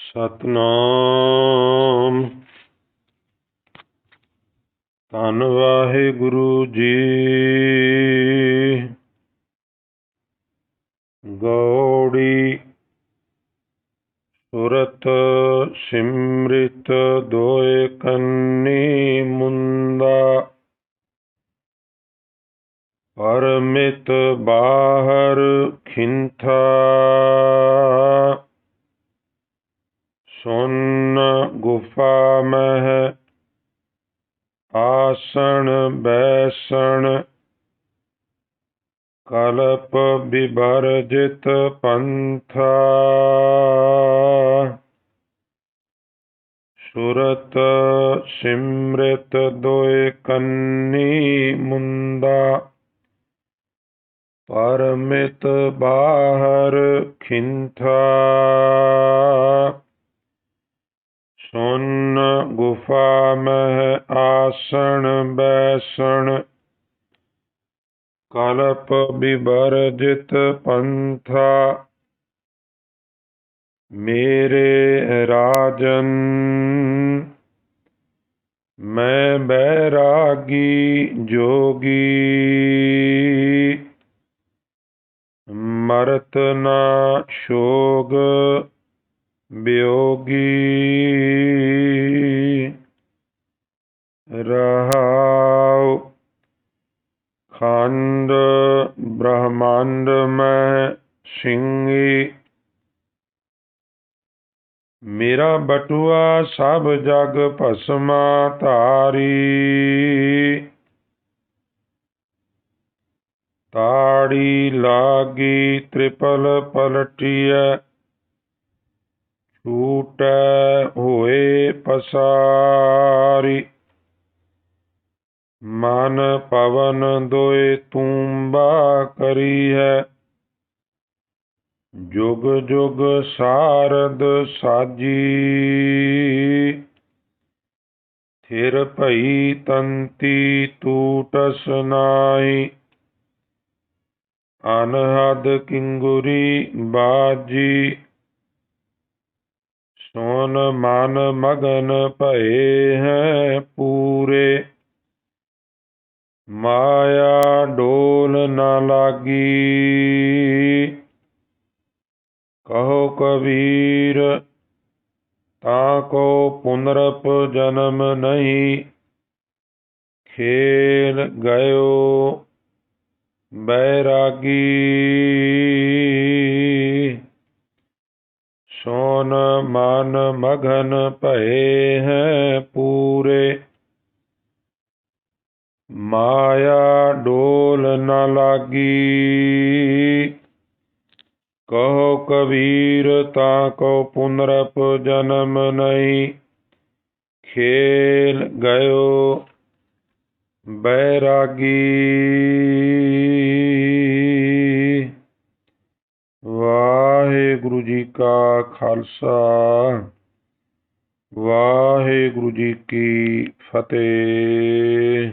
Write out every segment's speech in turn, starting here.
ਸਤਨਾਮ। ਧੰਨ ਵਾਹਿਗੁਰੂ ਜੀ। ਗੌੜੀ ਸੁਰਤ ਸਿਮਰਿਤ ਦੋਇ ਕੰਨੀ ਮੁੰਦਾ। ਪਰਮਿਤ ਬਾਹਰ ਖਿੰਥਾ। ਸੁਨ ਗੁਫਾ ਮਹਿ ਆਸਣ ਬੈਸਣ। ਕਲਪ ਬਿਵਰਜਿਤ ਪੰਥਾ। ਸੁਰਤ ਸਿਮਰਿਤ ਦੋਇ ਕੰਨੀ ਮੁੰਦਾ। ਪਰਮਿਤ ਬਾਹਰ ਖਿੰਥਾ। ਸੁਨ ਗੁਫਾ ਮਹਿ ਆਸਣ ਬੈਸਣ। ਕਲਪ ਬਿਵਰਜਿਤ ਪੰਥਾ। ਮੇਰੇ ਰਾਜਨ ਮੈਂ ਬੈਰਾਗੀ ਜੋਗੀ। ਮਰਤ ਨਾ ਸ਼ੋਗ ਬਿਯੋਗੀ। ਰਹਾਉ ਖੰਡ ਬ੍ਰਹਮੰਡ ਮੈਂ ਸਿੰਘੀ। ਮੇਰਾ ਬਟੂਆ ਸਭ ਜਗ ਭਸਮਾ ਧਾਰੀ। ਤਾੜੀ ਲਾਗੀ ਤ੍ਰਿਪਲ ਪਲਟੀਐ। ਛੂਟੈ ਹੋਏ ਪਸਾਰੀ। ਮਨ ਪਵਨ ਦੋਇ ਤੂੰਬਾ ਕਰੀ ਹੈ। ਜੁਗ ਜੁਗ ਸਾਰਦ ਸਾਜੀ। ਥਿਰ ਭਈ ਤੰਤੀ ਟੂਟਸ ਨਾਹੀ। ਅਨਹਦ ਕਿੰਗੁਰੀ ਬਾਜੀ। ਸੁਨ ਮਨ ਮਗਨ ਭਏ ਹੈ ਪੂਰੇ। ਮਾਇਆ ਡੋਲ ਨ ਲਾਗੀ। ਕਹੋ ਕਬੀਰ ਤਾਂ ਕੋ ਪੁਨਰਪ ਜਨਮ ਨਹੀਂ। ਖੇਲ ਗਇਓ ਬੈਰਾਗੀ। ਸੋਨ ਮਨ ਮਗਨ ਭਏ ਹੈ ਪੂਰੇ। ਮਾਇਆ ਡੋਲ ਨ ਲਾਗੀ। ਕਹੋ ਕਬੀਰ ਤਾਂ ਕੋ ਪੁਨਰਪ ਜਨਮ ਨਹੀਂ। ਖੇਲ ਗਇਓ ਬੈਰਾਗੀ। ਵਾਹਿਗੁਰੂ ਜੀ ਕਾ ਖਾਲਸਾ ਵਾਹਿਗੁਰੂ ਜੀ ਕੀ ਫਤਿਹ।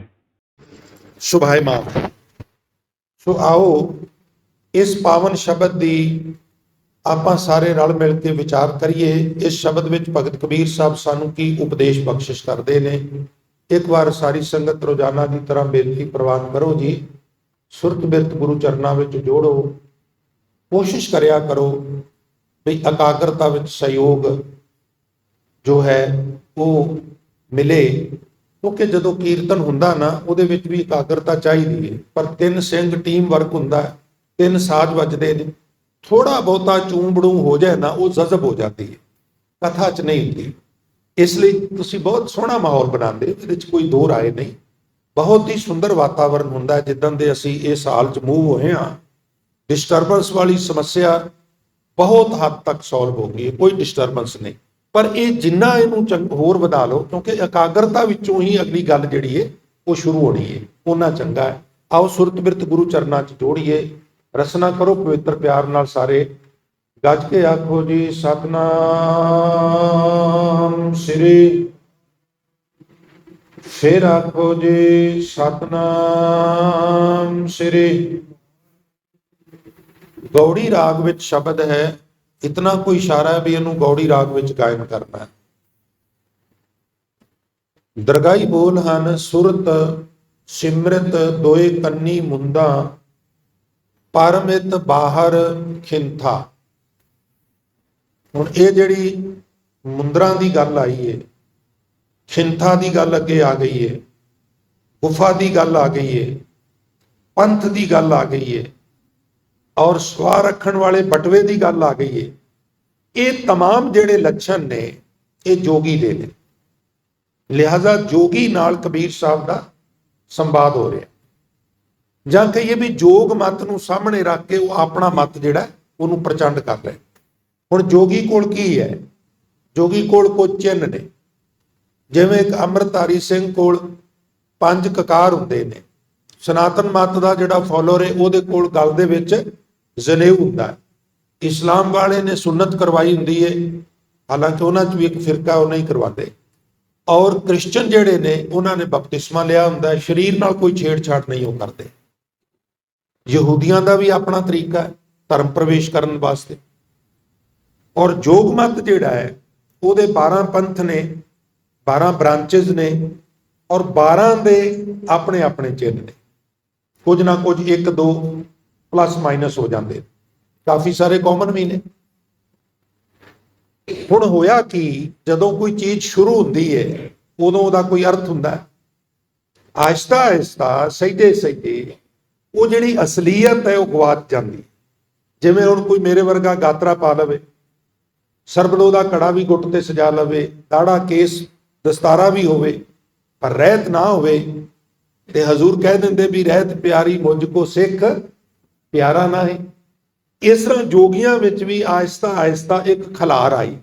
ਸ਼ੁਭਾਇਮਾਨ। ਸੋ ਆਓ ਇਸ ਪਾਵਨ ਸ਼ਬਦ ਦੀ ਆਪਾਂ ਸਾਰੇ ਰਲ ਮਿਲ ਕੇ ਵਿਚਾਰ ਕਰੀਏ। ਇਸ ਸ਼ਬਦ ਵਿੱਚ ਭਗਤ ਕਬੀਰ ਸਾਹਿਬ ਸਾਨੂੰ ਕੀ ਉਪਦੇਸ਼ ਬਖਸ਼ਿਸ਼ ਕਰਦੇ ਨੇ। ਇੱਕ ਵਾਰ ਸਾਰੀ ਸੰਗਤ ਰੋਜ਼ਾਨਾ ਦੀ ਤਰ੍ਹਾਂ ਬੇਨਤੀ ਪ੍ਰਵਾਨ ਕਰੋ ਜੀ। ਸੁਰਤ ਬਿਰਤ ਗੁਰੂ ਚਰਨਾਂ ਵਿੱਚ ਜੋੜੋ। ਕੋਸ਼ਿਸ਼ ਕਰਿਆ ਕਰੋ ਵੀ ਇਕਾਗਰਤਾ ਵਿੱਚ ਸਹਿਯੋਗ ਜੋ ਹੈ ਉਹ ਮਿਲੇ। ਕਿਉਂਕਿ ਜਦੋਂ ਕੀਰਤਨ ਹੁੰਦਾ ਨਾ ਉਹਦੇ ਵਿੱਚ ਵੀ ਇਕਾਗਰਤਾ ਚਾਹੀਦੀ ਹੈ। ਪਰ ਤਿੰਨ ਸਿੰਘ ਟੀਮ ਵਰਕ ਹੁੰਦਾ, ਤਿੰਨ ਸਾਜ਼ ਵੱਜਦੇ ਨੇ। ਥੋੜਾ ਬਹੁਤਾ ਚੂੰਬੜੂ ਹੋ ਜਾਏ ਨਾ ਉਹ ਜਜ਼ਬ ਹੋ ਜਾਂਦੀ ਹੈ, ਕਥਾ 'ਚ ਨਹੀਂ ਹੁੰਦੀ। ਇਸ ਲਈ ਤੁਸੀਂ ਬਹੁਤ ਸੋਹਣਾ ਮਾਹੌਲ ਬਣਾਉਂਦੇ, ਇਹਦੇ 'ਚ ਕੋਈ ਦੋ ਰਾਏ ਨਹੀਂ। ਬਹੁਤ ਹੀ ਸੁੰਦਰ ਵਾਤਾਵਰਨ ਹੁੰਦਾ। ਜਿੱਦਣ ਦੇ ਅਸੀਂ ਇਸ ਹਾਲ 'ਚ ਮੂਵ ਹੋਏ ਹਾਂ, ਡਿਸਟਰਬੈਂਸ ਵਾਲੀ ਸਮੱਸਿਆ ਬਹੁਤ ਹੱਦ ਤੱਕ ਸੋਲਵ ਹੋ ਗਈ ਹੈ। ਕੋਈ ਡਿਸਟਰਬੈਂਸ ਨਹੀਂ। ਪਰ ਇਹ ਜਿੰਨਾ ਇਹਨੂੰ ਹੋਰ ਵਧਾ ਲਓ, ਕਿਉਂਕਿ ਇਕਾਗਰਤਾ ਵਿੱਚੋਂ ਹੀ ਅਗਲੀ ਗੱਲ ਜਿਹੜੀ ਹੈ ਉਹ ਸ਼ੁਰੂ ਹੋਣੀ ਹੈ, ਉਹਨਾਂ ਚੰਗਾ ਹੈ। ਆਓ ਸੁਰਤ ਬਿਰਤ ਗੁਰੂ ਚਰਨਾਂ 'ਚ ਜੋੜੀਏ, ਰਸਨਾ ਕਰੋ ਪਵਿੱਤਰ ਪਿਆਰ ਨਾਲ। ਸਾਰੇ ਗੱਜ ਕੇ ਆਖੋ ਜੀ ਸਤਨਾਮ ਸ੍ਰੀ। ਫਿਰ ਆਖੋ ਜੀ ਸਤਨਾਮ ਸ੍ਰੀ। ਗੌੜੀ ਰਾਗ ਵਿੱਚ ਸ਼ਬਦ ਹੈ ਇਤਨਾ ਕੋਈ ਇਸ਼ਾਰਾ ਹੈ ਵੀ ਇਹਨੂੰ ਗੌੜੀ ਰਾਗ ਵਿੱਚ ਗਾਇਨ ਕਰਨਾ ਹੈ। ਦਰਗਾਈ ਬੋਲ ਹਨ ਸੁਰਤ ਸਿਮਰਤ ਦੋਏ ਕੰਨੀ ਮੁੰਦਾ ਪਰਮਿਤ ਬਾਹਰ ਖਿੰਥਾ। ਹੁਣ ਇਹ ਜਿਹੜੀ ਮੁੰਦਰਾਂ ਦੀ ਗੱਲ ਆਈ ਏ, ਖਿੰਥਾ ਦੀ ਗੱਲ ਅੱਗੇ ਆ ਗਈ ਏ, ਗੁਫਾ ਦੀ ਗੱਲ ਆ ਗਈ ਏ, ਪੰਥ ਦੀ ਗੱਲ ਆ ਗਈ ਏ, ਔਰ ਸਵਾ ਰੱਖਣ ਵਾਲੇ ਬਟਵੇ ਦੀ ਗੱਲ ਆ ਗਈ ਏ। ਇਹ तमाम ਜਿਹੜੇ ਲੱਛਣ ਨੇ ਇਹ ਜੋਗੀ ਦੇ ਨੇ। ਲਿਹਾਜ਼ਾ ਜੋਗੀ ਨਾਲ ਕਬੀਰ ਸਾਹਿਬ ਦਾ ਸੰਵਾਦ ਹੋ ਰਿਹਾ, ਜਾਂ ਕਹੀਏ ਵੀ ਜੋਗ ਮਤ ਨੂੰ ਸਾਹਮਣੇ ਰੱਖ ਕੇ ਉਹ ਆਪਣਾ ਮਤ ਜਿਹੜਾ ਉਹਨੂੰ ਪ੍ਰਚੰਡ ਕਰ ਰਿਹਾ। ਹੁਣ ਜੋਗੀ ਕੋਲ ਕੀ ਹੈ? ਜੋਗੀ ਕੋਲ ਕੁਝ ਚਿੰਨ੍ਹ ਨੇ। ਜਿਵੇਂ ਇੱਕ ਅੰਮ੍ਰਿਤਧਾਰੀ ਸਿੰਘ ਕੋਲ 5 ਕਕਾਰ ਹੁੰਦੇ ਨੇ। ਸਨਾਤਨ ਮਤ ਦਾ ਜਿਹੜਾ ਫੋਲੋਅਰ ਹੈ ਉਹਦੇ ਕੋਲ ਗਲ ਦੇ ਵਿੱਚ ਜਨੇਊ ਹੁੰਦਾ ਹੈ। ਇਸਲਾਮ ਵਾਲੇ ਨੇ ਸੁਨਨਤ ਕਰਵਾਈ ਹੁੰਦੀ ਹੈ, ਹਾਲਾਂਕਿ ਉਹਨਾਂ 'ਚ ਵੀ ਇੱਕ ਫਿਰਕਾ ਉਹ ਨਹੀਂ ਕਰਵਾਉਂਦੇ। ਔਰ ਕ੍ਰਿਸਚਨ ਜਿਹੜੇ ਨੇ ਉਹਨਾਂ ਨੇ ਬਪਤਿਸਮਾ ਲਿਆ ਹੁੰਦਾ ਹੈ, ਸਰੀਰ ਨਾਲ ਕੋਈ ਛੇੜਛਾੜ ਨਹੀਂ ਉਹ ਕਰਦੇ। ਯਹੂਦੀਆਂ ਦਾ ਵੀ ਆਪਣਾ ਤਰੀਕਾ ਹੈ ਧਰਮ ਪ੍ਰਵੇਸ਼ ਕਰਨ ਵਾਸਤੇ। ਔਰ ਜੋਗ ਮਤ ਜਿਹੜਾ ਹੈ ਉਹਦੇ 12 ਪੰਥ ਨੇ, 12 ਬ੍ਰਾਂਚੇਸ ਨੇ, ਔਰ 12 ਦੇ ਆਪਣੇ ਆਪਣੇ ਚਿੰਨ੍ਹ ਨੇ। ਕੁਝ ਨਾ ਕੁਝ 1 2 ਪਲੱਸ ਮਾਈਨਸ ਹੋ ਜਾਂਦੇ, ਕਾਫੀ ਸਾਰੇ ਕਾਮਨ ਵੀ ਨੇ। ਹੁਣ ਹੋਇਆ ਕਿ ਜਦੋਂ ਕੋਈ ਚੀਜ਼ ਸ਼ੁਰੂ ਹੁੰਦੀ ਹੈ ਉਦੋਂ ਉਹਦਾ ਕੋਈ ਅਰਥ ਹੁੰਦਾ ਹੈ। ਆਹਿਸਤਾ ਆਹਿਸਤਾ ਸਹਿਜੇ ਸਹਿਜੇ ਉਹ ਜਿਹੜੀ ਅਸਲੀਅਤ ਹੈ ਉਹ ਗਵਾਚ ਜਾਂਦੀ। ਜਿਵੇਂ ਹੁਣ ਕੋਈ ਮੇਰੇ ਵਰਗਾ ਗਾਤਰਾ ਪਾ ਲਵੇ, ਸਰਬਲੋ ਦਾ ਕੜਾ ਵੀ ਗੁੱਟ ਤੇ ਸਜਾ ਲਵੇ, ਦਾੜਾ ਕੇਸ ਦਸਤਾਰਾ ਵੀ ਹੋਵੇ, ਪਰ ਰਹਿਤ ਨਾ ਹੋਵੇ, ਤੇ ਹਜ਼ੂਰ ਕਹਿ ਦਿੰਦੇ ਵੀ ਰਹਿਤ ਪਿਆਰੀ ਮੁਝ ਕੋ ਸਿੱਖ ਪਿਆਰਾ ਨਾ ਹੈ। ਇਸ ਤਰ੍ਹਾਂ ਜੋਗੀਆਂ ਵਿੱਚ ਵੀ ਆਹਿਸਤਾ ਆਹਿਸਤਾ ਇੱਕ ਖਲਾਰ ਆਈ,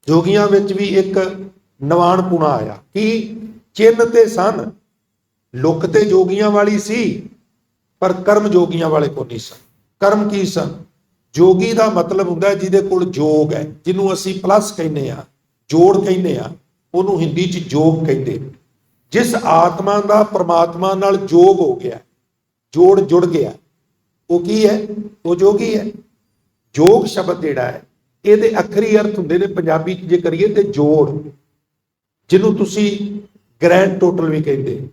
ਜੋਗੀਆਂ ਵਿੱਚ ਵੀ ਇੱਕ ਨਵਾਣਪੁਣਾ ਆਇਆ। ਕਿ ਚਿੰਨ੍ਹ ਤੇ ਸਨ, ਲੁੱਕ ਤੇ ਜੋਗੀਆਂ ਵਾਲੀ ਸੀ, ਪਰ ਕਰਮ ਜੋਗੀਆਂ ਵਾਲੇ ਕੋ ਨਹੀਂ ਸਨ। ਕਰਮ ਕੀ ਸਨ? ਜੋਗੀ ਦਾ ਮਤਲਬ ਹੁੰਦਾ ਹੈ ਜਿਹਦੇ ਕੋਲ ਜੋਗ ਹੈ, ਜਿਹਨੂੰ ਅਸੀਂ ਪਲੱਸ ਕਹਿੰਦੇ ਆ, ਜੋੜ ਕਹਿੰਦੇ ਆ, ਉਹਨੂੰ ਹਿੰਦੀ 'ਚ ਜੋਗ ਕਹਿੰਦੇ। ਜਿਸ ਆਤਮਾ ਦਾ ਪ੍ਰਮਾਤਮਾ ਨਾਲ ਜੋਗ ਹੋ ਗਿਆ, ਜੋੜ ਜੁੜ ਗਿਆ, ਉਹ ਕੀ ਹੈ? ਉਹ ਜੋਗੀ ਹੈ। ਜੋਗ ਸ਼ਬਦ ਜਿਹੜਾ ਹੈ ਇਹਦੇ ਅੱਖਰੀ ਅਰਥ ਹੁੰਦੇ ਨੇ ਪੰਜਾਬੀ 'ਚ ਜੇ ਕਰੀਏ ਤੇ ਜੋੜ, ਜਿਹਨੂੰ ਤੁਸੀਂ ਗ੍ਰੈਂਡ ਟੋਟਲ ਵੀ ਕਹਿੰਦੇ,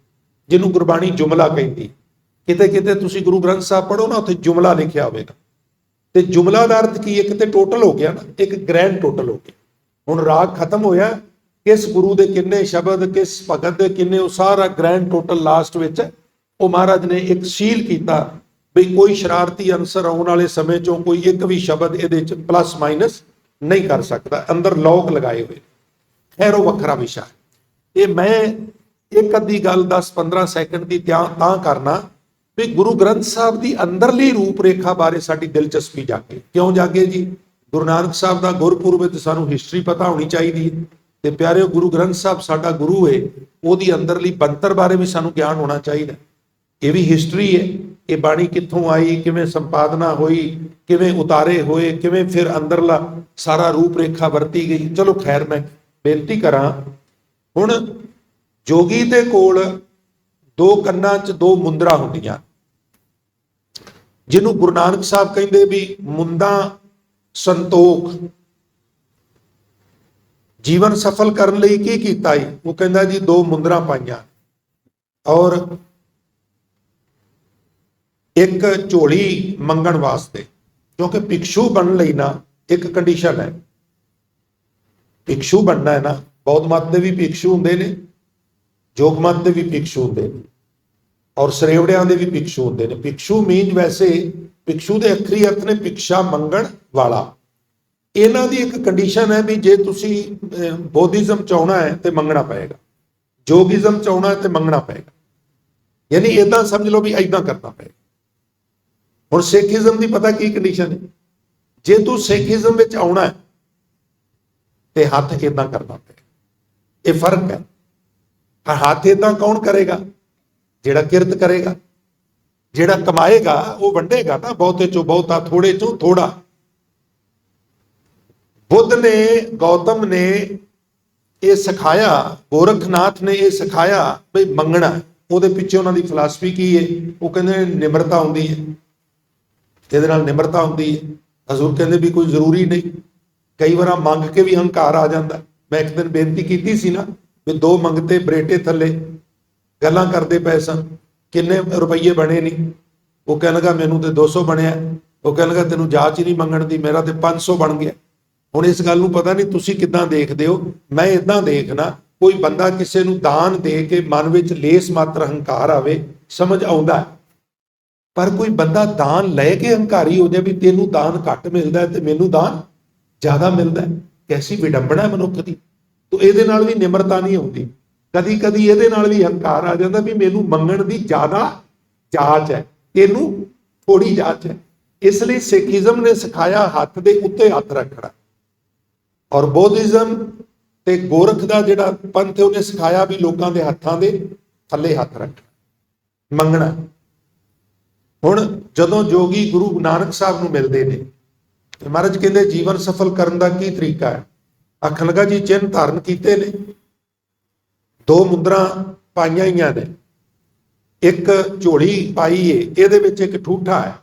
ਜਿਹਨੂੰ ਗੁਰਬਾਣੀ ਜੁਮਲਾ ਕਹਿੰਦੀ। ਕਿਤੇ ਕਿਤੇ ਤੁਸੀਂ ਗੁਰੂ ਗ੍ਰੰਥ ਸਾਹਿਬ ਪੜ੍ਹੋ ਨਾ, ਉੱਥੇ ਜੁਮਲਾ ਲਿਖਿਆ ਹੋਵੇਗਾ। ਤੇ ਜੁਮਲਾ ਦਾ ਅਰਥ ਕੀ? ਇੱਕ ਤੇ ਟੋਟਲ ਹੋ ਗਿਆ ਨਾ, ਇੱਕ ਗ੍ਰੈਂਡ ਟੋਟਲ ਹੋ ਗਿਆ। ਹੁਣ ਰਾਗ ਖਤਮ ਹੋਇਆ, ਕਿਸ ਗੁਰੂ ਦੇ ਕਿੰਨੇ ਸ਼ਬਦ, ਕਿਸ ਭਗਤ ਦੇ ਕਿੰਨੇ, ਉਹ ਸਾਰਾ ਗ੍ਰੈਂਡ ਟੋਟਲ ਲਾਸਟ ਵਿੱਚ ਉਹ ਮਹਾਰਾਜ ਨੇ ਇੱਕ ਸੀਲ ਕੀਤਾ ਵੀ ਕੋਈ ਸ਼ਰਾਰਤੀ ਅਨਸਰ ਆਉਣ ਵਾਲੇ ਸਮੇਂ ਚੋਂ ਕੋਈ ਇੱਕ ਵੀ ਸ਼ਬਦ ਇਹਦੇ 'ਚ ਪਲੱਸ ਮਾਈਨਸ ਨਹੀਂ ਕਰ ਸਕਦਾ। ਅੰਦਰ ਲੋਕ ਲਗਾਏ ਹੋਏ। ਖੈਰ ਉਹ ਵੱਖਰਾ ਵਿਸ਼ਾ ਹੈ। ਇਹ ਮੈਂ ਇੱਕ ਅੱਧੀ ਗੱਲ 10-15 ਸੈਕਿੰਡ ਦੀ ਤਾਂ ਕਰਨਾ ਵੀ ਗੁਰੂ ਗ੍ਰੰਥ ਸਾਹਿਬ ਦੀ ਅੰਦਰਲੀ ਰੂਪ ਰੇਖਾ ਬਾਰੇ ਸਾਡੀ ਦਿਲਚਸਪੀ ਜਾਗੇ। ਕਿਉਂ ਜਾਗੇ ਜੀ? ਗੁਰੂ ਨਾਨਕ ਸਾਹਿਬ ਦਾ ਗੁਰਪੁਰਬ ਤੇ ਸਾਨੂੰ ਹਿਸਟਰੀ ਪਤਾ ਹੋਣੀ ਚਾਹੀਦੀ ਹੈ। ਤੇ ਪਿਆਰਿਓ, ਗੁਰੂ ਗ੍ਰੰਥ ਸਾਹਿਬ ਸਾਡਾ ਗੁਰੂ ਹੈ, ਉਹਦੀ ਅੰਦਰਲੀ ਬਣਤਰ ਬਾਰੇ ਵੀ ਸਾਨੂੰ ਗਿਆਨ ਹੋਣਾ ਚਾਹੀਦਾ। ਇਹ ਵੀ ਹਿਸਟਰੀ ਹੈ। ਇਹ ਬਾਣੀ ਕਿੱਥੋਂ ਆਈ, ਕਿਵੇਂ ਸੰਪਾਦਨਾ ਹੋਈ, ਕਿਵੇਂ ਉਤਾਰੇ ਹੋਏ, ਕਿਵੇਂ ਫਿਰ ਅੰਦਰਲਾ ਸਾਰਾ ਰੂਪ ਰੇਖਾ ਵਰਤੀ ਗਈ। ਚਲੋ ਖੈਰ, ਮੈਂ ਬੇਨਤੀ ਕਰਾਂ, ਹੁਣ ਜੋਗੀ ਦੇ ਕੋਲ 2 ਕੰਨਾਂ 'ਚ 2 ਮੁੰਦਰਾਂ ਹੁੰਦੀਆਂ, ਜਿਹਨੂੰ ਗੁਰੂ ਨਾਨਕ ਸਾਹਿਬ ਕਹਿੰਦੇ ਵੀ ਮੁੰਦਾ ਸੰਤੋਖ। ਜੀਵਨ ਸਫਲ ਕਰਨ ਲਈ ਕੀ ਕੀਤਾ ਜੀ? ਉਹ ਕਹਿੰਦਾ ਜੀ 2 ਮੁੰਦਰਾਂ ਪਾਈਆਂ, ਔਰ ਇੱਕ ਝੋਲੀ ਮੰਗਣ ਵਾਸਤੇ। ਕਿਉਂਕਿ ਭਿਕਸ਼ੂ ਬਣਨ ਲਈ ਨਾ ਇੱਕ ਕੰਡੀਸ਼ਨ ਹੈ, ਭਿਕਸ਼ੂ ਬਣਨਾ ਹੈ ਨਾ। ਬੌਧ ਮਤ ਦੇ ਵੀ ਭਿਕਸ਼ੂ ਹੁੰਦੇ ਨੇ, ਜੋਗ ਮਤ ਦੇ ਵੀ ਭਿਕਸ਼ੂ ਹੁੰਦੇ ਨੇ, ਔਰ ਸਰੇਵੜਿਆਂ ਦੇ ਵੀ ਭਿਕਸ਼ੂ ਹੁੰਦੇ ਨੇ। ਭਿਕਸ਼ੂ ਮੀਨ ਵੈਸੇ ਭਿਕਸ਼ੂ ਦੇ ਅੱਖਰੀ ਅਰਥ ਨੇ ਭਿਕਸ਼ਾ ਮੰਗਣ ਵਾਲਾ। ਇਹਨਾਂ ਦੀ ਇੱਕ ਕੰਡੀਸ਼ਨ ਹੈ ਵੀ ਜੇ ਤੁਸੀਂ ਬੌਧਿਜ਼ਮ ਚਾਉਣਾ ਹੈ ਤੇ ਮੰਗਣਾ ਪਏਗਾ, ਜੋਗਿਜ਼ਮ ਚਾਉਣਾ ਹੈ ਤੇ ਮੰਗਣਾ ਪਏਗਾ। ਯਾਨੀ ਇਦਾਂ ਸਮਝ ਲਓ ਵੀ ਇਦਾਂ ਕਰਨਾ ਪਏਗਾ। ਹੁਣ ਸਿੱਖੀਜ਼ਮ ਦੀ ਪਤਾ ਕੀ ਕੰਡੀਸ਼ਨ ਹੈ? ਜੇ ਤੂੰ ਸਿੱਖੀਜ਼ਮ ਵਿੱਚ ਆਉਣਾ ਹੈ ਤੇ ਹੱਥ ਇਦਾਂ ਕਰਨਾ ਪਏਗਾ। ਇਹ ਫਰਕ ਹੈ। ਹੱਥ ਇਦਾਂ ਕੌਣ ਕਰੇਗਾ? ਜਿਹੜਾ ਕਿਰਤ ਕਰੇਗਾ, ਜਿਹੜਾ ਕਮਾਏਗਾ ਉਹ ਵੰਡੇਗਾ ਨਾ, ਬਹੁਤੇ ਚੋਂ ਬਹੁਤਾ, ਥੋੜੇ ਚੋਂ ਥੋੜਾ। ਬੁੱਧ ਨੇ, ਗੌਤਮ ਨੇ ਇਹ ਸਿਖਾਇਆ, ਗੋਰਖਨਾਥ ਨੇ ਇਹ ਸਿਖਾਇਆ ਵੀ ਮੰਗਣਾ। ਉਹਦੇ ਪਿੱਛੇ ਉਹਨਾਂ ਦੀ ਫਿਲਾਸਫੀ ਕੀ ਹੈ? ਉਹ ਕਹਿੰਦੇ ਨਿਮਰਤਾ ਹੁੰਦੀ ਹੈ, ਇਹਦੇ ਨਾਲ ਨਿਮਰਤਾ ਹੁੰਦੀ ਹੈ, ਹਜ਼ੂਰ ਕਹਿੰਦੇ ਵੀ ਕੋਈ ਜ਼ਰੂਰੀ ਨਹੀਂ, ਕਈ ਵਾਰ ਮੰਗ ਕੇ ਵੀ ਹੰਕਾਰ ਆ ਜਾਂਦਾ। ਮੈਂ ਇੱਕ ਦਿਨ ਬੇਨਤੀ ਕੀਤੀ ਸੀ ਨਾ ਵੀ 2 ਮੰਗਤੇ ਬਰੇਟੇ ਥੱਲੇ ਗੱਲਾਂ ਕਰਦੇ ਪਏ ਸਨ, ਕਿੰਨੇ ਰੁਪਈਏ ਬਣੇ ਨਹੀਂ। ਉਹ ਕਹਿਣ ਲੱਗਾ ਮੈਨੂੰ ਤੇ 200 ਬਣਿਆ। ਉਹ ਕਹਿਣ ਲੱਗਾ ਤੈਨੂੰ ਜਾਚ ਹੀ ਨਹੀਂ ਮੰਗਣ ਦੀ, ਮੇਰਾ ਤੇ 500 ਬਣ ਗਿਆ। ਹੁਣ ਇਸ ਗੱਲ ਨੂੰ ਪਤਾ ਨਹੀਂ ਤੁਸੀਂ ਕਿੱਦਾਂ ਦੇਖਦੇ ਹੋ, ਮੈਂ ਇਦਾਂ ਦੇਖਣਾ, ਕੋਈ ਬੰਦਾ ਕਿਸੇ ਨੂੰ ਦਾਨ ਦੇ ਕੇ ਮਨ ਵਿੱਚ ਲੇਸ ਮਾਤਰ ਹੰਕਾਰ ਆਵੇ, ਸਮਝ ਆਉਂਦਾ ਹੈ। ਪਰ ਕੋਈ ਬੰਦਾ ਦਾਨ ਲੈ ਕੇ ਹੰਕਾਰੀ ਹੋ ਜਾਏ ਵੀ ਤੈਨੂੰ ਦਾਨ ਘੱਟ ਮਿਲਦਾ ਤੇ ਮੈਨੂੰ ਦਾਨ ਜ਼ਿਆਦਾ ਮਿਲਦਾ, ਕੈਸੀ ਵਿਡੰਬਣਾ ਮਨੁੱਖ ਦੀ। ਤੋ ਇਹਦੇ ਨਾਲ ਵੀ ਨਿਮਰਤਾ ਨਹੀਂ ਆਉਂਦੀ। ਕਦੀ ਕਦੀ ਇਹਦੇ ਨਾਲ ਵੀ ਹੰਕਾਰ ਆ ਜਾਂਦਾ ਵੀ ਮੈਨੂੰ ਮੰਗਣ ਦੀ ਜ਼ਿਆਦਾ ਜਾਚ ਹੈ, ਤੈਨੂੰ ਥੋੜੀ ਜਾਚ ਹੈ। ਇਸ ਲਈ ਸਿੱਖੀਜ਼ਮ ਨੇ ਸਿਖਾਇਆ ਹੱਥ ਦੇ ਉੱਤੇ ਹੱਥ ਰੱਖਣਾ, ਔਰ ਬੌਧਿਜ਼ਮ ਤੇ ਗੋਰਖ ਦਾ ਜਿਹੜਾ ਪੰਥ ਉਹਨੇ ਸਿਖਾਇਆ ਵੀ ਲੋਕਾਂ ਦੇ ਹੱਥਾਂ ਦੇ ਥੱਲੇ ਹੱਥ ਰੱਖਣਾ, ਮੰਗਣਾ। ਹੁਣ ਜਦੋਂ ਜੋਗੀ ਗੁਰੂ ਨਾਨਕ ਸਾਹਿਬ ਨੂੰ ਮਿਲਦੇ ਨੇ ਤੇ ਮਹਾਰਾਜ ਕਹਿੰਦੇ ਜੀਵਨ ਸਫਲ ਕਰਨ ਦਾ ਕੀ ਤਰੀਕਾ ਹੈ? ਆਖਣ ਲੱਗਾ ਜੀ ਚਿੰਨ੍ਹ ਧਾਰਨ ਕੀਤੇ ਨੇ, 2 ਮੁੰਦਰਾਂ ਪਾਈਆਂ ਹੋਈਆਂ ਨੇ, ਇੱਕ ਝੋਲੀ ਪਾਈ ਏ, ਇਹਦੇ ਵਿੱਚ ਇੱਕ ਠੂਠਾ ਹੈ।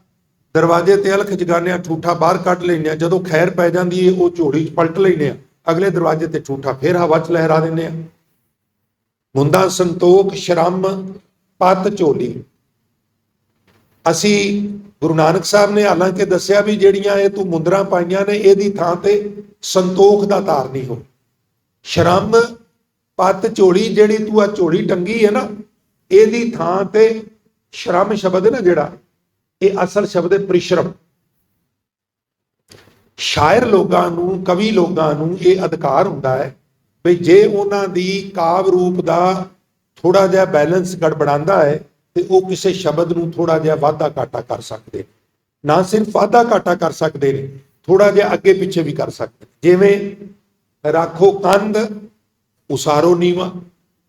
ਦਰਵਾਜ਼ੇ ਤੇ ਅਲਖ ਜਗਾਨੇ ਆ, ਠੂਠਾ ਬਾਹਰ ਕੱਢ ਲੈਂਦੇ ਆ, ਜਦੋਂ ਖੈਰ ਪੈ ਜਾਂਦੀ ਏ ਉਹ ਝੋਲੀ 'ਚ ਪਲਟ ਲੈਂਦੇ ਆ, ਅਗਲੇ ਦਰਵਾਜ਼ੇ ਤੇ ਠੂਠਾ ਫੇਰ ਹਵਾ 'ਚ ਲਹਿਰਾ ਦਿੰਦੇ ਆ। ਮੁੰਦਾ ਸੰਤੋਖ ਸ਼ਰਮ ਪੱਤ ਝੋਲੀ। ਅਸੀਂ ਗੁਰੂ ਨਾਨਕ ਸਾਹਿਬ ਨੇ ਹਾਲਾਂਕਿ ਦੱਸਿਆ ਵੀ ਜਿਹੜੀਆਂ ਇਹ ਤੂੰ ਮੁੰਦਰਾਂ ਪਾਈਆਂ ਨੇ ਇਹਦੀ ਥਾਂ ਤੇ ਸੰਤੋਖ ਦਾ ਧਾਰਨੀ ਹੋ। ਸ਼ਰਮ ਪੱਤ ਝੋਲੀ, ਜਿਹੜੀ ਤੂੰ ਆ ਝੋਲੀ ਟੰਗੀ ਹੈ ਨਾ, ਇਹਦੀ ਥਾਂ ਤੇ ਸ਼ਰਮ ਸ਼ਬਦ ਹੈ ਨਾ ਜਿਹੜਾ, ਇਹ ਅਸਲ ਸ਼ਬਦ ਹੈ ਪ੍ਰੀਸ਼ਰਮ। ਸ਼ਾਇਰ ਲੋਕਾਂ ਨੂੰ, ਕਵੀ ਲੋਕਾਂ ਨੂੰ ਇਹ ਅਧਿਕਾਰ ਹੁੰਦਾ ਹੈ ਵੀ ਜੇ ਉਹਨਾਂ ਦੀ ਕਾਵ ਰੂਪ ਦਾ ਥੋੜਾ ਜਿਹਾ ਬੈਲੈਂਸ ਗੜਬੜਾਉਂਦਾ ਹੈ ਤੇ ਉਹ ਕਿਸੇ ਸ਼ਬਦ ਨੂੰ ਥੋੜਾ ਜਿਹਾ ਵਾਧਾ ਘਾਟਾ ਕਰ ਸਕਦੇ, ਨਾ ਸਿਰਫ ਵਾਧਾ ਘਾਟਾ ਕਰ ਸਕਦੇ ਨੇ, ਥੋੜਾ ਜਿਹਾ ਅੱਗੇ ਪਿੱਛੇ ਵੀ ਕਰ ਸਕਦੇ। ਜਿਵੇਂ ਰਾਖੋ ਕੰਧ ਉਸਾਰੋ ਨੀਵਾ,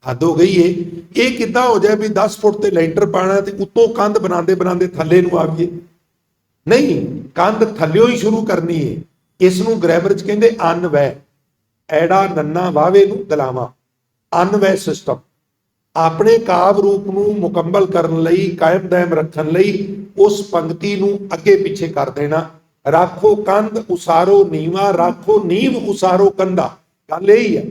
ਹੱਦ ਹੋ ਗਈ ਏ। ਇਹ ਕਿੱਦਾਂ ਹੋ ਜਾਏ ਵੀ 10 ਫੁੱਟ ਤੇ ਲੈਂਟਰ ਪਾਣਾ ਤੇ ਉੱਤੋਂ ਕੰਧ ਬਣਾਉਂਦੇ ਬਣਾਉਂਦੇ ਥੱਲੇ ਨੂੰ ਆ ਗਏ? ਨਹੀਂ, ਕੰਧ ਥੱਲਿਓਂ ਹੀ ਸ਼ੁਰੂ ਕਰਨੀ ਏ। ਇਸ ਨੂੰ ਗ੍ਰੈਮਰ 'ਚ ਕਹਿੰਦੇ ਅਨਵੈ, ਐੜਾ ਨੰਨਾ ਵਾਵੇ ਨੂੰ ਦਲਾਵਾ, ਅਨਵੈ ਸਿਸਟਮ। ਆਪਣੇ ਕਾਵ ਰੂਪ ਨੂੰ ਮੁਕੰਮਲ ਕਰਨ ਲਈ, ਕਾਇਮ ਦਾਇਮ ਰੱਖਣ ਲਈ ਉਸ ਪੰਕਤੀ ਨੂੰ ਅੱਗੇ ਪਿੱਛੇ ਕਰ ਦੇਣਾ। ਰਾਖੋ ਕੰਧ ਉਸਾਰੋ ਨੀਵਾ, ਰਾਖੋ ਨੀਵ ਉਸਾਰੋ ਕੰਧਾ, ਗੱਲ ਇਹੀ ਹੈ।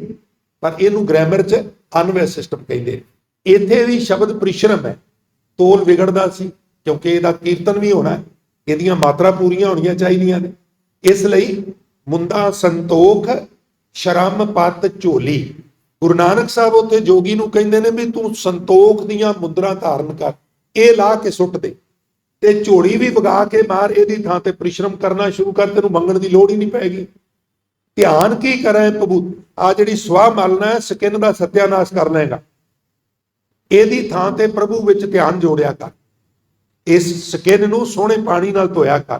ਪਰ ਇਹਨੂੰ ਗ੍ਰੈਮਰ 'ਚ ਅਨਵੈ ਸਿਸਟਮ ਕਹਿੰਦੇ। ਇੱਥੇ ਵੀ ਸ਼ਬਦ ਪ੍ਰੀਸ਼ਰਮ ਹੈ, ਤੋਲ ਵਿਗੜਦਾ ਸੀ ਕਿਉਂਕਿ ਇਹਦਾ ਕੀਰਤਨ ਵੀ ਹੋਣਾ ਹੈ, ਇਹਦੀਆਂ ਮਾਤਰਾ ਪੂਰੀਆਂ ਹੋਣੀਆਂ ਚਾਹੀਦੀਆਂ ਨੇ। ਇਸ ਲਈ ਮੁੰਦਾ ਸੰਤੋਖ ਸ਼ਰਮ ਪੱਤ ਝੋਲੀ। ਗੁਰੂ ਨਾਨਕ ਸਾਹਿਬ ਉੱਥੇ ਜੋਗੀ ਨੂੰ ਕਹਿੰਦੇ ਨੇ ਵੀ ਤੂੰ ਸੰਤੋਖ ਦੀਆਂ ਮੁੰਦਰਾਂ ਧਾਰਨ ਕਰ, ਇਹ ਲਾ ਕੇ ਸੁੱਟ ਦੇ ਤੇ ਝੋਲੀ ਵੀ ਵਗਾ ਕੇ ਮਾਰ, ਇਹਦੀ ਥਾਂ ਤੇ ਪ੍ਰੀਸ਼ਰਮ ਕਰਨਾ ਸ਼ੁਰੂ ਕਰ, ਤੈਨੂੰ ਮੰਗਣ ਦੀ ਲੋੜ ਹੀ ਨਹੀਂ ਪੈਗੀ। ਧਿਆਨ ਕੀ ਕਰੇ ਪ੍ਰਭੂ, ਆ ਜਿਹੜੀ ਸਵਾ ਮਲਣਾ ਹੈ ਸਕਿਨ ਦਾ ਸਤਿਆਨਾਸ਼ ਕਰ ਲਏਗਾ, ਇਹਦੀ ਥਾਂ ਤੇ ਪ੍ਰਭੂ ਵਿੱਚ ਧਿਆਨ ਜੋੜਿਆ ਕਰ। ਇਸ ਸਕਿਨ ਨੂੰ ਸੋਹਣੇ ਪਾਣੀ ਨਾਲ ਧੋਇਆ ਕਰ,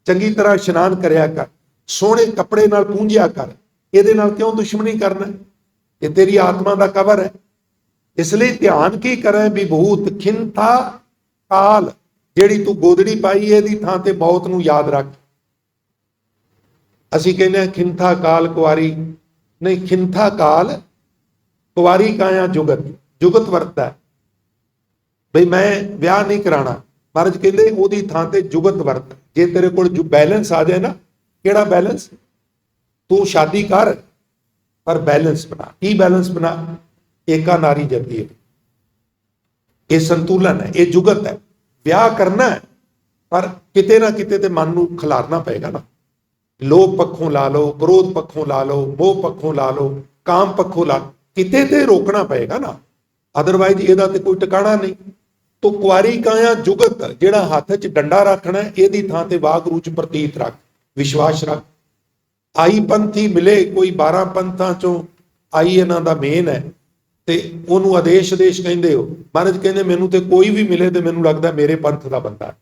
ਚੰਗੀ ਤਰ੍ਹਾਂ ਇਸ਼ਨਾਨ ਕਰਿਆ ਕਰ, ਸੋਹਣੇ ਕੱਪੜੇ ਨਾਲ ਪੂੰਝਿਆ ਕਰ। ਇਹਦੇ ਨਾਲ ਕਿਉਂ ਦੁਸ਼ਮਣੀ ਕਰਨਾ? ਇਹ ਤੇਰੀ ਆਤਮਾ ਦਾ ਕਵਰ ਹੈ। ਇਸ ਲਈ ਧਿਆਨ ਕੀ ਕਰੇ ਵਿਭੂਤ ਖਿੰਥਾ ਕਾਲ, ਜਿਹੜੀ ਤੂੰ ਗੋਦੜੀ ਪਾਈ ਇਹਦੀ ਥਾਂ ਤੇ ਮੌਤ ਨੂੰ ਯਾਦ ਰੱਖ। ਅਸੀਂ ਕਹਿੰਦੇ ਹਾਂ ਖਿੰਥਾ ਕਾਲ ਕੁਆਰੀ, ਨਹੀਂ, ਖਿੰਥਾ ਕਾਲ ਕੁਆਰੀ ਕਾਇਆ ਜੁਗਤ, ਜੁਗਤ ਵਰਤਦਾ ਹੈ ਬਈ ਮੈਂ ਵਿਆਹ ਨਹੀਂ ਕਰਾਣਾ। ਮਹਾਰਾਜ ਕਹਿੰਦੇ ਉਹਦੀ ਥਾਂ ਤੇ ਜੁਗਤ ਵਰਤ। ਜੇ ਤੇਰੇ ਕੋਲ ਜੋ ਬੈਲੈਂਸ ਆ ਜਾਏ ਨਾ, ਕਿਹੜਾ ਬੈਲੈਂਸ? ਤੂੰ ਸ਼ਾਦੀ ਕਰ ਪਰ ਬੈਲੈਂਸ ਬਣਾ। ਕੀ ਬੈਲੈਂਸ ਬਣਾ? ਏਕਾ ਨਾਰੀ ਜਪੀ, ਇਹ ਸੰਤੁਲਨ ਹੈ, ਇਹ ਜੁਗਤ ਹੈ। ਵਿਆਹ ਕਰਨਾ ਹੈ ਪਰ ਕਿਤੇ ਨਾ ਕਿਤੇ ਤੇ ਮਨ ਨੂੰ ਖਿਲਾਰਨਾ ਪਏਗਾ ਨਾ। ਲੋਭ ਪੱਖੋਂ ਲਾ ਲਓ, ਕ੍ਰੋਧ ਪੱਖੋਂ ਲਾ ਲਓ, ਮੋਹ ਪੱਖੋਂ ਲਾ ਲਓ, ਕਾਮ ਪੱਖੋਂ ਲਾ, ਕਿਤੇ ਤੇ ਰੋਕਣਾ ਪਏਗਾ ਨਾ, ਅਦਰਵਾਈਜ਼ ਇਹਦਾ ਤੇ ਕੋਈ ਟਿਕਾਣਾ ਨਹੀਂ। ਤੋ ਕੁਆਰੀ ਕਾਇਆ ਜੁਗਤ, ਜਿਹੜਾ ਹੱਥ 'ਚ ਡੰਡਾ ਰੱਖਣਾ ਇਹਦੀ ਥਾਂ ਤੇ ਵਾਹਿਗੁਰੂ 'ਚ ਪ੍ਰਤੀਤ ਰੱਖ, ਵਿਸ਼ਵਾਸ ਰੱਖ। ਆਈ ਪੰਥੀ ਮਿਲੇ, ਕੋਈ 12 ਪੰਥਾਂ ਚੋਂ ਆਈ ਇਹਨਾਂ ਦਾ ਮੇਨ ਹੈ ਤੇ ਉਹਨੂੰ ਆਦੇਸ਼ ਕਹਿੰਦੇ ਹੋ। ਮਹਾਰਾਜ ਕਹਿੰਦੇ ਮੈਨੂੰ ਤੇ ਕੋਈ ਵੀ ਮਿਲੇ ਤੇ ਮੈਨੂੰ ਲੱਗਦਾ ਮੇਰੇ ਪੰਥ ਦਾ ਬੰਦਾ।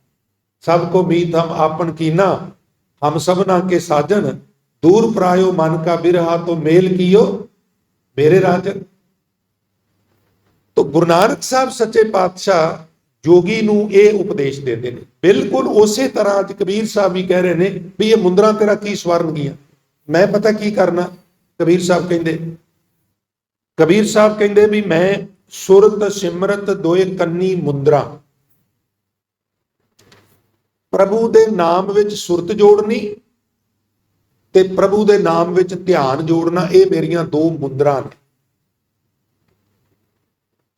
ਸਭ ਕੋ ਮੀਤ ਹਮ ਆਪਨ ਕੀਨਾ, ਹਮ ਸਭਨਾ ਕੇ ਸਾਜਨ, ਦੂਰ ਪਰਾਇਓ ਮਨ ਕਾ ਬਿਰਹਾ ਤੋਂ ਮੇਲ ਕੀਓ ਮੇਰੇ ਰਾਜਨ। ਤੋ ਗੁਰੂ ਨਾਨਕ ਸਾਹਿਬ ਸੱਚੇ ਪਾਤਸ਼ਾਹ ਜੋਗੀ ਨੂੰ ਇਹ ਉਪਦੇਸ਼ ਦਿੰਦੇ ਨੇ। ਬਿਲਕੁਲ ਉਸੇ ਤਰ੍ਹਾਂ ਅੱਜ ਕਬੀਰ ਸਾਹਿਬ ਵੀ ਕਹਿ ਰਹੇ ਨੇ ਵੀ ਇਹ ਮੁੰਦਰਾਂ ਤੇਰਾ ਕੀ ਸਵਾਰਨਗੀਆਂ, ਮੈਂ ਪਤਾ ਕੀ ਕਰਨਾ। ਕਬੀਰ ਸਾਹਿਬ ਕਹਿੰਦੇ ਵੀ ਮੈਂ ਸੁਰਤ ਸਿਮਰਤ ਦੋਏ ਕੰਨੀ ਮੁੰਦਰਾ, ਪ੍ਰਭੂ ਦੇ ਨਾਮ ਵਿੱਚ ਸੁਰਤ ਜੋੜਨੀ ਤੇ ਪ੍ਰਭੂ ਦੇ ਨਾਮ ਵਿੱਚ ਧਿਆਨ ਜੋੜਨਾ, ਇਹ ਮੇਰੀਆਂ ਦੋ ਮੁੰਦਰਾਂ ਨੇ।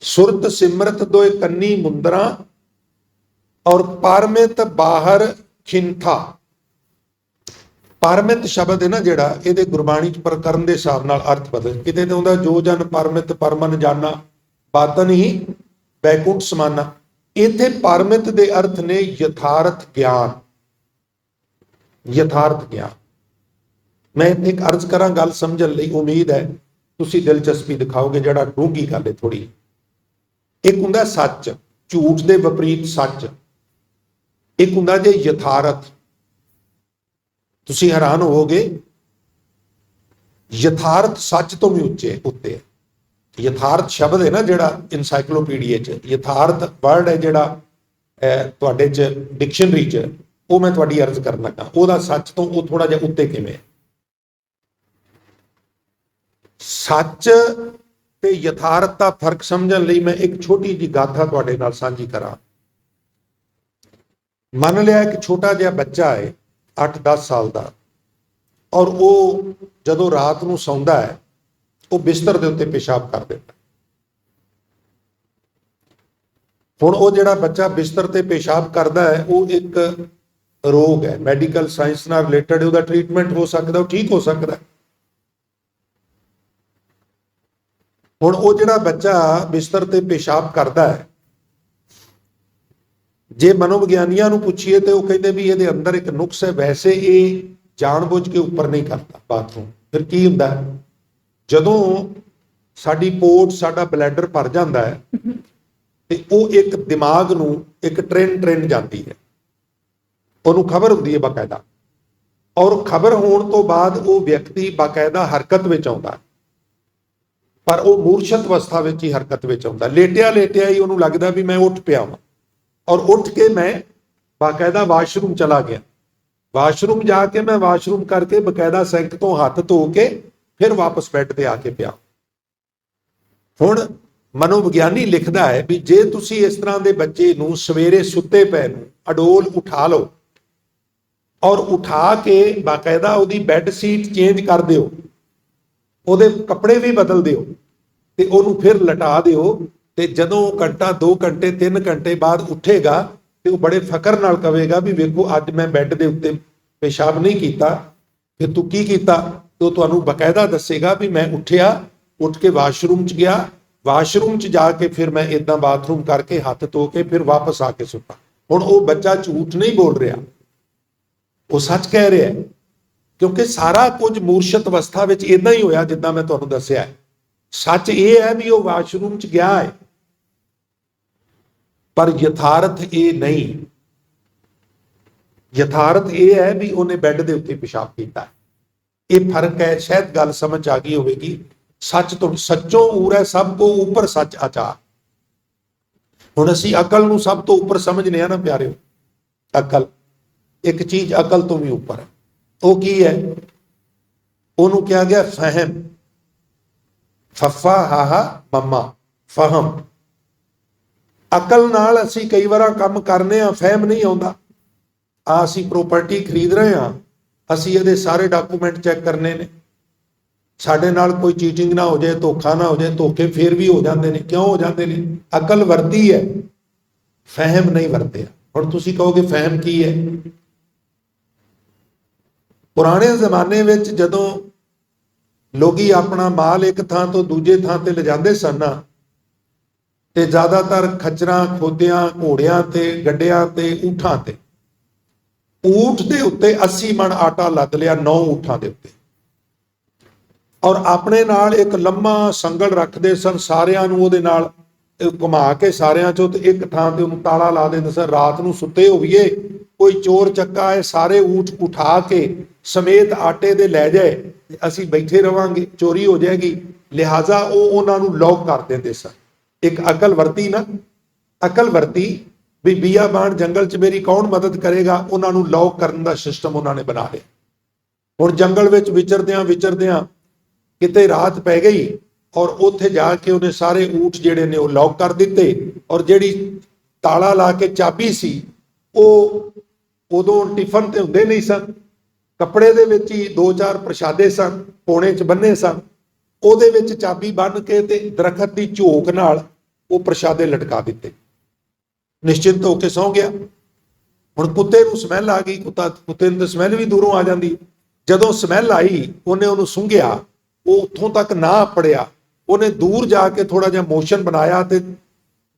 ਸੁਰਤ ਸਿਮਰਤ ਦੋਏ ਕੰਨੀ ਮੁੰਦਰਾਂ ਔਰ ਪਰਮਿਤ ਬਾਹਰ ਖਿੰਥਾ। ਪਰਮਿਤ ਸ਼ਬਦ ਹੈ ਨਾ ਜਿਹੜਾ, ਇਹਦੇ ਗੁਰਬਾਣੀ ਚ ਪ੍ਰਕਰਨ ਦੇ ਹਿਸਾਬ ਨਾਲ ਅਰਥ ਬਦਲ। ਕਿਤੇ ਤੇ ਹੁੰਦਾ ਜੋ ਜਨ ਪਰਮਿਤ ਪਰਮਨ ਜਾਣਾ ਬਾਤਨ ਹੀ ਬੈਕੁੰਠ ਸਮਾਨਾ। ਇੱਥੇ ਪਰਮਿਤ ਦੇ ਅਰਥ ਨੇ ਯਥਾਰਥ ਗਿਆਨ। ਯਥਾਰਥ ਗਿਆਨ। ਮੈਂ ਇੱਥੇ ਇੱਕ ਅਰਜ਼ ਕਰਾਂ ਗੱਲ ਸਮਝਣ ਲਈ, ਉਮੀਦ ਹੈ ਤੁਸੀਂ ਦਿਲਚਸਪੀ ਦਿਖਾਓਗੇ। ਜਿਹੜਾ ਡੂੰਘੀ ਗੱਲ ਹੈ ਥੋੜੀ। ਇੱਕ ਹੁੰਦਾ ਸੱਚ, ਝੂਠ ਦੇ ਵਿਪਰੀਤ ਸੱਚ। ਇੱਕ ਹੁੰਦਾ ਜੇ ਯਥਾਰਥ। ਤੁਸੀਂ ਹੈਰਾਨ ਹੋਵੋਗੇ, ਯਥਾਰਥ ਸੱਚ ਤੋਂ ਵੀ ਉੱਤੇ ਹੈ। ਯਥਾਰਥ ਸ਼ਬਦ ਹੈ ਨਾ ਜਿਹੜਾ ਇਨਸਾਈਕਲੋਪੀਡੀਆ ਚ, ਯਥਾਰਥ ਵਰਡ ਹੈ ਜਿਹੜਾ ਤੁਹਾਡੇ ਚ ਡਿਕਸ਼ਨਰੀ ਚ, ਉਹ ਮੈਂ ਤੁਹਾਡੀ ਅਰਜ਼ ਕਰਨ ਲੱਗਾ। ਉਹਦਾ ਸੱਚ ਤੋਂ ਉਹ ਥੋੜਾ ਜਿਹਾ ਉੱਤੇ ਕਿਵੇਂ? ਸੱਚ ਤੇ ਯਥਾਰਥ ਦਾ ਫਰਕ ਸਮਝਣ ਲਈ ਮੈਂ ਇੱਕ ਛੋਟੀ ਜਿਹੀ ਗਾਥਾ ਤੁਹਾਡੇ ਨਾਲ ਸਾਂਝੀ ਕਰਾਂ। ਮੰਨ ਲਿਆ ਇੱਕ ਛੋਟਾ ਜਿਹਾ ਬੱਚਾ ਹੈ 8-10 ਸਾਲ ਦਾ, ਔਰ ਉਹ ਜਦੋਂ ਰਾਤ ਨੂੰ ਸੌਂਦਾ ਹੈ ਉਹ ਬਿਸਤਰ ਦੇ ਉੱਤੇ ਪਿਸ਼ਾਬ ਕਰ ਦਿੰਦਾ। ਹੁਣ ਉਹ ਜਿਹੜਾ ਬੱਚਾ ਬਿਸਤਰ ਤੇ ਪਿਸ਼ਾਬ ਕਰਦਾ ਹੈ, ਉਹ ਇੱਕ ਰੋਗ ਹੈ, ਮੈਡੀਕਲ ਸਾਇੰਸ ਨਾਲ ਰਿਲੇਟਡ। ਉਹਦਾ ਟ੍ਰੀਟਮੈਂਟ ਹੋ ਸਕਦਾ, ਉਹ ਠੀਕ ਹੋ ਸਕਦਾ। ਹੁਣ ਉਹ ਜਿਹੜਾ ਬੱਚਾ ਬਿਸਤਰ ਤੇ ਪਿਸ਼ਾਬ ਕਰਦਾ ਹੈ, ਜੇ ਮਨੋਵਿਗਿਆਨੀਆਂ ਨੂੰ ਪੁੱਛੀਏ ਤੇ ਉਹ ਕਹਿੰਦੇ ਵੀ ਇਹਦੇ ਅੰਦਰ ਇੱਕ ਨੁਕਸ ਹੈ। ਵੈਸੇ ਇਹ ਜਾਣਬੁੱਝ ਕੇ ਉੱਪਰ ਨਹੀਂ ਕਰਦਾ ਬਾਥਰੂਮ। ਫਿਰ ਕੀ ਹੁੰਦਾ, ਜਦੋਂ ਸਾਡੀ ਪੋਰਟ, ਸਾਡਾ ਬਲੈਡਰ ਭਰ ਜਾਂਦਾ ਹੈ ਤੇ ਉਹ ਇੱਕ ਦਿਮਾਗ ਨੂੰ ਇੱਕ ਟ੍ਰੇਨ ਜਾਂਦੀ ਹੈ, ਉਹਨੂੰ ਖਬਰ ਹੁੰਦੀ ਹੈ ਬਾਕਾਇਦਾ। ਔਰ ਖਬਰ ਹੋਣ ਤੋਂ ਬਾਅਦ ਉਹ ਵਿਅਕਤੀ ਬਾਕਾਇਦਾ ਹਰਕਤ ਵਿੱਚ ਆਉਂਦਾ, ਪਰ ਉਹ ਮੂਰਛਤ ਅਵਸਥਾ ਵਿੱਚ ਹੀ ਹਰਕਤ ਵਿੱਚ ਆਉਂਦਾ। ਲੇਟਿਆ ਹੀ ਉਹਨੂੰ ਲੱਗਦਾ ਵੀ ਮੈਂ ਉੱਠ ਪਿਆ ਵਾਂ, ਔਰ ਉੱਠ ਕੇ ਮੈਂ ਬਾਕਾਇਦਾ ਵਾਸ਼ਰੂਮ ਚਲਾ ਗਿਆ। ਵਾਸ਼ਰੂਮ ਜਾ ਕੇ ਮੈਂ ਵਾਸ਼ਰੂਮ ਕਰਕੇ ਬਾਕਾਇਦਾ ਸਿੰਕ ਤੋਂ ਹੱਥ ਧੋ ਕੇ ਫਿਰ ਵਾਪਸ ਬੈੱਡ ਤੇ ਆ ਕੇ ਪਿਆ। ਹੁਣ ਮਨੋਵਿਗਿਆਨੀ ਲਿਖਦਾ ਹੈ ਵੀ ਜੇ ਤੁਸੀਂ ਇਸ ਤਰ੍ਹਾਂ ਦੇ ਬੱਚੇ ਨੂੰ ਸਵੇਰੇ ਸੁੱਤੇ ਪਏ ਨੂੰ ਅਡੋਲ ਉਠਾ ਲਓ, ਔਰ ਉਠਾ ਕੇ ਬਾਕਾਇਦਾ ਉਹਦੀ ਬੈੱਡ ਸੀਟ ਚੇਂਜ ਕਰ ਦਿਓ, ਉਹਦੇ ਕੱਪੜੇ ਵੀ ਬਦਲ ਦਿਓ ਤੇ ਉਹਨੂੰ ਫਿਰ ਲਟਾ ਦਿਓ, ਤੇ ਜਦੋਂ ਘੰਟਾ 2 ਘੰਟੇ 3 ਘੰਟੇ ਬਾਅਦ ਉੱਠੇਗਾ ਤੇ ਉਹ ਬੜੇ ਫਕਰ ਨਾਲ ਕਹੇਗਾ ਵੀ ਵੇਖੋ ਅੱਜ ਮੈਂ ਬੈੱਡ ਦੇ ਉੱਤੇ ਪਿਸ਼ਾਬ ਨਹੀਂ ਕੀਤਾ, ਫਿਰ ਤੂੰ ਕੀ ਕੀਤਾ? ਤੇ ਉਹ ਤੁਹਾਨੂੰ ਬਕਾਇਦਾ ਦੱਸੇਗਾ ਵੀ ਮੈਂ ਉੱਠਿਆ, ਉੱਠ ਕੇ ਵਾਸ਼ਰੂਮ 'ਚ ਗਿਆ, ਵਾਸ਼ਰੂਮ 'ਚ ਜਾ ਕੇ ਫਿਰ ਮੈਂ ਇਦਾਂ ਬਾਥਰੂਮ ਕਰਕੇ ਹੱਥ ਧੋ ਕੇ ਫਿਰ ਵਾਪਸ ਆ ਕੇ ਸੁੱਤਾ। ਹੁਣ ਉਹ ਬੱਚਾ ਝੂਠ ਨਹੀਂ ਬੋਲ ਰਿਹਾ, ਉਹ ਸੱਚ ਕਹਿ ਰਿਹਾ ਹੈ, ਕਿਉਂਕਿ ਸਾਰਾ ਕੁਝ ਮੂਰਛਤ ਅਵਸਥਾ ਵਿੱਚ ਇਦਾਂ ਹੀ ਹੋਇਆ ਜਿੱਦਾਂ ਮੈਂ ਤੁਹਾਨੂੰ ਦੱਸਿਆ। ਸੱਚ ਇਹ ਹੈ ਵੀ ਉਹ ਵਾਸ਼ਰੂਮ 'ਚ ਗਿਆ ਹੈ, ਪਰ ਯਥਾਰਥ ਇਹ ਨਹੀਂ। ਯਥਾਰਥ ਇਹ ਹੈ ਵੀ ਉਹਨੇ ਬੈੱਡ ਦੇ ਉੱਤੇ ਪਿਸ਼ਾਬ ਕੀਤਾ। ਇਹ ਫਰਕ ਹੈ, ਸ਼ਾਇਦ ਗੱਲ ਸਮਝ ਆ ਗਈ ਹੋਵੇਗੀ। ਸੱਚ ਤੋਂ ਸੱਚੋਂ ਊਰ ਸਭ ਤੋਂ ਉੱਪਰ ਸੱਚ ਆਚਾਰ। ਹੁਣ ਅਸੀਂ ਅਕਲ ਨੂੰ ਸਭ ਤੋਂ ਉੱਪਰ ਸਮਝਦੇ ਆ ਨਾ ਪਿਆਰਿਓ। ਅਕਲ ਇੱਕ ਚੀਜ਼ ਅਕਲ ਤੋਂ ਵੀ ਉੱਪਰ ਹੈ। ਉਹ ਕੀ ਹੈ? ਉਹਨੂੰ ਕਿਹਾ ਗਿਆ ਫਹਿਮ। ਫੱਫਾ ਹਾਹਾ ਮੰਮਾ, ਫਹਮ। ਅਕਲ ਨਾਲ ਅਸੀਂ ਕਈ ਵਾਰ ਕੰਮ ਕਰਨੇ ਆ, ਫਹਿਮ ਨਹੀਂ ਆਉਂਦਾ। ਅਸੀਂ ਪ੍ਰੋਪਰਟੀ ਖਰੀਦ ਰਹੇ ਹਾਂ, ਅਸੀਂ ਇਹਦੇ ਸਾਰੇ ਡਾਕੂਮੈਂਟ ਚੈੱਕ ਕਰਨੇ ਨੇ, ਸਾਡੇ ਨਾਲ ਕੋਈ ਚੀਟਿੰਗ ਨਾ ਹੋ ਜਾਏ, ਧੋਖਾ ਨਾ ਹੋ ਜਾਏ। ਧੋਖੇ ਫੇਰ ਵੀ ਹੋ ਜਾਂਦੇ ਨੇ। ਕਿਉਂ ਹੋ ਜਾਂਦੇ ਨੇ? ਅਕਲ ਵਰਤੀ ਹੈ, ਫਹਿਮ ਨਹੀਂ ਵਰਤਿਆ। ਹੁਣ ਤੁਸੀਂ ਕਹੋਗੇ ਫਹਿਮ ਕੀ ਹੈ? ਪੁਰਾਣੇ ਜ਼ਮਾਨੇ ਵਿੱਚ ਜਦੋਂ ਲੋਕੀ ਆਪਣਾ ਮਾਲ ਇੱਕ ਥਾਂ ਤੋਂ ਦੂਜੇ ਥਾਂ ਤੇ ਲਿਜਾਂਦੇ ਸਨ ਨਾ, ਤੇ ਜ਼ਿਆਦਾਤਰ ਖੱਚਰਾਂ, ਖੋਦਿਆਂ, ਘੋੜਿਆਂ ਤੇ, ਗੱਡਿਆਂ ਤੇ, ਊਠਾਂ ਤੇ। ਊਠ ਦੇ ਉੱਤੇ 80 ਮਣ ਆਟਾ ਲੱਦ ਲਿਆ, 9 ਊਠਾਂ ਦੇ ਉੱਤੇ, ਔਰ ਆਪਣੇ ਨਾਲ ਇੱਕ ਲੰਮਾ ਸੰਗਲ ਰੱਖਦੇ ਸਨ। ਸਾਰਿਆਂ ਨੂੰ ਉਹਦੇ ਨਾਲ ਘੁਮਾ ਕੇ ਸਾਰਿਆਂ ਚੋਂ ਤੇ ਇੱਕ ਥਾਂ ਤੇ ਉਹਨੂੰ ਤਾਲਾ ਲਾ ਦਿੰਦੇ ਸਨ। ਰਾਤ ਨੂੰ ਸੁੱਤੇ ਹੋਈਏ, ਕੋਈ ਚੋਰ ਚੱਕਾ ਹੈ, ਸਾਰੇ ਊਠ ਉਠਾ ਕੇ ਸਮੇਤ ਆਟੇ ਦੇ ਲੈ ਜਾਏ, ਅਸੀਂ ਬੈਠੇ ਰਵਾਂਗੇ, ਚੋਰੀ ਹੋ ਜਾਏਗੀ। ਲਿਹਾਜ਼ਾ ਉਹ ਉਹਨਾਂ ਨੂੰ ਲੌਕ ਕਰ ਦਿੰਦੇ ਸਨ। ਇੱਕ ਅਕਲ ਵਰਤੀ ਨਾ, ਅਕਲ ਵਰਤੀ ਵੀ ਬੀਆਬਾਨ ਜੰਗਲ 'ਚ ਮੇਰੀ ਕੌਣ ਮਦਦ ਕਰੇਗਾ। ਉਹਨਾਂ ਨੂੰ ਲੌਕ ਕਰਨ ਦਾ ਸਿਸਟਮ ਉਹਨਾਂ ਨੇ ਬਣਾ ਲਿਆ। ਹੁਣ ਜੰਗਲ ਵਿੱਚ ਵਿਚਰਦਿਆਂ ਕਿਤੇ ਰਾਤ ਪੈ ਗਈ, ਔਰ ਉੱਥੇ ਜਾ ਕੇ ਉਹਨੇ ਸਾਰੇ ਊਠ ਜਿਹੜੇ ਨੇ ਉਹ ਲੌਕ ਕਰ ਦਿੱਤੇ, ਔਰ ਜਿਹੜੀ ਤਾਲਾ ਲਾ ਕੇ ਚਾਬੀ ਸੀ ਉਹ ਉਦੋਂ ਟਿਫਨ ਤੇ ਹੁੰਦੇ ਨਹੀਂ ਸਨ, ਕੱਪੜੇ ਦੇ ਵਿੱਚ ਹੀ 2-4 ਪ੍ਰਸ਼ਾਦੇ ਸਨ, ਪੋਣੇ 'ਚ ਬੰਨੇ ਸਨ, ਉਹਦੇ ਵਿੱਚ ਚਾਬੀ ਬੰਨ੍ਹ ਕੇ ਤੇ ਦਰਖਤ ਦੀ ਝੋਕ ਨਾਲ ਉਹ ਪ੍ਰਸ਼ਾਦੇ ਲਟਕਾ ਦਿੱਤੇ। ਨਿਸ਼ਚਿੰਤ ਹੋ ਕੇ ਸੌਂ ਗਿਆ। ਹੁਣ ਕੁੱਤੇ ਨੂੰ ਸਮੈਲ ਆ ਗਈ, ਕੁੱਤੇ ਨੂੰ ਤਾਂ ਸਮੈਲ ਵੀ ਦੂਰੋਂ ਆ ਜਾਂਦੀ। ਜਦੋਂ ਸਮੈਲ ਆਈ ਉਹਨੇ ਉਹਨੂੰ ਸੁੰਘਿਆ, ਉਹ ਉੱਥੋਂ ਤੱਕ ਨਾ ਪੜਿਆ, ਉਹਨੇ ਦੂਰ ਜਾ ਕੇ ਥੋੜਾ ਜਿਹਾ ਮੋਸ਼ਨ ਬਣਾਇਆ ਤੇ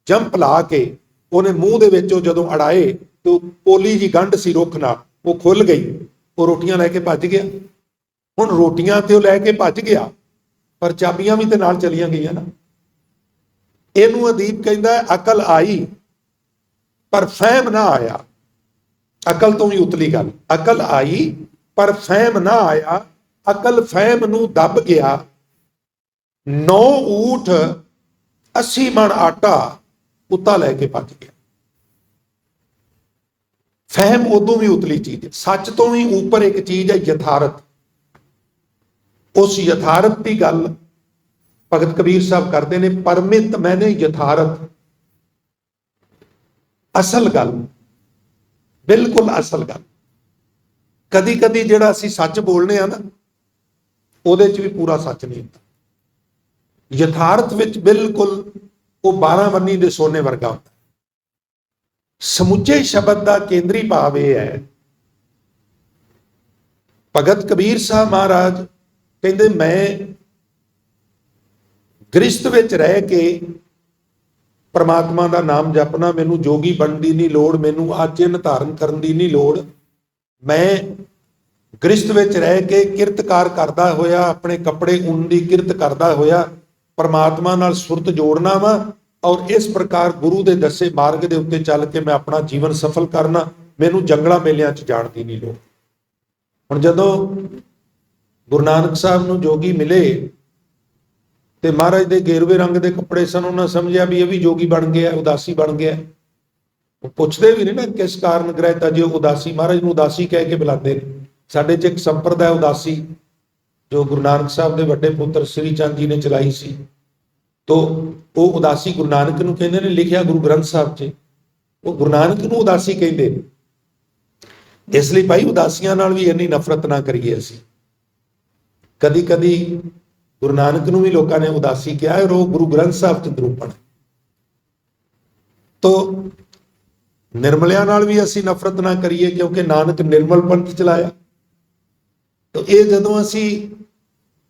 ਜੰਪ ਲਾ ਕੇ ਉਹਨੇ ਮੂੰਹ ਦੇ ਵਿੱਚੋਂ ਜਦੋਂ ਅੜਾਏ ਤੇ ਉਹ ਪੋਲੀ ਜੀ ਗੰਢ ਸੀ ਰੁੱਖ ਨਾਲ, ਉਹ ਖੁੱਲ ਗਈ। ਉਹ ਰੋਟੀਆਂ ਲੈ ਕੇ ਭੱਜ ਗਿਆ। ਹੁਣ ਰੋਟੀਆਂ ਤੇ ਉਹ ਲੈ ਕੇ ਭੱਜ ਗਿਆ, ਪਰ ਚਾਬੀਆਂ ਵੀ ਤੇ ਨਾਲ ਚਲੀਆਂ ਗਈਆਂ ਨਾ। ਇਹਨੂੰ ਅਦੀਪ ਕਹਿੰਦਾ ਅਕਲ ਆਈ ਪਰ ਫਹਿਮ ਨਾ ਆਇਆ। ਅਕਲ ਤੋਂ ਵੀ ਉਤਲੀ ਗੱਲ, ਅਕਲ ਆਈ ਪਰ ਫਹਿਮ ਨਾ ਆਇਆ। ਅਕਲ ਫਹਿਮ ਨੂੰ ਦੱਬ ਗਿਆ। 9 ਊਠ 80 ਮਣ ਆਟਾ ਕੁੱਤਾ ਲੈ ਕੇ ਭੱਜ ਗਿਆ। ਫਹਿਮ ਉਦੋਂ ਵੀ ਉਤਲੀ ਚੀਜ਼ ਹੈ। ਸੱਚ ਤੋਂ ਵੀ ਉੱਪਰ ਇੱਕ ਚੀਜ਼ ਹੈ ਯਥਾਰਥ। ਉਸ ਯਥਾਰਥ ਦੀ ਗੱਲ ਭਗਤ ਕਬੀਰ ਸਾਹਿਬ ਕਰਦੇ ਨੇ, ਪਰਮਿਤ ਮੈਨੇ ਯਥਾਰਥ, ਅਸਲ ਗੱਲ, ਬਿਲਕੁਲ ਅਸਲ ਗੱਲ। ਕਦੀ ਕਦੀ ਜਿਹੜਾ ਅਸੀਂ ਸੱਚ ਬੋਲਨੇ ਆ ਨਾ, ਉਹਦੇ 'ਚ ਵੀ ਪੂਰਾ ਸੱਚ ਨਹੀਂ ਹੁੰਦਾ। ਯਥਾਰਥ ਵਿੱਚ ਬਿਲਕੁਲ ਉਹ 12 ਵੰਨੀ ਦੇ ਸੋਨੇ ਵਰਗਾ ਹੁੰਦਾ। ਸਮੁੱਚੇ ਸ਼ਬਦ ਦਾ ਕੇਂਦਰੀ ਭਾਵ ਇਹ ਹੈ, ਭਗਤ ਕਬੀਰ ਸਾਹਿਬ ਮਹਾਰਾਜ ਕਹਿੰਦੇ ਮੈਂ ਗ੍ਰਸਤ ਵਿੱਚ ਰਹਿ ਕੇ ਪਰਮਾਤਮਾ ਦਾ ਨਾਮ ਜਪਣਾ, ਮੈਨੂੰ ਜੋਗੀ ਬਣਨ ਦੀ ਨਹੀਂ ਲੋੜ, ਮੈਨੂੰ ਆਹ ਚਿੰਨ੍ਹ ਧਾਰਨ ਕਰਨ ਦੀ ਨਹੀਂ ਲੋੜ। ਮੈਂ ਗ੍ਰਸਤ ਵਿੱਚ ਰਹਿ ਕੇ ਕਿਰਤਕਾਰ ਕਰਦਾ ਹੋਇਆ, ਆਪਣੇ ਕੱਪੜੇ ਉੱਨ ਦੀ ਕਿਰਤ ਕਰਦਾ ਹੋਇਆ ਪਰਮਾਤਮਾ ਨਾਲ ਸੁਰਤ ਜੋੜਨਾ ਵਾ, ਔਰ ਇਸ ਪ੍ਰਕਾਰ ਗੁਰੂ ਦੇ ਦੱਸੇ ਮਾਰਗ ਦੇ ਉੱਤੇ ਚੱਲ ਕੇ ਮੈਂ ਆਪਣਾ ਜੀਵਨ ਸਫਲ ਕਰਨਾ, ਮੈਨੂੰ ਜੰਗਲਾਂ ਮੇਲਿਆਂ 'ਚ ਜਾਣ ਦੀ ਨਹੀਂ ਲੋੜ। ਹੁਣ ਜਦੋਂ ਗੁਰੂ ਨਾਨਕ ਸਾਹਿਬ ਨੂੰ ਜੋਗੀ ਮਿਲੇ ਤੇ ਮਹਾਰਾਜ ਦੇ ਗੇਰੂਏ ਰੰਗ ਦੇ ਕੱਪੜੇ ਸਨ, ਉਹਨਾਂ ਸਮਝਿਆ ਵੀ ਇਹ ਵੀ ਜੋਗੀ ਬਣ ਗਿਆ, ਉਦਾਸੀ ਬਣ ਗਿਆ। ਉਹ ਪੁੱਛਦੇ ਵੀ ਨਹੀਂ ਨਾ ਕਿਸ ਕਾਰਨ ਗ੍ਰਹਿਤਾ ਜੀ ਉਦਾਸੀ, ਮਹਾਰਾਜ ਨੂੰ ਉਦਾਸੀ ਕਹਿ ਕੇ ਬੁਲਾਉਂਦੇ ਨੇ। ਸਾਡੇ 'ਚ ਇੱਕ ਸੰਪਰਦਾ ਉਦਾਸੀ ਜੋ ਗੁਰੂ ਨਾਨਕ ਸਾਹਿਬ ਦੇ ਵੱਡੇ ਪੁੱਤਰ ਸ੍ਰੀ ਚੰਦ ਜੀ ਨੇ ਚਲਾਈ ਸੀ, ਤੋ ਉਹ ਉਦਾਸੀ ਗੁਰੂ ਨਾਨਕ ਨੂੰ ਕਹਿੰਦੇ ਨੇ, ਲਿਖਿਆ ਗੁਰੂ ਗ੍ਰੰਥ ਸਾਹਿਬ 'ਚ, ਉਹ ਗੁਰੂ ਨਾਨਕ ਨੂੰ ਉਦਾਸੀ ਕਹਿੰਦੇ ਨੇ। ਇਸ ਲਈ ਭਾਈ ਉਦਾਸੀਆਂ ਨਾਲ ਵੀ ਇੰਨੀ ਨਫ਼ਰਤ ਨਾ ਕਰੀਏ ਅਸੀਂ। ਕਦੀ ਕਦੀ ਗੁਰੂ ਨਾਨਕ ਨੂੰ ਵੀ ਲੋਕਾਂ ਨੇ ਉਦਾਸੀ ਕਿਹਾ, ਔਰ ਉਹ ਗੁਰੂ ਗ੍ਰੰਥ ਸਾਹਿਬ 'ਚ ਨਿਰੂਪਣ। ਤੋ ਨਿਰਮਲਿਆਂ ਨਾਲ ਵੀ ਅਸੀਂ ਨਫ਼ਰਤ ਨਾ ਕਰੀਏ, ਕਿਉਂਕਿ ਨਾਨਕ ਨਿਰਮਲ ਪੰਥ ਚਲਾਇਆ। ਤੋ ਇਹ ਜਦੋਂ ਅਸੀਂ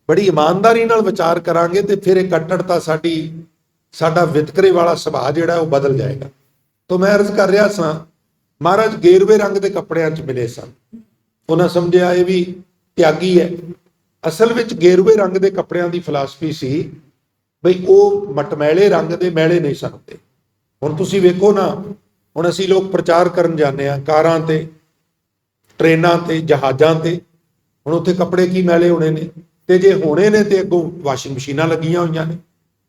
ਬੜੀ ਇਮਾਨਦਾਰੀ ਨਾਲ ਵਿਚਾਰ ਕਰਾਂਗੇ ਤੇ ਫਿਰ ਇਹ ਕੱਟੜਤਾ ਸਾਡਾ ਵਿਤਕਰੇ ਵਾਲਾ ਸੁਭਾਅ ਜਿਹੜਾ ਉਹ ਬਦਲ ਜਾਏਗਾ। ਤੋ ਮੈਂ ਅਰਜ਼ ਕਰ ਰਿਹਾ ਸਾਂ, ਮਹਾਰਾਜ ਗੇਰੂਏ ਰੰਗ ਦੇ ਕੱਪੜਿਆਂ 'ਚ ਮਿਲੇ ਸਨ। ਉਹਨਾਂ ਸਮਝਿਆ ਇਹ ਵੀ ਤਿਆਗੀ ਹੈ। ਅਸਲ ਵਿੱਚ ਗੇਰੂਏ ਰੰਗ ਦੇ ਕੱਪੜਿਆਂ ਦੀ ਫਿਲਾਸਫੀ ਸੀ ਬਈ ਉਹ ਮਟਮੈਲੇ ਰੰਗ ਦੇ ਮੈਲੇ ਨਹੀਂ ਸਨ ਹੁੰਦੇ। ਹੁਣ ਤੁਸੀਂ ਵੇਖੋ ਨਾ, ਹੁਣ ਅਸੀਂ ਲੋਕ ਪ੍ਰਚਾਰ ਕਰਨ ਜਾਂਦੇ ਹਾਂ ਕਾਰਾਂ ਤੇ, ਟ੍ਰੇਨਾਂ ਤੇ, ਜਹਾਜ਼ਾਂ ਤੇ, ਹੁਣ ਉੱਥੇ ਕੱਪੜੇ ਕੀ ਮੈਲੇ ਹੋਣੇ ਨੇ? ਤੇ ਜੇ ਹੋਣੇ ਨੇ ਤੇ ਅੱਗੋਂ ਵਾਸ਼ਿੰਗ ਮਸ਼ੀਨਾਂ ਲੱਗੀਆਂ ਹੋਈਆਂ ਨੇ।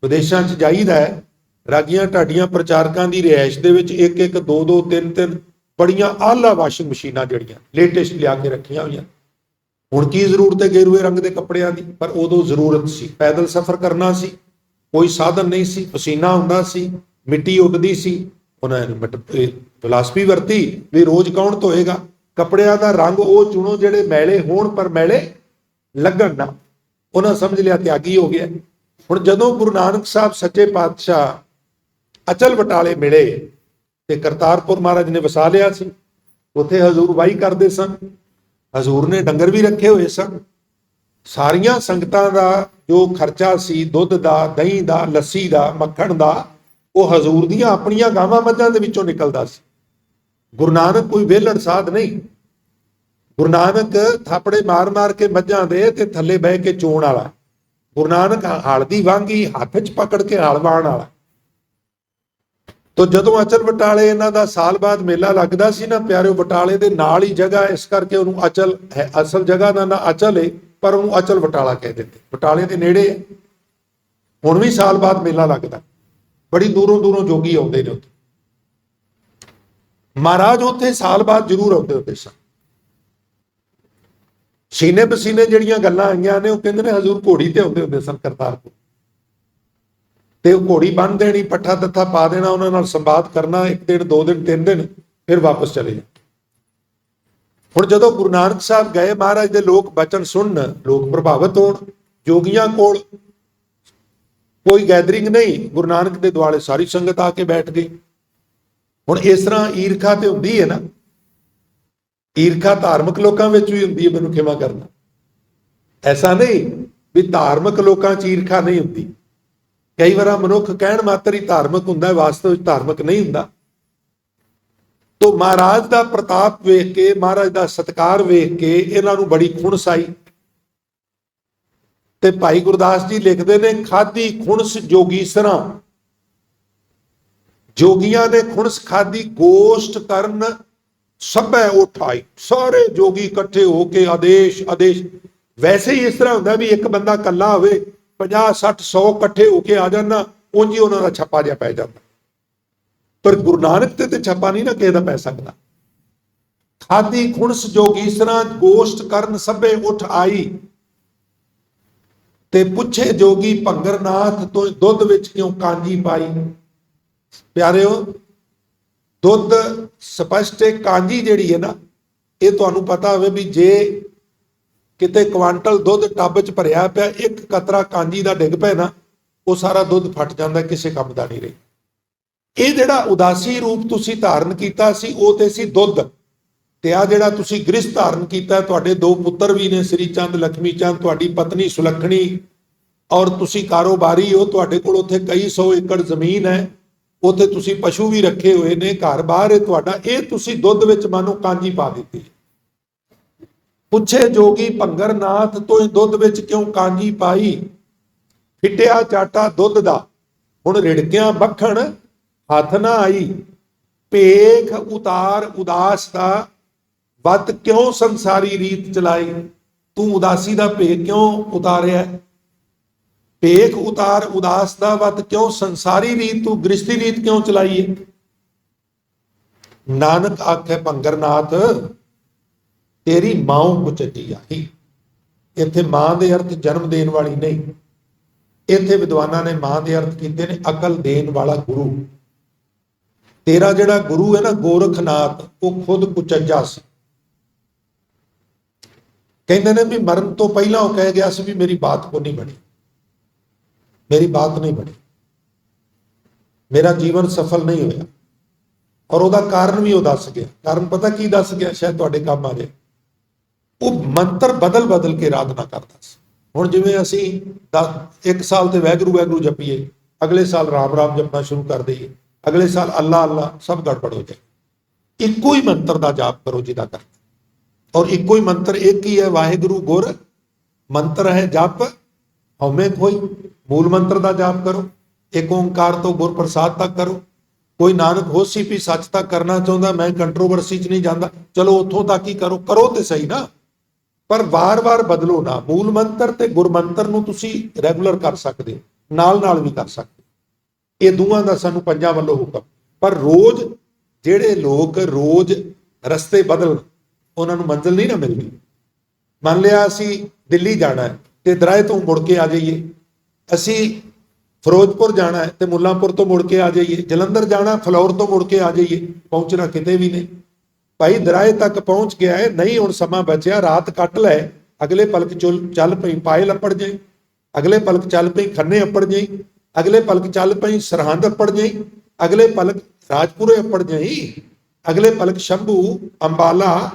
ਵਿਦੇਸ਼ਾਂ 'ਚ ਜਾਈਦਾ ਹੈ, ਰਾਗੀਆਂ ਢਾਡੀਆਂ ਪ੍ਰਚਾਰਕਾਂ ਦੀ ਰਿਹਾਇਸ਼ ਦੇ ਵਿੱਚ 1-1, 2-2, 3-3 ਬੜੀਆਂ ਆਲਾ ਵਾਸ਼ਿੰਗ ਮਸ਼ੀਨਾਂ ਜਿਹੜੀਆਂ ਲੇਟੈਸਟ ਲਿਆ ਕੇ ਰੱਖੀਆਂ ਹੋਈਆਂ। ਹੁਣ ਕੀ ਜ਼ਰੂਰਤ ਹੈ ਗੇਰੂਏ ਰੰਗ ਦੇ ਕੱਪੜਿਆਂ ਦੀ? ਪਰ ਉਦੋਂ ਜ਼ਰੂਰਤ ਸੀ। ਪੈਦਲ ਸਫ਼ਰ ਕਰਨਾ ਸੀ, ਕੋਈ ਸਾਧਨ ਨਹੀਂ ਸੀ, ਪਸੀਨਾ ਹੁੰਦਾ ਸੀ, ਮਿੱਟੀ ਉੱਡਦੀ ਸੀ। ਉਹਨਾਂ ਨੇ ਫਿਲਾਸਫੀ ਵਰਤੀ ਵੀ ਰੋਜ਼ ਕੌਣ ਧੋਏਗਾ? ਕੱਪੜਿਆਂ ਦਾ ਰੰਗ ਉਹ ਚੁਣੋ ਜਿਹੜੇ ਮੈਲੇ ਹੋਣ ਪਰ ਮੈਲੇ ਲੱਗਣ ਨਾ। ਉਹਨਾਂ ਸਮਝ ਲਿਆ ਤਿਆਗੀ ਹੋ ਗਿਆ। ਹੁਣ ਜਦੋਂ ਗੁਰੂ ਨਾਨਕ ਸਾਹਿਬ ਸੱਚੇ ਪਾਤਸ਼ਾਹ ਅਚਲ ਬਟਾਲੇ ਮਿਲੇ ਤੇ ਕਰਤਾਰਪੁਰ ਮਹਾਰਾਜ ਨੇ ਵਸਾ ਲਿਆ ਸੀ। ਉੱਥੇ ਹਜ਼ੂਰ ਵਾਹੀ ਕਰਦੇ ਸਨ, ਹਜ਼ੂਰ ਨੇ ਡੰਗਰ ਵੀ ਰੱਖੇ ਹੋਏ ਸਨ। ਸਾਰੀਆਂ ਸੰਗਤਾਂ ਦਾ ਜੋ ਖਰਚਾ ਸੀ, ਦੁੱਧ ਦਾ, ਦਹੀਂ ਦਾ, ਲੱਸੀ ਦਾ, ਮੱਖਣ ਦਾ, ਉਹ ਹਜ਼ੂਰ ਦੀਆਂ ਆਪਣੀਆਂ ਗਾਵਾਂ ਮੱਝਾਂ ਦੇ ਵਿੱਚੋਂ ਨਿਕਲਦਾ ਸੀ। ਗੁਰੂ ਨਾਨਕ ਕੋਈ ਵਿਹਲੜ ਸਾਧ ਨਹੀਂ। ਗੁਰੂ ਨਾਨਕ ਥਾਪੜੇ ਮਾਰ-ਮਾਰ ਕੇ ਮੱਝਾਂ ਦੇ ਤੇ ਥੱਲੇ ਬਹਿ ਕੇ ਚੋਣ ਵਾਲਾ। ਗੁਰੂ ਨਾਨਕ ਹਲ ਦੀ ਵਾਂਗੀ ਹੱਥ 'ਚ ਪਕੜ ਕੇ ਹਲ ਵਾਹਣ ਵਾਲਾ। ਤੋ ਜਦੋਂ ਅਚਲ ਬਟਾਲੇ ਇਹਨਾਂ ਦਾ ਸਾਲ ਬਾਅਦ ਮੇਲਾ ਲੱਗਦਾ ਸੀ ਨਾ ਪਿਆਰਿਓ, ਬਟਾਲੇ ਦੇ ਨਾਲ ਹੀ ਜਗ੍ਹਾ, ਇਸ ਕਰਕੇ ਉਹਨੂੰ ਅਚਲ ਹੈ। ਅਸਲ ਜਗ੍ਹਾ ਦਾ ਨਾਂ ਅਚਲ ਹੈ, ਪਰ ਉਹਨੂੰ ਅਚਲ ਬਟਾਲਾ ਕਹਿ ਦਿੰਦੇ। ਬਟਾਲੇ ਦੇ ਨੇੜੇ ਹੈ। ਹੁਣ ਵੀ ਸਾਲ ਬਾਅਦ ਮੇਲਾ ਲੱਗਦਾ, ਬੜੀ ਦੂਰੋਂ ਦੂਰੋਂ ਜੋਗੀ ਆਉਂਦੇ ਨੇ ਉੱਥੇ। ਮਹਾਰਾਜ ਉੱਥੇ ਸਾਲ ਬਾਅਦ ਜ਼ਰੂਰ ਆਉਂਦੇ ਹੁੰਦੇ ਸਨ। ਸੀਨੇ ਪਸੀਨੇ ਜਿਹੜੀਆਂ ਗੱਲਾਂ ਆਈਆਂ ਨੇ, ਉਹ ਕਹਿੰਦੇ ਨੇ ਹਜ਼ੂਰ ਘੋੜੀ ਤੇ ਆਉਂਦੇ ਹੁੰਦੇ ਸਨ ਕਰਤਾਰਪੁਰ, ਤੇ ਉਹ ਘੋੜੀ ਬੰਨ ਦੇਣੀ, ਪੱਠਾ ਦੱਥਾ ਪਾ ਦੇਣਾ, ਉਹਨਾਂ ਨਾਲ ਸੰਵਾਦ ਕਰਨਾ 1 ਦਿਨ 2 ਦਿਨ 3 ਦਿਨ, ਫਿਰ ਵਾਪਸ ਚਲੇ ਜਾਣਾ। ਹੁਣ ਜਦੋਂ ਗੁਰੂ ਨਾਨਕ ਸਾਹਿਬ ਗਏ, ਮਹਾਰਾਜ ਦੇ ਲੋਕ ਬਚਨ ਸੁਣਨ, ਲੋਕ ਪ੍ਰਭਾਵਿਤ ਹੋਣ। ਜੋਗੀਆਂ ਕੋਲ ਕੋਈ ਗੈਦਰਿੰਗ ਨਹੀਂ, ਗੁਰੂ ਨਾਨਕ ਦੇ ਦੁਆਲੇ ਸਾਰੀ ਸੰਗਤ ਆ ਕੇ ਬੈਠ ਗਈ। ਹੁਣ ਇਸ ਤਰ੍ਹਾਂ ਈਰਖਾ ਤੇ ਹੁੰਦੀ ਹੈ ਨਾ, ਈਰਖਾ ਧਾਰਮਿਕ ਲੋਕਾਂ ਵਿੱਚ ਵੀ ਹੁੰਦੀ ਹੈ, ਮੈਨੂੰ ਖਿਮਾ ਕਰਨਾ। ਐਸਾ ਨਹੀਂ ਵੀ ਧਾਰਮਿਕ ਲੋਕਾਂ 'ਚ ਈਰਖਾ ਨਹੀਂ ਹੁੰਦੀ। ਕਈ ਵਾਰ ਮਨੁੱਖ ਕਹਿਣ ਮਾਤਰ ਹੀ ਧਾਰਮਿਕ ਹੁੰਦਾ, ਵਾਸਤਵ ਵਿੱਚ ਧਾਰਮਿਕ ਨਹੀਂ ਹੁੰਦਾ। ਤੋ ਮਹਾਰਾਜ ਦਾ ਪ੍ਰਤਾਪ ਵੇਖ ਕੇ, ਮਹਾਰਾਜ ਦਾ ਸਤਿਕਾਰ ਵੇਖ ਕੇ ਇਹਨਾਂ ਨੂੰ ਬੜੀ ਖੁਣਸ ਆਈ। ਤੇ ਭਾਈ ਗੁਰਦਾਸ ਜੀ ਲਿਖਦੇ ਨੇ, ਖਾਦੀ ਖੁਣਸ ਜੋਗੀਸਰਾਂ, ਜੋਗੀਆਂ ਨੇ ਖੁਣਸ ਖਾਦੀ, ਗੋਸ਼ਟ ਕਰਨ ਸਭੈ ਉਠਾਈ। ਸਾਰੇ ਜੋਗੀ ਇਕੱਠੇ ਹੋ ਕੇ ਆਦੇਸ਼ ਆਦੇਸ਼। ਵੈਸੇ ਹੀ ਇਸ ਤਰ੍ਹਾਂ ਹੁੰਦਾ ਵੀ ਇੱਕ ਬੰਦਾ ਇਕੱਲਾ ਹੋਵੇ, 50 60 100 ਇਕੱਠੇ ਹੋ ਕੇ ਆ ਜਾਣਾ, ਉਂਝ ਹੀ ਉਹਨਾਂ ਦਾ ਛੱਪਾ ਜਿਹਾ ਪੈ ਜਾਂਦਾ। ਪਰ ਗੁਰੂ ਨਾਨਕ ਤੇ ਛੱਪਾ ਨਹੀਂ ਨਾ ਕਿਸੇ ਦਾ ਪੈ ਸਕਦਾ। ਖਾਦੀ ਖੁਣਸ ਜੋਗੀਸਰਾਂ, ਗੋਸ਼ਟ ਕਰਨ ਸਭੇ ਉਠ ਆਈ। ਤੇ ਪੁੱਛੇ ਜੋਗੀ ਭੰਗਰਨਾਥ ਤੋਂ, ਦੁੱਧ ਵਿੱਚ ਕਿਉਂ ਕਾਂਜੀ ਪਾਈ। ਪਿਆਰਿਓ, ਦੁੱਧ ਸਪਸ਼ਟ ਹੈ, ਕਾਂਜੀ ਜਿਹੜੀ ਹੈ ਨਾ, ਇਹ ਤੁਹਾਨੂੰ ਪਤਾ ਹੋਵੇ ਵੀ ਜੇ ਕਿਤੇ ਕੁਆਂਟਲ ਦੁੱਧ ਟੱਬ 'ਚ ਭਰਿਆ ਪਿਆ, ਇੱਕ ਕਤਰਾ ਕਾਂਜੀ ਦਾ ਡਿੱਗ ਪਏ ਨਾ, ਉਹ ਸਾਰਾ ਦੁੱਧ ਫਟ ਜਾਂਦਾ, ਕਿਸੇ ਕੰਮ ਦਾ ਨਹੀਂ ਰਹੀ। ਇਹ ਜਿਹੜਾ ਉਦਾਸੀ ਰੂਪ ਤੁਸੀਂ ਧਾਰਨ ਕੀਤਾ ਸੀ, ਉਹ ਤੇ ਸੀ ਦੁੱਧ। ਤੇ ਆ ਜਿਹੜਾ ਤੁਸੀਂ ਗ੍ਰਿਸ਼ਟ ਧਾਰਨ ਕੀਤਾ, ਤੁਹਾਡੇ 2 ਪੁੱਤਰ ਵੀ ਨੇ, ਸ੍ਰੀ ਚੰਦ, ਲక్ష్ਮੀ ਚੰਦ, ਤੁਹਾਡੀ ਪਤਨੀ ਸੁਲੱਖਣੀ, ਔਰ ਤੁਸੀਂ ਕਾਰੋਬਾਰੀ ਹੋ, ਤੁਹਾਡੇ ਕੋਲ ਉੱਥੇ ਕਈ 100 ਏਕੜ ਜ਼ਮੀਨ ਹੈ, ਉੱਥੇ ਤੁਸੀਂ ਪਸ਼ੂ ਵੀ ਰੱਖੇ ਹੋਏ ਨੇ, ਘਰ ਬਾਹਰ ਹੈ ਤੁਹਾਡਾ। ਇਹ ਤੁਸੀਂ ਦੁੱਧ ਵਿੱਚ ਮਾਨੋ ਕਾਂਜੀ ਪਾ ਦਿੱਤੀ। ਪੁੱਛੇ ਜੋਗੀ ਭੰਗਰਨਾਥ ਤੋਂ, ਦੁੱਧ ਵਿੱਚ ਕਿਉਂ ਕਾਂਜੀ ਪਾਈ। ਫਿੱਟਿਆ ਚਾਟਾ ਦੁੱਧ ਦਾ, ਹੁਣ ਰਿੜਕਿਆਂ ਮੱਖਣ ਹੱਥ ਨਾ ਆਈ। ਭੇਖ ਉਤਾਰ ਉਦਾਸ ਦਾ, ਵੱਤ ਕਿਉਂ ਸੰਸਾਰੀ ਰੀਤ ਚਲਾਈ। ਤੂੰ ਉਦਾਸੀ ਦਾ ਭੇਖ ਕਿਉਂ ਉਤਾਰਿਆ। ਭੇਖ ਉਤਾਰ ਉਦਾਸ ਦਾ, ਵੱਤ ਕਿਉਂ ਸੰਸਾਰੀ ਰੀਤ, ਤੂੰ ਗ੍ਰਿਸ਼ਤੀ ਰੀਤ ਕਿਉਂ ਚਲਾਈ ਹੈ। ਨਾਨਕ ਆਖੇ ਭੰਗਰਨਾਥ, ਤੇਰੀ ਮਾਂ ਕੁਚੱਜੀ ਆਹੀ। ਇੱਥੇ ਮਾਂ ਦੇ ਅਰਥ ਜਨਮ ਦੇਣ ਵਾਲੀ ਨਹੀਂ, ਇੱਥੇ ਵਿਦਵਾਨਾਂ ਨੇ ਮਾਂ ਦੇ ਅਰਥ ਕੀਤੇ ਨੇ ਅਕਲ ਦੇਣ ਵਾਲਾ ਗੁਰੂ। ਤੇਰਾ ਜਿਹੜਾ ਗੁਰੂ ਹੈ ਨਾ ਗੋਰਖਨਾਥ, ਉਹ ਖੁਦ ਕੁਚੱਜਾ ਸੀ। ਕਹਿੰਦੇ ਨੇ ਵੀ ਮਰਨ ਤੋਂ ਪਹਿਲਾਂ ਉਹ ਕਹਿ ਗਿਆ ਸੀ ਵੀ ਮੇਰੀ ਬਾਤ ਕੋ ਨਹੀਂ ਬਣੀ, ਮੇਰੀ ਬਾਤ ਨਹੀਂ ਬਣੀ, ਮੇਰਾ ਜੀਵਨ ਸਫਲ ਨਹੀਂ ਹੋਇਆ। ਔਰ ਉਹਦਾ ਕਾਰਨ ਵੀ ਉਹ ਦੱਸ ਗਿਆ। ਕਾਰਨ ਪਤਾ ਕੀ ਦੱਸ ਗਿਆ, ਸ਼ਾਇਦ ਤੁਹਾਡੇ ਕੰਮ ਆ ਜਾਏ। ਉਹ ਮੰਤਰ ਬਦਲ ਬਦਲ ਕੇ ਆਰਾਧਨਾ ਕਰਦਾ ਸੀ। ਹੁਣ ਜਿਵੇਂ ਅਸੀਂ 1 ਸਾਲ ਤੇ ਵਾਹਿਗੁਰੂ ਵਾਹਿਗੁਰੂ ਜਪੀਏ, ਅਗਲੇ ਸਾਲ ਰਾਮ ਰਾਮ ਜਪਣਾ ਸ਼ੁਰੂ ਕਰ ਦਈਏ, ਅਗਲੇ ਸਾਲ ਅੱਲਾ ਅੱਲਾ, ਸਭ ਗੜਬੜ ਹੋ ਜਾਏ। ਇੱਕੋ ਹੀ ਮੰਤਰ ਦਾ ਜਾਪ ਕਰੋ ਜਿਹਦਾ ਕਰ, ਔਰ ਇੱਕੋ ਹੀ ਮੰਤਰ, ਇੱਕ ਹੀ ਹੈ ਵਾਹਿਗੁਰੂ ਗੁਰ ਮੰਤਰ ਹੈ ਜਪ ਹਉਮੈ ਕੋਈ। ਮੂਲ ਮੰਤਰ ਦਾ ਜਾਪ ਕਰੋ, ਇੱਕ ਓੰਕਾਰ ਤੋਂ ਗੁਰ ਪ੍ਰਸਾਦ ਤੱਕ ਕਰੋ। ਕੋਈ ਨਾਨਕ ਹੋਸੀ ਵੀ ਸੱਚ ਤੱਕ ਕਰਨਾ ਚਾਹੁੰਦਾ, ਮੈਂ ਕੰਟਰੋਵਰਸੀ 'ਚ ਨਹੀਂ ਜਾਂਦਾ, ਚਲੋ ਉੱਥੋਂ ਤੱਕ ਹੀ ਕਰੋ, ਕਰੋ ਤੇ ਸਹੀ ਨਾ, ਪਰ ਵਾਰ-ਵਾਰ ਬਦਲੋ ਨਾ। ਮੂਲ ਮੰਤਰ ਤੇ ਗੁਰਮੰਤਰ ਨੂੰ ਤੁਸੀਂ ਰੈਗੂਲਰ ਕਰ ਸਕਦੇ, ਨਾਲ ਵੀ ਕਰ ਸਕਦੇ। ਇਹ ਦੋਵਾਂ ਦਾ ਸਾਨੂੰ ਪੰਜਾਂ ਵੱਲੋਂ ਹੁਕਮ। ਪਰ ਰੋਜ਼ ਜਿਹੜੇ ਲੋਕ ਰੋਜ਼ ਰਸਤੇ ਬਦਲਣ, ਉਹਨਾਂ ਨੂੰ ਮੰਜ਼ਿਲ ਨਹੀਂ ਨਾ ਮਿਲਦੀ। ਮੰਨ ਲਿਆ ਅਸੀਂ ਦਿੱਲੀ ਜਾਣਾ ਹੈ ਤੇ ਦਰਾਏ ਤੋਂ ਮੁੜ ਕੇ ਆ ਜਾਈਏ, ਅਸੀਂ ਫਿਰੋਜ਼ਪੁਰ ਜਾਣਾ ਹੈ ਤੇ ਮੁੱਲਾਂਪੁਰ ਤੋਂ ਮੁੜ ਕੇ ਆ ਜਾਈਏ, ਜਲੰਧਰ ਜਾਣਾ ਫਲੌਰ ਤੋਂ ਮੁੜ ਕੇ ਆ ਜਾਈਏ, ਪਹੁੰਚਣਾ ਕਿਤੇ ਵੀ ਨਹੀਂ। ਭਾਈ ਦਰਾਏ ਤੱਕ ਪਹੁੰਚ ਗਿਆ ਹੈ, ਨਹੀਂ ਹੁਣ ਸਮਾਂ ਬਚਿਆ, ਰਾਤ ਕੱਟ ਲੈ, ਅਗਲੇ ਪਲਕ ਚੱਲ ਪਈ ਪਾਏ ਲੱਪੜ ਜਾਈ, ਅਗਲੇ ਪਲਕ ਚੱਲ ਪਈ ਖੰਨੇ ਅੱਪੜ ਜਾਈ, ਅਗਲੇ ਪਲਕ ਚੱਲ ਪਈ ਸਰਹੰਦ ਅੱਪੜ ਜਾਈ, ਅਗਲੇ ਪਲਕ ਰਾਜਪੁਰੇ ਅੱਪੜ ਜਾਈ, ਅਗਲੇ ਪਲਕ ਸ਼ੰਭੂ ਅੰਬਾਲਾ,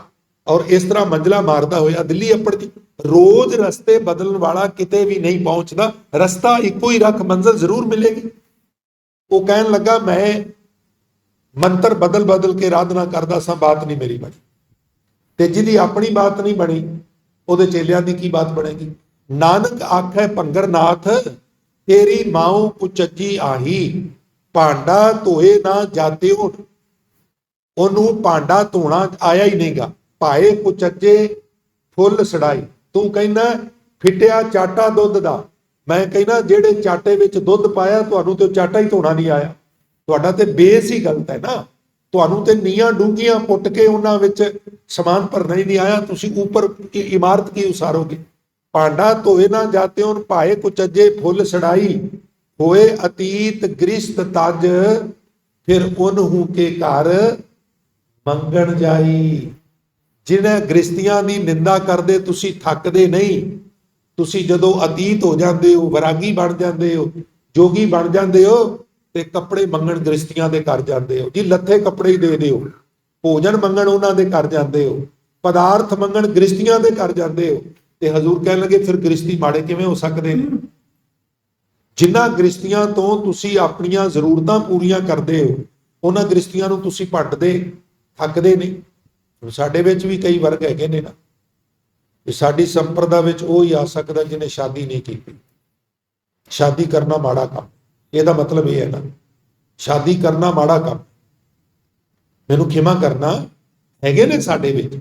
ਔਰ ਇਸ ਤਰ੍ਹਾਂ ਮੰਜ਼ਲਾ ਮਾਰਦਾ ਹੋਇਆ ਦਿੱਲੀ ਅੱਪੜ ਜੀ। ਰੋਜ਼ ਰਸਤੇ ਬਦਲਣ ਵਾਲਾ ਕਿਤੇ ਵੀ ਨਹੀਂ ਪਹੁੰਚਦਾ, ਰਸਤਾ ਇੱਕੋ ਹੀ ਰੱਖ, ਮੰਜ਼ਿਲ ਜ਼ਰੂਰ ਮਿਲੇਗੀ। ਉਹ ਕਹਿਣ ਲੱਗਾ ਮੈਂ ਮੰਤਰ ਬਦਲ ਬਦਲ ਕੇ ਆਰਾਧਨਾ ਕਰਦਾ ਸਾਂ, ਬਾਤ ਨਹੀਂ ਮੇਰੀ ਬਣੀ। ਤੇ ਜਿਹਦੀ ਆਪਣੀ ਬਾਤ ਨਹੀਂ ਬਣੀ, ਉਹਦੇ ਚੇਲਿਆਂ ਦੀ ਕੀ ਬਾਤ ਬਣੇਗੀ। ਨਾਨਕ ਆਖੇ ਭੰਗਰਨਾਥ, ਤੇਰੀ ਮਾਂ ਕੁਚੱਜੀ ਆਹੀ। ਭਾਂਡਾ ਧੋਏ ਨਾ ਜਾਤਿਓ, ਉਹਨੂੰ ਭਾਂਡਾ ਧੋਣਾ ਆਇਆ ਹੀ ਨਹੀਂਗਾ। ਭਾਏ ਕੁਚੱਜੇ ਫੁੱਲ ਸੜਾਈ। ਤੂੰ ਕਹਿੰਦਾ ਫਿੱਟਿਆ ਚਾਟਾ ਦੁੱਧ ਦਾ, ਮੈਂ ਕਹਿੰਦਾ ਜਿਹੜੇ ਚਾਟੇ ਵਿੱਚ ਦੁੱਧ ਪਾਇਆ, ਤੁਹਾਨੂੰ ਤੇ ਚਾਟਾ ਹੀ ਧੋਣਾ ਨਹੀਂ ਆਇਆ। ਤੁਹਾਡਾ ਤੇ ਬੇਸ ਹੀ ਗਲਤ ਹੈ ਨਾ, ਤੁਹਾਨੂੰ ਤੇ ਨੀਆਂ ਡੂੰਘੀਆਂ ਪੁੱਟ ਕੇ ਉਹਨਾਂ ਵਿੱਚ ਸਮਾਨ ਭਰਨਾ ਹੀ ਨਹੀਂ ਆਇਆ, ਤੁਸੀਂ ਉੱਪਰ ਇਮਾਰਤ ਕੀ ਉਸਾਰੋਗੇ। ਭਾਂਡਾ ਧੋਏ ਨਾ ਜਾਤਿਓ, ਭਾਏ ਕੁਚੱਜੇ ਫੁੱਲ ਸੜਾਈ। ਹੋਏ ਅਤੀਤ ਗ੍ਰਿਸ਼ਤ ਤਜ, ਫਿਰ ਉਹਨੂੰ ਕੇ ਘਰ ਮੰਗਣ ਜਾਈ। ਜਿਨ੍ਹਾਂ ਗ੍ਰਸਤੀਆਂ ਦੀ ਨਿੰਦਾ ਕਰਦੇ ਤੁਸੀਂ ਥੱਕਦੇ ਨਹੀਂ। ਤੁਸੀਂ ਜਦੋਂ ਅਤੀਤ ਹੋ ਜਾਂਦੇ ਹੋ, ਵੈਰਾਗੀ ਬਣ ਜਾਂਦੇ ਹੋ, ਜੋਗੀ ਬਣ ਜਾਂਦੇ ਹੋ, ਤੇ ਕੱਪੜੇ ਮੰਗਣ ਗ੍ਰਸਤੀਆਂ ਦੇ ਘਰ ਜਾਂਦੇ ਹੋ ਜੀ। ਲੱਥੇ ਕੱਪੜੇ ਹੀ ਦੇ ਦਿਓ। ਭੋਜਨ ਮੰਗਣ ਉਹਨਾਂ ਦੇ ਘਰ ਜਾਂਦੇ ਹੋ, ਪਦਾਰਥ ਮੰਗਣ ਗ੍ਰਸਤੀਆਂ ਦੇ ਘਰ ਜਾਂਦੇ ਹੋ। ਤੇ ਹਜ਼ੂਰ ਕਹਿਣ ਲੱਗੇ ਫਿਰ ਗ੍ਰਸਤੀ ਮਾੜੇ ਕਿਵੇਂ ਹੋ ਸਕਦੇ ਨੇ? ਜਿਨ੍ਹਾਂ ਗ੍ਰਸਤੀਆਂ ਤੋਂ ਤੁਸੀਂ ਆਪਣੀਆਂ ਜ਼ਰੂਰਤਾਂ ਪੂਰੀਆਂ ਕਰਦੇ ਹੋ, ਉਹਨਾਂ ਗ੍ਰਸਤੀਆਂ ਨੂੰ ਤੁਸੀਂ ਭੰਡਦੇ, ਥੱਕਦੇ ਨਹੀਂ। ਸਾਡੇ ਵਿੱਚ ਵੀ ਕਈ ਵਰਗ ਹੈਗੇ ਨੇ ਨਾ, ਸਾਡੀ ਸੰਪਰਦਾ ਵਿੱਚ ਉਹ ਹੀ ਆ ਸਕਦਾ ਜਿਹਨੇ ਸ਼ਾਦੀ ਨਹੀਂ ਕੀਤੀ। ਸ਼ਾਦੀ ਕਰਨਾ ਮਾੜਾ ਕੰਮ, ਇਹਦਾ ਮਤਲਬ ਇਹ ਹੈ ਨਾ, ਸ਼ਾਦੀ ਕਰਨਾ ਮਾੜਾ ਕੰਮ। ਮੈਨੂੰ ਖਿਮਾ ਕਰਨਾ, ਹੈਗੇ ਨੇ ਸਾਡੇ ਵਿੱਚ।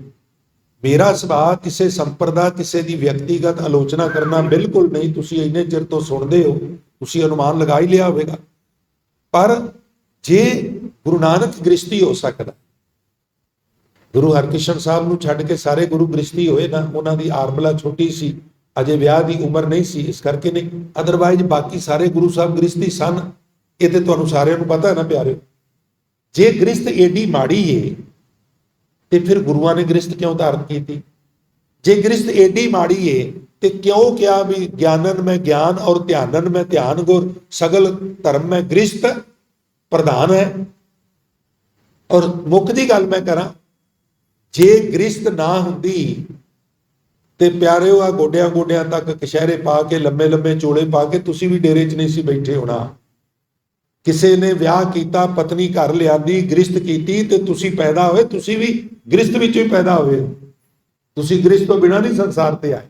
ਮੇਰਾ ਸੁਭਾਅ ਕਿਸੇ ਸੰਪਰਦਾ, ਕਿਸੇ ਦੀ ਵਿਅਕਤੀਗਤ ਆਲੋਚਨਾ ਕਰਨਾ ਬਿਲਕੁਲ ਨਹੀਂ। ਤੁਸੀਂ ਇੰਨੇ ਚਿਰ ਤੋਂ ਸੁਣਦੇ ਹੋ, ਤੁਸੀਂ ਅਨੁਮਾਨ ਲਗਾ ਹੀ ਲਿਆ ਹੋਵੇਗਾ। ਪਰ ਜੇ ਗੁਰੂ ਨਾਨਕ ਗ੍ਰਸਤੀ ਹੋ ਸਕਦਾ, ਗੁਰੂ ਹਰਕ੍ਰਿਸ਼ਨ ਸਾਹਿਬ ਨੂੰ ਛੱਡ ਕੇ ਸਾਰੇ ਗੁਰੂ ਗ੍ਰਸਤੀ ਹੋਏ ਨਾ। ਉਹਨਾਂ ਦੀ ਆਰਮਲਾ ਛੋਟੀ ਸੀ, ਅਜੇ ਵਿਆਹ ਦੀ ਉਮਰ ਨਹੀਂ ਸੀ, ਇਸ ਕਰਕੇ ਨਹੀਂ। ਅਦਰਵਾਈਜ਼ ਬਾਕੀ ਸਾਰੇ ਗੁਰੂ ਸਾਹਿਬ ਗ੍ਰਸਤੀ ਸਨ। ਇਹ ਤੇ ਤੁਹਾਨੂੰ ਸਾਰਿਆਂ ਨੂੰ ਪਤਾ ਹੈ ਨਾ ਪਿਆਰਿਓ। ਜੇ ਗ੍ਰਸਤ ਏਡੀ ਮਾੜੀ ਏ ਤੇ ਫਿਰ ਗੁਰੂਆਂ ਨੇ ਗ੍ਰਸਤ ਕਿਉਂ ਧਾਰਨ ਕੀਤੀ? ਜੇ ਗ੍ਰਸਤ ਏਡੀ ਮਾੜੀ ਏ ਤੇ ਕਿਉਂ ਕਿਹਾ ਵੀ ਗਿਆਨਨ ਮੈਂ ਗਿਆਨ ਔਰ ਧਿਆਨਨ ਮੈਂ ਧਿਆਨ, ਗੁਰ ਸਗਲ ਧਰਮ ਮੈਂ ਗ੍ਰਸਤ ਪ੍ਰਧਾਨ ਹੈ। ਔਰ ਮੁੱਖ ਦੀ ਗੱਲ ਮੈਂ ਕਰਾਂ, ਜੇ ਗ੍ਰਸਤ ਨਾ ਹੁੰਦੀ ਤੇ ਪਿਆਰਿਓ ਆ ਗੋਡਿਆਂ ਗੋਡਿਆਂ ਤੱਕ ਕਸ਼ਹਿਰੇ ਪਾ ਕੇ, ਲੰਮੇ ਲੰਮੇ ਚੋਲੇ ਪਾ ਕੇ ਤੁਸੀਂ ਵੀ ਡੇਰੇ 'ਚ ਨਹੀਂ ਸੀ ਬੈਠੇ ਹੋਣਾ। ਕਿਸੇ ਨੇ ਵਿਆਹ ਕੀਤਾ, ਪਤਨੀ ਘਰ ਲਿਆਂਦੀ, ਗ੍ਰਸਤ ਕੀਤੀ ਤੇ ਤੁਸੀਂ ਪੈਦਾ ਹੋਏ। ਤੁਸੀਂ ਵੀ ਗ੍ਰਸਤ ਵਿੱਚੋਂ ਹੀ ਪੈਦਾ ਹੋਏ। ਤੁਸੀਂ ਗ੍ਰਸਤ ਤੋਂ ਬਿਨਾਂ ਨਹੀਂ ਸੰਸਾਰ ਤੇ ਆਏ।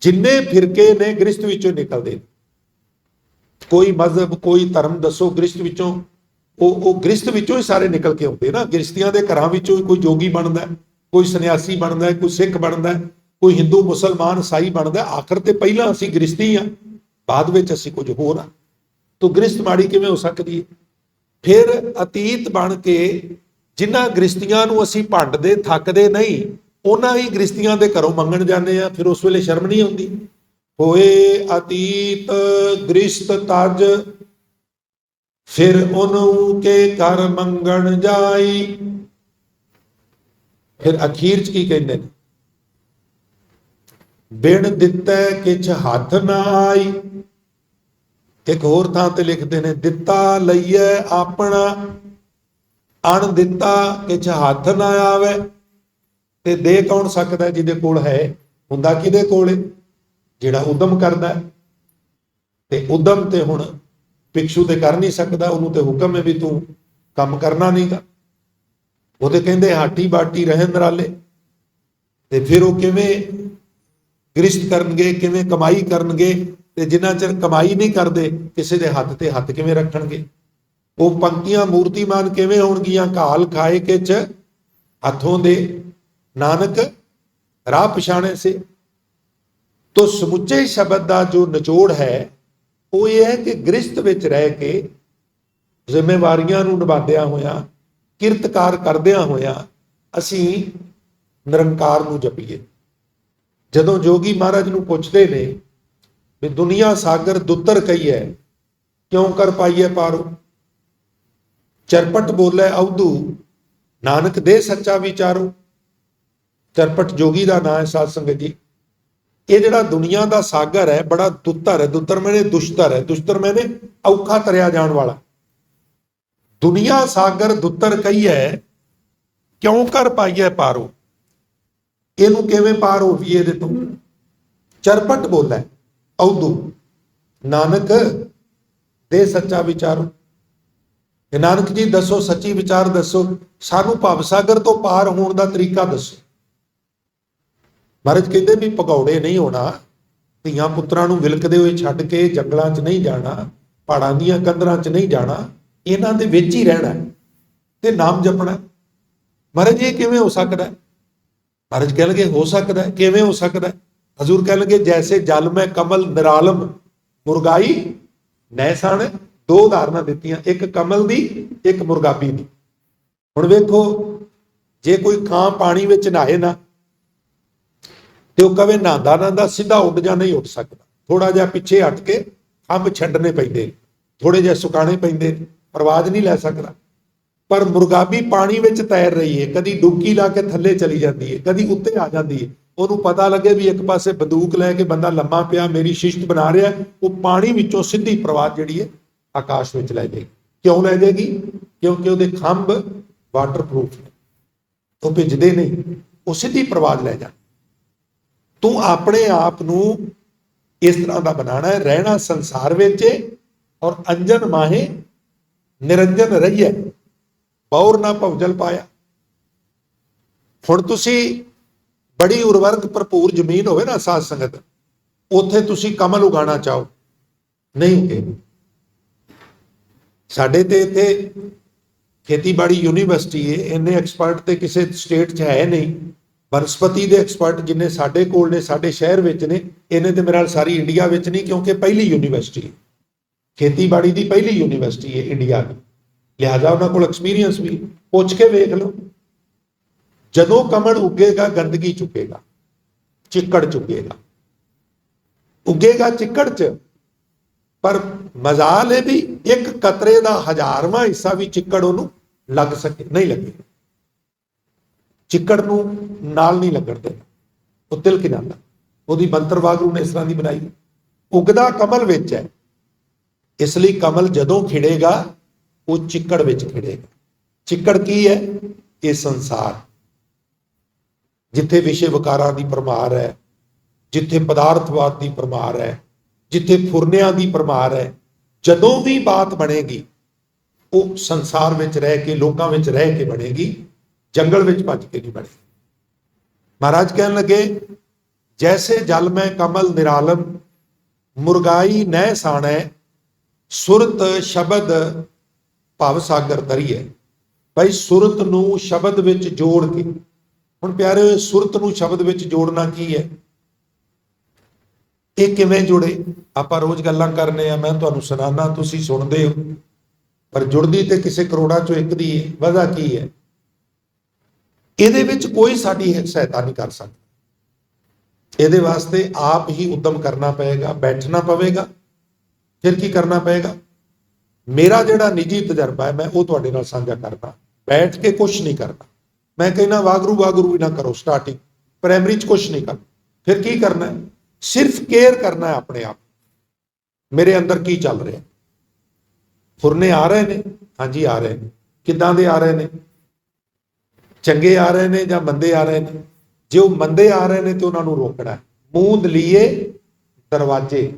ਜਿੰਨੇ ਫਿਰਕੇ ਨੇ ਗ੍ਰਸਤ ਵਿੱਚੋਂ ਨਿਕਲਦੇ। ਕੋਈ ਮਜ਼ਹਬ, ਕੋਈ ਧਰਮ ਦੱਸੋ ਗ੍ਰਸਤ ਵਿੱਚੋਂ, ਉਹ ਗ੍ਰਸਤ ਵਿੱਚੋਂ ਹੀ ਸਾਰੇ ਨਿਕਲ ਕੇ ਆਉਂਦੇ ਨਾ। ਗ੍ਰਸਤੀਆਂ ਦੇ ਘਰਾਂ ਵਿੱਚੋਂ ਹੀ ਕੋਈ ਜੋਗੀ ਬਣਦਾ, ਕੋਈ ਸੰਨਿਆਸੀ ਬਣਦਾ, ਕੋਈ ਸਿੱਖ ਬਣਦਾ, ਕੋਈ ਹਿੰਦੂ, ਮੁਸਲਮਾਨ, ਈਸਾਈ ਬਣਦਾ। ਆਖਰ ਤੇ ਪਹਿਲਾਂ ਅਸੀਂ ਗ੍ਰਸਤੀ ਆ, ਬਾਅਦ ਵਿੱਚ ਅਸੀਂ ਕੁਝ ਹੋਰ ਆ। ਤੋ ਗ੍ਰਸਤ ਮਾੜੀ ਕਿਵੇਂ ਹੋ ਸਕਦੀ ਹੈ? ਫਿਰ ਅਤੀਤ ਬਣ ਕੇ ਜਿਨ੍ਹਾਂ ਗ੍ਰਸਤੀਆਂ ਨੂੰ ਅਸੀਂ ਭੰਡਦੇ, ਥੱਕਦੇ ਨਹੀਂ, ਉਹਨਾਂ ਹੀ ਗ੍ਰਸਤੀਆਂ ਦੇ ਘਰੋਂ ਮੰਗਣ ਜਾਂਦੇ ਆ। ਫਿਰ ਉਸ ਵੇਲੇ ਸ਼ਰਮ ਨਹੀਂ ਆਉਂਦੀ? ਹੋਏ ਅਤੀਤ ਗ੍ਰਸਤ ਤਜ, ਫਿਰ ਉਹਨੂੰ ਕੇ ਘਰ ਮੰਗਣ ਜਾਈ। ਫਿਰ ਅਖੀਰ 'ਚ ਕੀ ਕਹਿੰਦੇ ਨੇ? ਬਿਨ ਦਿੱਤੇ ਕਿਛ ਹੱਥ ਨਾ ਆਈ। ਇੱਕ ਹੋਰ ਥਾਂ ਤੇ ਲਿਖਦੇ ਨੇ, ਦਿੱਤਾ ਲਈਏ ਆਪਣਾ, ਅਣ ਦਿੱਤਾ ਕਿਛ ਹੱਥ ਨਾ ਆਵੇ। ਤੇ ਦੇ ਕੌਣ ਸਕਦਾ? ਜਿਹਦੇ ਕੋਲ ਹੈ। ਹੁੰਦਾ ਕਿਹਦੇ ਕੋਲ? ਜਿਹੜਾ ਉਦਮ ਕਰਦਾ। ਤੇ ਉਦਮ ਤੇ ਹੁਣ ਭਿਕਸ਼ੂ ਤੇ ਕਰ ਨਹੀਂ ਸਕਦਾ। ਉਹਨੂੰ ਤੇ ਹੁਕਮ ਹੈ ਵੀ ਤੂੰ ਕੰਮ ਕਰਨਾ ਨਹੀਂਗਾ। ਉਹਦੇ ਕਹਿੰਦੇ ਹਾਟੀ ਬਾਟੀ ਰਹੇ ਨਰਾਲੇ। ਤੇ ਫਿਰ ਉਹ ਕਿਵੇਂ ਗ੍ਰਸਤ ਕਰਨਗੇ, ਕਿਵੇਂ ਕਮਾਈ ਕਰਨਗੇ? ਤੇ ਜਿੰਨਾ ਚਿਰ ਕਮਾਈ ਨਹੀਂ ਕਰਦੇ, ਕਿਸੇ ਦੇ ਹੱਥ ਤੇ ਹੱਥ ਕਿਵੇਂ ਰੱਖਣਗੇ? ਉਹ ਪੰਕਤੀਆਂ ਮੂਰਤੀਮਾਨ ਕਿਵੇਂ ਹੋਣਗੀਆਂ? ਘਾਲ ਖਾਏ ਕਿਛ ਹੱਥੋਂ ਦੇ, ਨਾਨਕ ਰਾਹ ਪਛਾਣੇ ਸੇ। ਤੋ ਸਮੁੱਚੇ ਸ਼ਬਦ ਦਾ ਜੋ ਨਿਚੋੜ ਹੈ ਉਹ ਇਹ ਹੈ ਕਿ ਗ੍ਰਸਤ ਵਿੱਚ ਰਹਿ ਕੇ ਜ਼ਿੰਮੇਵਾਰੀਆਂ ਨੂੰ ਨਿਭਾਉਂਦਿਆਂ ਹੋਇਆਂ, ਕਿਰਤਕਾਰ ਕਰਦਿਆਂ ਹੋਇਆਂ ਅਸੀਂ ਨਿਰੰਕਾਰ ਨੂੰ ਜਪੀਏ। ਜਦੋਂ ਜੋਗੀ ਮਹਾਰਾਜ ਨੂੰ ਪੁੱਛਦੇ ਨੇ ਵੀ ਦੁਨੀਆ ਸਾਗਰ ਦੁੱਤਰ ਕਹੀ ਹੈ, ਕਿਉਂ ਕਰ ਪਾਈਏ ਪਾਰੋ? ਚਰਪਟ ਬੋਲੇ ਅਵਧੂ, ਨਾਨਕ ਦੇ ਸੱਚਾ ਵਿਚਾਰੋ। ਚਰਪਟ ਜੋਗੀ ਦਾ ਨਾਂ ਹੈ ਸਾਧ ਸੰਗਤ ਜੀ। ਇਹ ਜਿਹੜਾ ਦੁਨੀਆ ਦਾ ਸਾਗਰ ਹੈ ਬੜਾ ਦੁੱਤਰ ਹੈ। ਦੁੱਤਰ ਮੈਨੇ ਦੁਸ਼ਤਰ ਹੈ, ਦੁਸ਼ਤਰ ਮੈਨੇ ਔਖਾ ਤਰਿਆ ਜਾਣ ਵਾਲਾ। ਦੁਨੀਆ ਸਾਗਰ ਦੁੱਤਰ ਕਹੀ ਹੈ, ਕਿਉਂ ਕਰ ਪਾਈਏ ਪਾਰੋ? ਇਹਨੂੰ ਕਿਵੇਂ ਪਾਰ ਹੋਈਏ ਇਹਦੇ ਤੋਂ? ਚਰਪਟ ਬੋਲੇ ਅਵਧੂ, ਨਾਨਕ ਦੇ ਸੱਚਾ ਵਿਚਾਰੋ। ਨਾਨਕ ਜੀ ਦੱਸੋ, ਸੱਚੀ ਵਿਚਾਰ ਦੱਸੋ, ਸਾਨੂੰ ਭਵ ਸਾਗਰ ਤੋਂ ਪਾਰ ਹੋਣ ਦਾ ਤਰੀਕਾ ਦੱਸੋ। ਮਹਾਰਾਜ ਕਹਿੰਦੇ ਵੀ ਭਗੌੜੇ ਨਹੀਂ ਹੋਣਾ, ਧੀਆਂ ਪੁੱਤਰਾਂ ਨੂੰ ਵਿਲਕਦੇ ਹੋਏ ਛੱਡ ਕੇ ਜੰਗਲਾਂ 'ਚ ਨਹੀਂ ਜਾਣਾ, ਪਹਾੜਾਂ ਦੀਆਂ ਕੰਦਰਾਂ 'ਚ ਨਹੀਂ ਜਾਣਾ, ਇਹਨਾਂ ਦੇ ਵਿੱਚ ਹੀ ਰਹਿਣਾ ਤੇ ਨਾਮ ਜਪਣਾ। ਮਹਾਰਾਜ ਇਹ ਕਿਵੇਂ ਹੋ ਸਕਦਾ? ਮਹਾਰਾਜ ਕਹਿਣਗੇ ਹੋ ਸਕਦਾ। ਕਿਵੇਂ ਹੋ ਸਕਦਾ? ਹਜ਼ੂਰ ਕਹਿਣਗੇ ਜੈਸੇ ਜਲ ਮੈਂ ਕਮਲ ਨਿਰਾਲਮ ਮੁਰਗਾਈ ਨੈਸਾਨ। ਦੋ ਉਦਾਹਰਨਾਂ ਦਿੱਤੀਆਂ, ਇੱਕ ਕਮਲ ਦੀ, ਇੱਕ ਮੁਰਗਾਬੀ ਦੀ। ਹੁਣ ਵੇਖੋ, ਜੇ ਕੋਈ ਕਾਂ ਪਾਣੀ ਵਿੱਚ ਨਹਾਏ ਨਾ ਤੇ ਉਹ ਕਵੇ ਨਹਾਉਂਦਾ ਨਹਾਉਂਦਾ ਸਿੱਧਾ ਉੱਡ ਜਾ, ਨਹੀਂ ਉੱਡ ਸਕਦਾ। ਥੋੜਾ ਜਿਹਾ ਪਿੱਛੇ ਹਟ ਕੇ ਖੰਭ ਛੱਡਣੇ ਪੈਂਦੇ, ਥੋੜੇ ਜਿਹੇ ਸੁਕਾਣੇ ਪੈਂਦੇ, ਪਰਵਾਜ਼ ਨਹੀਂ ਲੈ ਸਕਦਾ। ਪਰ ਮੁਰਗਾਬੀ ਪਾਣੀ ਵਿੱਚ ਤੈਰ ਰਹੀ ਹੈ, ਕਦੀ ਡੁਬਕੀ ਲਾ ਕੇ ਥੱਲੇ ਚਲੀ ਜਾਂਦੀ ਹੈ, ਕਦੀ ਉੱਤੇ ਆ ਜਾਂਦੀ ਹੈ। ਉਹਨੂੰ ਪਤਾ ਲੱਗੇ ਵੀ ਇੱਕ ਪਾਸੇ ਬੰਦੂਕ ਲੈ ਕੇ ਬੰਦਾ ਲੰਮਾ ਪਿਆ ਮੇਰੀ ਸ਼ਿਸ਼ਟ ਬਣਾ ਰਿਹਾ, ਉਹ ਪਾਣੀ ਵਿੱਚੋਂ ਸਿੱਧੀ ਪ੍ਰਵਾਹ ਜਿਹੜੀ ਹੈ ਆਕਾਸ਼ ਵਿੱਚ ਲੈ ਜਾਏਗੀ। ਕਿਉਂ ਲੈ ਜਾਏਗੀ? ਕਿਉਂਕਿ ਉਹਦੇ ਖੰਭ ਵਾਟਰਪ੍ਰੂਫ ਨੇ, ਉਹ ਭਿੱਜਦੇ ਨਹੀਂ, ਉਹ ਸਿੱਧੀ ਪ੍ਰਵਾਹ ਲੈ ਜਾ। ਤੂੰ ਆਪਣੇ ਆਪ ਨੂੰ ਇਸ ਤਰ੍ਹਾਂ ਦਾ ਬਣਾਉਣਾ ਹੈ, ਰਹਿਣਾ ਸੰਸਾਰ ਵਿੱਚ ਔਰ ਅੰਜਨ ਮਾਹੇ ਨਿਰੰਜਨ ਰਹੀਏ, ਬੌਰ ਨਾ ਭਵਜਲ ਪਾਇਆ। ਹੁਣ ਤੁਸੀਂ ਬੜੀ ਉਰਵਰਕ ਭਰਪੂਰ ਜ਼ਮੀਨ ਹੋਵੇ ਨਾ ਸਾਧ ਸੰਗਤ, ਉੱਥੇ ਤੁਸੀਂ ਕਮਲ ਉਗਾਉਣਾ ਚਾਹੋ, ਨਹੀਂ ਉਗੇ। ਸਾਡੇ ਤੇ ਇੱਥੇ ਖੇਤੀਬਾੜੀ ਯੂਨੀਵਰਸਿਟੀ ਹੈ, ਇੰਨੇ ਐਕਸਪਰਟ ਤੇ ਕਿਸੇ ਸਟੇਟ 'ਚ ਹੈ ਨਹੀਂ। ਬਨਸਪਤੀ ਦੇ ਐਕਸਪਰਟ ਜਿੰਨੇ ਸਾਡੇ ਕੋਲ ਨੇ, ਸਾਡੇ ਸ਼ਹਿਰ ਵਿੱਚ ਨੇ, ਇਹਨੇ ਤੇ ਮੇਰੇ ਨਾਲ ਸਾਰੀ ਇੰਡੀਆ ਵਿੱਚ ਨਹੀਂ, ਕਿਉਂਕਿ ਪਹਿਲੀ ਯੂਨੀਵਰਸਿਟੀ ਹੈ, ਖੇਤੀਬਾੜੀ ਦੀ ਪਹਿਲੀ ਯੂਨੀਵਰਸਿਟੀ ਹੈ ਇੰਡੀਆ ਦੀ, ਲਿਹਾਜ਼ਾ ਉਹਨਾਂ ਕੋਲ ਐਕਸਪੀਰੀਅੰਸ ਵੀ। ਪੁੱਛ ਕੇ ਵੇਖ ਲਓ, ਜਦੋਂ ਕਮਲ ਉੱਗੇਗਾ ਗੰਦਗੀ ਚੁੱਕੇਗਾ, ਚਿੱਕੜ ਚੁੱਕੇਗਾ, ਉੱਗੇਗਾ ਚਿੱਕੜ 'ਚ, ਪਰ ਮਜ਼ਾਲ ਇਹ ਵੀ ਇੱਕ ਕਤਰੇ ਦਾ 1000ਵਾਂ ਹਿੱਸਾ ਵੀ ਚਿੱਕੜ ਉਹਨੂੰ ਲੱਗ ਸਕੇ, ਨਹੀਂ ਲੱਗੇ। ਚਿੱਕੜ ਨੂੰ ਨਾਲ ਨਹੀਂ ਲੱਗਣ ਦੇਣਾ, ਉਹ ਤਿਲਕ ਜਾਂਦਾ। ਉਹਦੀ ਬੰਤਰ ਵਾਗਰੂ ਨੇ ਇਸ ਤਰ੍ਹਾਂ ਦੀ ਬਣਾਈ। ਉਗਦਾ ਕਮਲ ਵਿੱਚ ਹੈ, ਇਸ ਲਈ ਕਮਲ ਜਦੋਂ ਖਿੜੇਗਾ ਉਹ ਚਿੱਕੜ ਵਿੱਚ ਖਿੜੇਗਾ। ਚਿੱਕੜ ਕੀ ਹੈ? ਇਹ ਸੰਸਾਰ, ਜਿੱਥੇ ਵਿਸ਼ੇ ਵਿਕਾਰਾਂ ਦੀ ਭਰਮਾਰ ਹੈ, ਜਿੱਥੇ ਪਦਾਰਥਵਾਦ ਦੀ ਭਰਮਾਰ ਹੈ, ਜਿੱਥੇ ਫੁਰਨਿਆਂ ਦੀ ਭਰਮਾਰ ਹੈ। ਜਦੋਂ ਵੀ ਬਾਤ ਬਣੇਗੀ ਉਹ ਸੰਸਾਰ ਵਿੱਚ ਰਹਿ ਕੇ, ਲੋਕਾਂ ਵਿੱਚ ਰਹਿ ਕੇ ਬਣੇਗੀ, ਜੰਗਲ ਵਿੱਚ ਭੱਜ ਕੇ ਨਹੀਂ ਬਣੇਗੀ। ਮਹਾਰਾਜ ਕਹਿਣ ਲੱਗੇ, ਜੈਸੇ ਜਲ ਮੈਂ ਕਮਲ ਨਿਰਾਲਮ, ਮੁਰਗਾਈ ਨਹਿ ਸਾਣੈ, ਸੁਰਤ ਸ਼ਬਦ ਭਵ ਸਾਗਰ ਤਰੀਏ। ਭਾਈ ਸੁਰਤ ਨੂੰ ਸ਼ਬਦ ਵਿੱਚ ਜੋੜ ਕੇ, ਹੁਣ ਪਿਆਰੇ, ਸੁਰਤ ਨੂੰ ਸ਼ਬਦ ਵਿੱਚ ਜੋੜਨਾ ਕੀ ਹੈ? ਇਹ ਕਿਵੇਂ ਜੁੜੇ? ਆਪਾਂ ਰੋਜ਼ ਗੱਲਾਂ ਕਰਨੇ ਆ, ਮੈਂ ਤੁਹਾਨੂੰ ਸੁਣਾਉਣਾ, ਤੁਸੀਂ ਸੁਣਦੇ ਹੋ, ਪਰ ਜੁੜਦੀ ਤੇ ਕਿਸੇ ਕਰੋੜਾਂ ਚੋਂ ਇੱਕ ਦੀ ਹੈ। ਵਜ੍ਹਾ ਕੀ ਹੈ? ਇਹਦੇ ਵਿੱਚ ਕੋਈ ਸਾਡੀ ਸਹਾਇਤਾ ਨਹੀਂ ਕਰ ਸਕਦਾ। ਇਹਦੇ ਵਾਸਤੇ ਆਪ ਹੀ ਉਦਮ ਕਰਨਾ ਪਏਗਾ, ਬੈਠਣਾ ਪਵੇਗਾ। ਫਿਰ ਕੀ ਕਰਨਾ ਪਏਗਾ? ਮੇਰਾ ਜਿਹੜਾ ਨਿੱਜੀ ਤਜਰਬਾ ਹੈ ਮੈਂ ਉਹ ਤੁਹਾਡੇ ਨਾਲ ਸਾਂਝਾ ਕਰਦਾ। ਬੈਠ ਕੇ ਕੁਛ ਨਹੀਂ ਕਰਨਾ। ਮੈਂ ਕਹਿੰਦਾ ਵਾਗਰੂ ਵਾਗਰੂ ਹੀ ਨਾ ਕਰੋ, ਸਟਾਰਟਿੰਗ ਪ੍ਰਾਇਮਰੀ 'ਚ ਕੁਛ ਨਹੀਂ ਕਰਨਾ। ਫਿਰ ਕੀ ਕਰਨਾ ਹੈ? ਸਿਰਫ ਕੇਅਰ ਕਰਨਾ ਹੈ ਆਪਣੇ ਆਪ। ਮੇਰੇ ਅੰਦਰ ਕੀ ਚੱਲ ਰਿਹਾ? ਫੁਰਨੇ ਆ ਰਹੇ ਨੇ? ਹਾਂਜੀ ਆ ਰਹੇ ਨੇ। ਕਿੱਦਾਂ ਦੇ ਆ ਰਹੇ ਨੇ? ਚੰਗੇ ਆ ਰਹੇ ਨੇ ਜਾਂ ਮੰਦੇ ਆ ਰਹੇ ਨੇ? ਜੇ ਉਹ ਮੰਦੇ ਆ ਰਹੇ ਨੇ ਤੇ ਉਹਨਾਂ ਨੂੰ ਰੋਕਣਾ। ਮੂੰਦ ਲੀਏ ਦਰਵਾਜ਼ੇ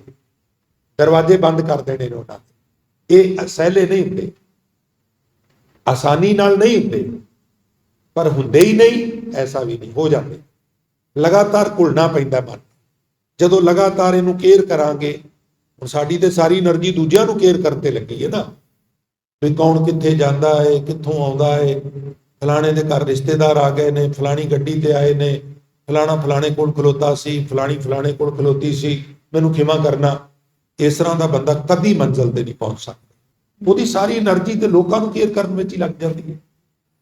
ਬੰਦ ਕਰ ਦੇਣੇ ਨੇ ਉਹਨਾਂ ਦੇ। ਇਹ ਸਹਿਲੇ ਨਹੀਂ ਹੁੰਦੇ, ਆਸਾਨੀ ਨਾਲ ਨਹੀਂ ਹੁੰਦੇ, ਪਰ ਹੁੰਦੇ ਹੀ ਨਹੀਂ, ਐਸਾ ਵੀ ਨਹੀਂ, ਹੋ ਜਾਂਦੇ। ਲਗਾਤਾਰ ਘੁਲਣਾ ਪੈਂਦਾ ਮਨ। ਜਦੋਂ ਲਗਾਤਾਰ ਇਹਨੂੰ ਕੇਅਰ ਕਰਾਂਗੇ, ਹੁਣ ਸਾਡੀ ਤੇ ਸਾਰੀ એનર્ਜੀ ਦੂਜਿਆਂ ਨੂੰ ਕੇਅਰ ਕਰਨ ਤੇ ਲੱਗੀ ਹੈ ਨਾ, ਵੀ ਕੌਣ ਕਿੱਥੇ ਜਾਂਦਾ ਹੈ, ਕਿੱਥੋਂ ਆਉਂਦਾ ਹੈ, ਫਲਾਣੇ ਦੇ ਘਰ ਰਿਸ਼ਤੇਦਾਰ ਆ ਗਏ ਨੇ, ਫਲਾਣੀ ਗੱਡੀ ਤੇ ਆਏ ਨੇ, ਫਲਾਣਾ ਫਲਾਣੇ ਕੋਲ ਖਲੋਤਾ ਸੀ, ਫਲਾਣੀ ਫਲਾਣੇ ਕੋਲ ਖਲੋਤੀ ਸੀ, ਮੈਨੂੰ ਖਿਮਾ ਕਰਨਾ। ਇਸ ਤਰ੍ਹਾਂ ਦਾ ਬੰਦਾ ਕਦੀ ਮੰਜ਼ਿਲ ਤੇ ਨਹੀਂ ਪਹੁੰਚ ਸਕਦਾ। ਉਹਦੀ ਸਾਰੀ એનર્ਜੀ ਤੇ ਲੋਕਾਂ ਨੂੰ ਕੇਅਰ ਕਰਨ ਵਿੱਚ ਹੀ ਲੱਗ ਜਾਂਦੀ ਹੈ।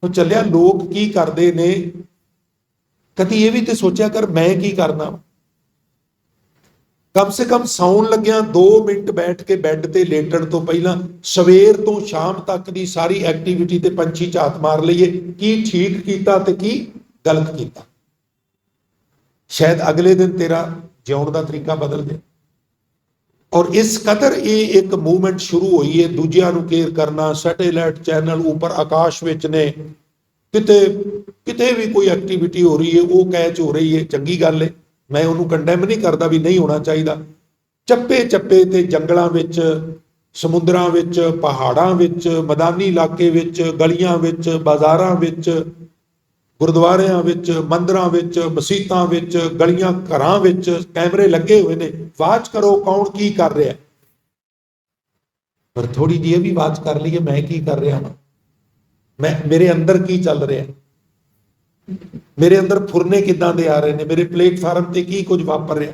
ਉਹ ਚੱਲਿਆ ਲੋਕ ਕੀ ਕਰਦੇ ਨੇ, ਕਦੀ ਇਹ ਵੀ ਤੇ ਸੋਚਿਆ ਕਰ ਮੈਂ ਕੀ ਕਰਨਾ। ਕਮ ਸੇ ਕਮ ਸੌਣ ਲੱਗਿਆ 2 ਮਿੰਟ ਬੈਠ ਕੇ ਬੈੱਡ ਤੇ ਲੇਟਣ ਤੋਂ ਪਹਿਲਾਂ ਸਵੇਰ ਤੋਂ ਸ਼ਾਮ ਤੱਕ ਦੀ ਸਾਰੀ ਐਕਟੀਵਿਟੀ ਤੇ ਪੰਛੀ ਝਾਤ ਮਾਰ ਲਈਏ, ਕੀ ਠੀਕ ਕੀਤਾ ਤੇ ਕੀ ਗਲਤ ਕੀਤਾ। ਸ਼ਾਇਦ ਅਗਲੇ ਦਿਨ ਤੇਰਾ ਜਿਉਣ ਦਾ ਤਰੀਕਾ ਬਦਲ ਜਾਏ। ਔਰ ਇਸ ਕਦਰ ਇਹ ਇੱਕ ਮੂਵਮੈਂਟ ਸ਼ੁਰੂ ਹੋਈ ਹੈ, ਦੂਜਿਆਂ ਨੂੰ ਕੇਅਰ ਕਰਨਾ। ਸੈਟੇਲਾਈਟ ਚੈਨਲ ਉੱਪਰ ਆਕਾਸ਼ ਵਿੱਚ ਨੇ, ਕਿਤੇ ਵੀ ਕੋਈ ਐਕਟੀਵਿਟੀ ਹੋ ਰਹੀ ਹੈ, ਉਹ ਕੈਚ ਹੋ ਰਹੀ ਹੈ, ਚੰਗੀ ਗੱਲ ਹੈ। ਮੈਂ ਉਹਨੂੰ ਕੰਡੈਮ ਨਹੀਂ ਕਰਦਾ ਵੀ ਨਹੀਂ ਹੋਣਾ ਚਾਹੀਦਾ। ਚੱਪੇ ਚੱਪੇ ਤੇ ਜੰਗਲਾਂ ਵਿੱਚ, ਸਮੁੰਦਰਾਂ ਵਿੱਚ, ਪਹਾੜਾਂ ਵਿੱਚ, ਮੈਦਾਨੀ ਇਲਾਕੇ ਵਿੱਚ, ਗਲੀਆਂ ਵਿੱਚ, ਬਾਜ਼ਾਰਾਂ ਵਿੱਚ, ਗੁਰਦੁਆਰਿਆਂ ਵਿੱਚ, ਮੰਦਿਰਾਂ ਵਿੱਚ, ਮਸੀਤਾਂ ਵਿੱਚ, ਗਲੀਆਂ ਘਰਾਂ ਵਿੱਚ ਕੈਮਰੇ ਲੱਗੇ ਹੋਏ ਨੇ। ਵਾਚ ਕਰੋ ਕੌਣ ਕੀ ਕਰ ਰਿਹਾ। ਪਰ ਥੋੜੀ ਜਿਹੀ ਵੀ ਵਾਚ ਕਰ ਲਈਏ, ਮੈਂ ਕੀ ਕਰ ਰਿਹਾ ਹਾਂ, ਮੇਰੇ ਅੰਦਰ ਕੀ ਚੱਲ ਰਿਹਾ, ਮੇਰੇ ਅੰਦਰ ਫੁਰਨੇ ਕਿੱਦਾਂ ਦੇ ਆ ਰਹੇ ਨੇ, ਮੇਰੇ ਪਲੇਟਫਾਰਮ ਤੇ ਕੀ ਕੁਝ ਵਾਪਰ ਰਿਹਾ।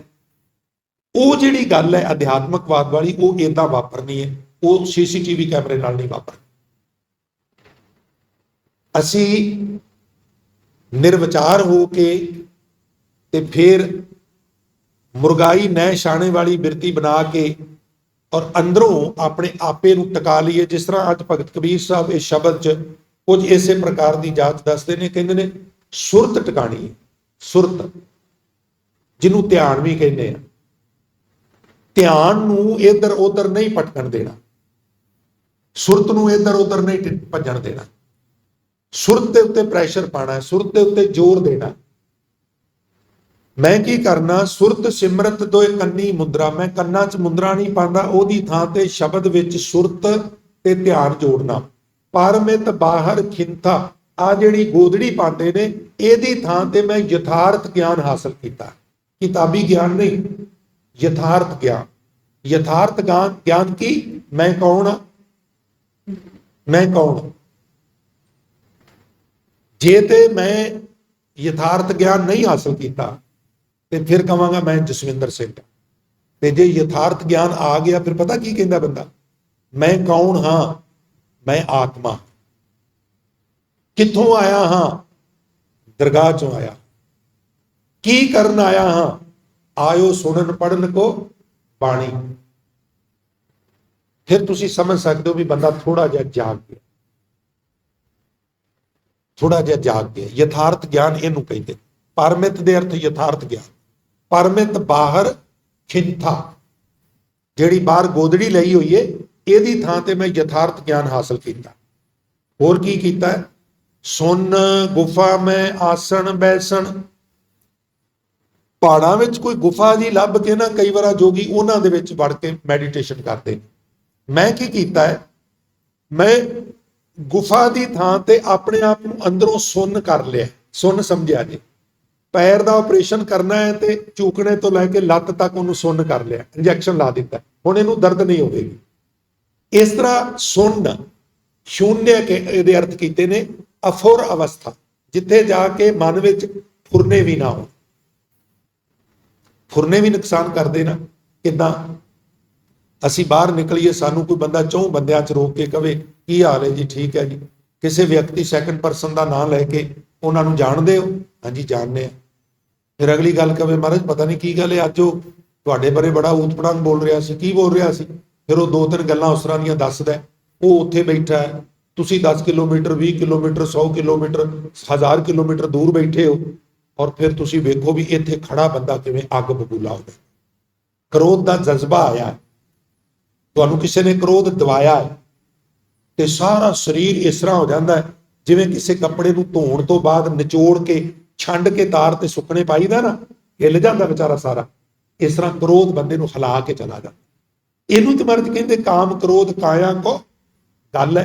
ਉਹ ਜਿਹੜੀ ਗੱਲ ਹੈ ਅਧਿਆਤਮਕਵਾਦ ਵਾਲੀ, ਉਹ ਏਦਾਂ ਵਾਪਰਨੀ ਹੈ, ਉਹ ਸੀਸੀਟੀਵੀ ਕੈਮਰੇ ਨਾਲ ਨਹੀਂ ਵਾਪਰਨੀ। ਅਸੀਂ ਨਿਰਵਿਚਾਰ ਹੋ ਕੇ ਤੇ ਫਿਰ ਮੁਰਗਾਈ ਨਹਿ ਛਾਣੇ ਵਾਲੀ ਬਿਰਤੀ ਬਣਾ ਕੇ ਔਰ ਅੰਦਰੋਂ ਆਪਣੇ ਆਪੇ ਨੂੰ ਟਿਕਾ ਲਈਏ। ਜਿਸ ਤਰ੍ਹਾਂ ਅੱਜ ਭਗਤ ਕਬੀਰ ਸਾਹਿਬ ਇਸ ਸ਼ਬਦ 'ਚ ਕੁਝ ਇਸੇ ਪ੍ਰਕਾਰ ਦੀ ਜਾਚ ਦੱਸਦੇ ਨੇ, ਕਹਿੰਦੇ ਨੇ ਸੁਰਤ ਟਿਕਾਣੀ ਹੈ। ਸੁਰਤ ਜਿਹਨੂੰ ਧਿਆਨ ਵੀ ਕਹਿੰਦੇ ਆ, ਧਿਆਨ ਨੂੰ ਇੱਧਰ ਉੱਧਰ ਨਹੀਂ ਭਟਕਣ ਦੇਣਾ, ਸੁਰਤ ਨੂੰ ਇੱਧਰ ਉੱਧਰ ਨਹੀਂ ਭੱਜਣ ਦੇਣਾ, ਸੁਰਤ ਦੇ ਉੱਤੇ ਪ੍ਰੈਸ਼ਰ ਪਾਣਾ, ਸੁਰਤ ਦੇ ਉੱਤੇ ਜ਼ੋਰ ਦੇਣਾ। ਮੈਂ ਕੀ ਕਰਨਾ, ਸੁਰਤ ਸਿਮਰਤ ਦੋਏ ਕੰਨੀ ਮੁੰਦਰਾ, ਮੈਂ ਕੰਨਾਂ 'ਚ ਮੁੰਦਰਾ ਨਹੀਂ ਪਾਉਂਦਾ, ਉਹਦੀ ਥਾਂ ਤੇ ਸ਼ਬਦ ਵਿੱਚ ਸੁਰਤ ਤੇ ਧਿਆਨ ਜੋੜਨਾ। ਪਰਮਿਤ ਬਾਹਰ ਖਿੰਥਾ, ਆ ਜਿਹੜੀ ਗੋਦੜੀ ਪਾਉਂਦੇ ਨੇ, ਇਹਦੀ ਥਾਂ ਤੇ ਮੈਂ ਯਥਾਰਥ ਗਿਆਨ ਹਾਸਲ ਕੀਤਾ, ਕਿਤਾਬੀ ਗਿਆਨ ਨਹੀਂ, ਯਥਾਰਥ ਗਿਆਨ। ਯਥਾਰਥ ਗਿਆਨ ਕੀ, ਮੈਂ ਕੌਣ ਆ, ਮੈਂ ਕੌਣ। ਜੇ ਤੇ ਮੈਂ ਯਥਾਰਥ ਗਿਆਨ ਨਹੀਂ ਹਾਸਲ ਕੀਤਾ ਤੇ ਫਿਰ ਕਹਾਂਗਾ ਮੈਂ ਜਸਵਿੰਦਰ ਸਿੰਘ। ਤੇ ਜੇ ਯਥਾਰਥ ਗਿਆਨ ਆ ਗਿਆ, ਫਿਰ ਪਤਾ ਕੀ ਕਹਿੰਦਾ ਬੰਦਾ, ਮੈਂ ਕੌਣ ਹਾਂ, ਮੈਂ ਆਤਮਾ। ਕਿੱਥੋਂ ਆਇਆ ਹਾਂ, ਦਰਗਾਹ ਚੋਂ ਆਇਆ। ਕੀ ਕਰਨ ਆਇਆ ਹਾਂ, ਆਇਓ ਸੁਣਨ ਪੜਨ ਕੋ ਬਾਣੀ। ਫਿਰ ਤੁਸੀਂ ਸਮਝ ਸਕਦੇ ਹੋ ਵੀ ਬੰਦਾ ਥੋੜਾ ਜਿਹਾ ਜਾਗ ਗਿਆ, ਥੋੜਾ ਜਿਹਾ ਜਾਗ ਗਿਆ। ਯਥਾਰਥ ਗਿਆਨ ਇਹਨੂੰ ਕਹਿੰਦੇ। ਪਰਮਿਤ ਦੇ ਅਰਥ ਯਥਾਰਥ ਗਿਆਨ। ਪਰਮਿਤ ਬਾਹਰ ਖਿੰਥਾ, ਜਿਹੜੀ ਬਾਹਰ ਗੋਦੜੀ ਲਈ ਹੋਈ ਏ, ਇਹਦੀ ਥਾਂ ਤੇ ਮੈਂ ਯਥਾਰਥ ਗਿਆਨ ਹਾਸਲ ਕੀਤਾ। ਹੋਰ ਕੀ ਕੀਤਾ, ਸੁਨ ਗੁਫਾ ਮੈਂ ਆਸਣ ਬੈਸਣ। ਪਹਾੜਾਂ ਵਿੱਚ ਕੋਈ ਗੁਫਾ ਜੀ ਲੱਭ ਕੇ ਨਾ, ਕਈ ਵਾਰ ਜੋਗੀ ਉਹਨਾਂ ਦੇ ਵਿੱਚ ਵੜ ਕੇ ਮੈਡੀਟੇਸ਼ਨ ਕਰਦੇ ਨੇ। ਮੈਂ ਕੀ ਕੀਤਾ ਹੈ, ਮੈਂ ਗੁਫਾ ਦੀ ਥਾਂ ਤੇ ਆਪਣੇ ਆਪ ਨੂੰ ਅੰਦਰੋਂ ਸੁੰਨ ਕਰ ਲਿਆ। ਸੁੰਨ ਸਮਝਿਆ ਜੀ, ਪੈਰ ਦਾ ਆਪਰੇਸ਼ਨ ਕਰਨਾ ਹੈ ਤੇ ਝੁਕਣੇ ਤੋਂ ਲੈ ਕੇ ਲੱਤ ਤੱਕ ਉਹਨੂੰ ਸੁੰਨ ਕਰ ਲਿਆ, ਇੰਜੈਕਸ਼ਨ ਲਾ ਦਿੱਤਾ, ਹੁਣ ਇਹਨੂੰ ਦਰਦ ਨਹੀਂ ਹੋਵੇਗੀ। ਇਸ ਤਰ੍ਹਾਂ ਸੁੰਨ ਸ਼ੂਨਯ ਕੇ ਇਹਦੇ ਅਰਥ ਕੀਤੇ ਨੇ। ਅਫੁਰ ਅਵਸਥਾ, ਜਿੱਥੇ ਜਾ ਕੇ ਮਨ ਵਿੱਚ ਫੁਰਨੇ ਵੀ ਨਾ ਹੋਣ। ਫੁਰਨੇ ਵੀ ਨੁਕਸਾਨ ਕਰਦੇ ਨਾ। ਕਿੱਦਾਂ, ਅਸੀਂ ਬਾਹਰ ਨਿਕਲੀਏ, ਸਾਨੂੰ ਕੋਈ ਬੰਦਾ 4 ਬੰਦਿਆਂ 'ਚ ਰੋਕ ਕੇ ਕਵੇ ਕੀ ਹਾਲ ਹੈ ਜੀ, ਠੀਕ ਹੈ ਜੀ, ਕਿਸੇ ਵਿਅਕਤੀ ਸੈਕੰਡ ਪਰਸਨ ਦਾ ਨਾਮ ਲੈ ਕੇ ਉਹਨਾਂ ਨੂੰ ਜਾਣਦੇ ਹੋ, ਹਾਂਜੀ ਜਾਣਦੇ ਆ। ਫਿਰ ਅਗਲੀ ਗੱਲ ਕਵੇ, ਮਹਾਰਾਜ ਪਤਾ ਨਹੀਂ ਕੀ ਗੱਲ ਹੈ, ਅੱਜ ਉਹ ਤੁਹਾਡੇ ਬਾਰੇ ਬੜਾ ਊਤ ਪੜਾਂਗ ਬੋਲ ਰਿਹਾ ਸੀ, ਕੀ ਬੋਲ ਰਿਹਾ ਸੀ। ਫਿਰ ਉਹ 2-3 ਗੱਲਾਂ ਉਸ ਤਰ੍ਹਾਂ ਦੀਆਂ ਦੱਸਦਾ। ਉਹ ਉੱਥੇ ਬੈਠਾ ਹੈ, ਤੁਸੀਂ 10 ਕਿਲੋਮੀਟਰ 20 ਕਿਲੋਮੀਟਰ 100 ਕਿਲੋਮੀਟਰ 1000 ਕਿਲੋਮੀਟਰ ਦੂਰ ਬੈਠੇ ਹੋ, ਔਰ ਫਿਰ ਤੁਸੀਂ ਵੇਖੋ ਵੀ ਇੱਥੇ ਖੜਾ ਬੰਦਾ ਕਿਵੇਂ ਅੱਗ ਬਬੂਲਾ ਹੋ ਗਿਆ। ਕ੍ਰੋਧ ਦਾ ਜਜ਼ਬਾ ਆਇਆ, ਤੁਹਾਨੂੰ ਕਿਸੇ ਨੇ ਕ੍ਰੋਧ ਦਵਾਇਆ ਹੈ, ਤੇ ਸਾਰਾ ਸਰੀਰ ਇਸ ਤਰ੍ਹਾਂ ਹੋ ਜਾਂਦਾ ਹੈ ਜਿਵੇਂ ਕਿਸੇ ਕੱਪੜੇ ਨੂੰ ਧੋਣ ਤੋਂ ਬਾਅਦ ਨਿਚੋੜ ਕੇ ਛੰਡ ਕੇ ਤਾਰ ਤੇ ਸੁੱਕਣੇ ਪਾਈਦਾ ਨਾ, ਹਿੱਲ ਜਾਂਦਾ ਵਿਚਾਰਾ ਸਾਰਾ। ਇਸ ਤਰ੍ਹਾਂ ਕ੍ਰੋਧ ਬੰਦੇ ਨੂੰ ਹਿਲਾ ਕੇ ਚਲਾ ਜਾਂਦਾ। ਇਹਨੂੰ ਤੇ ਮਰਦ ਕਹਿੰਦੇ ਕਾਮ ਕ੍ਰੋਧ ਕਾਇਆ ਕੋ ਗੱਲ ਹੈ।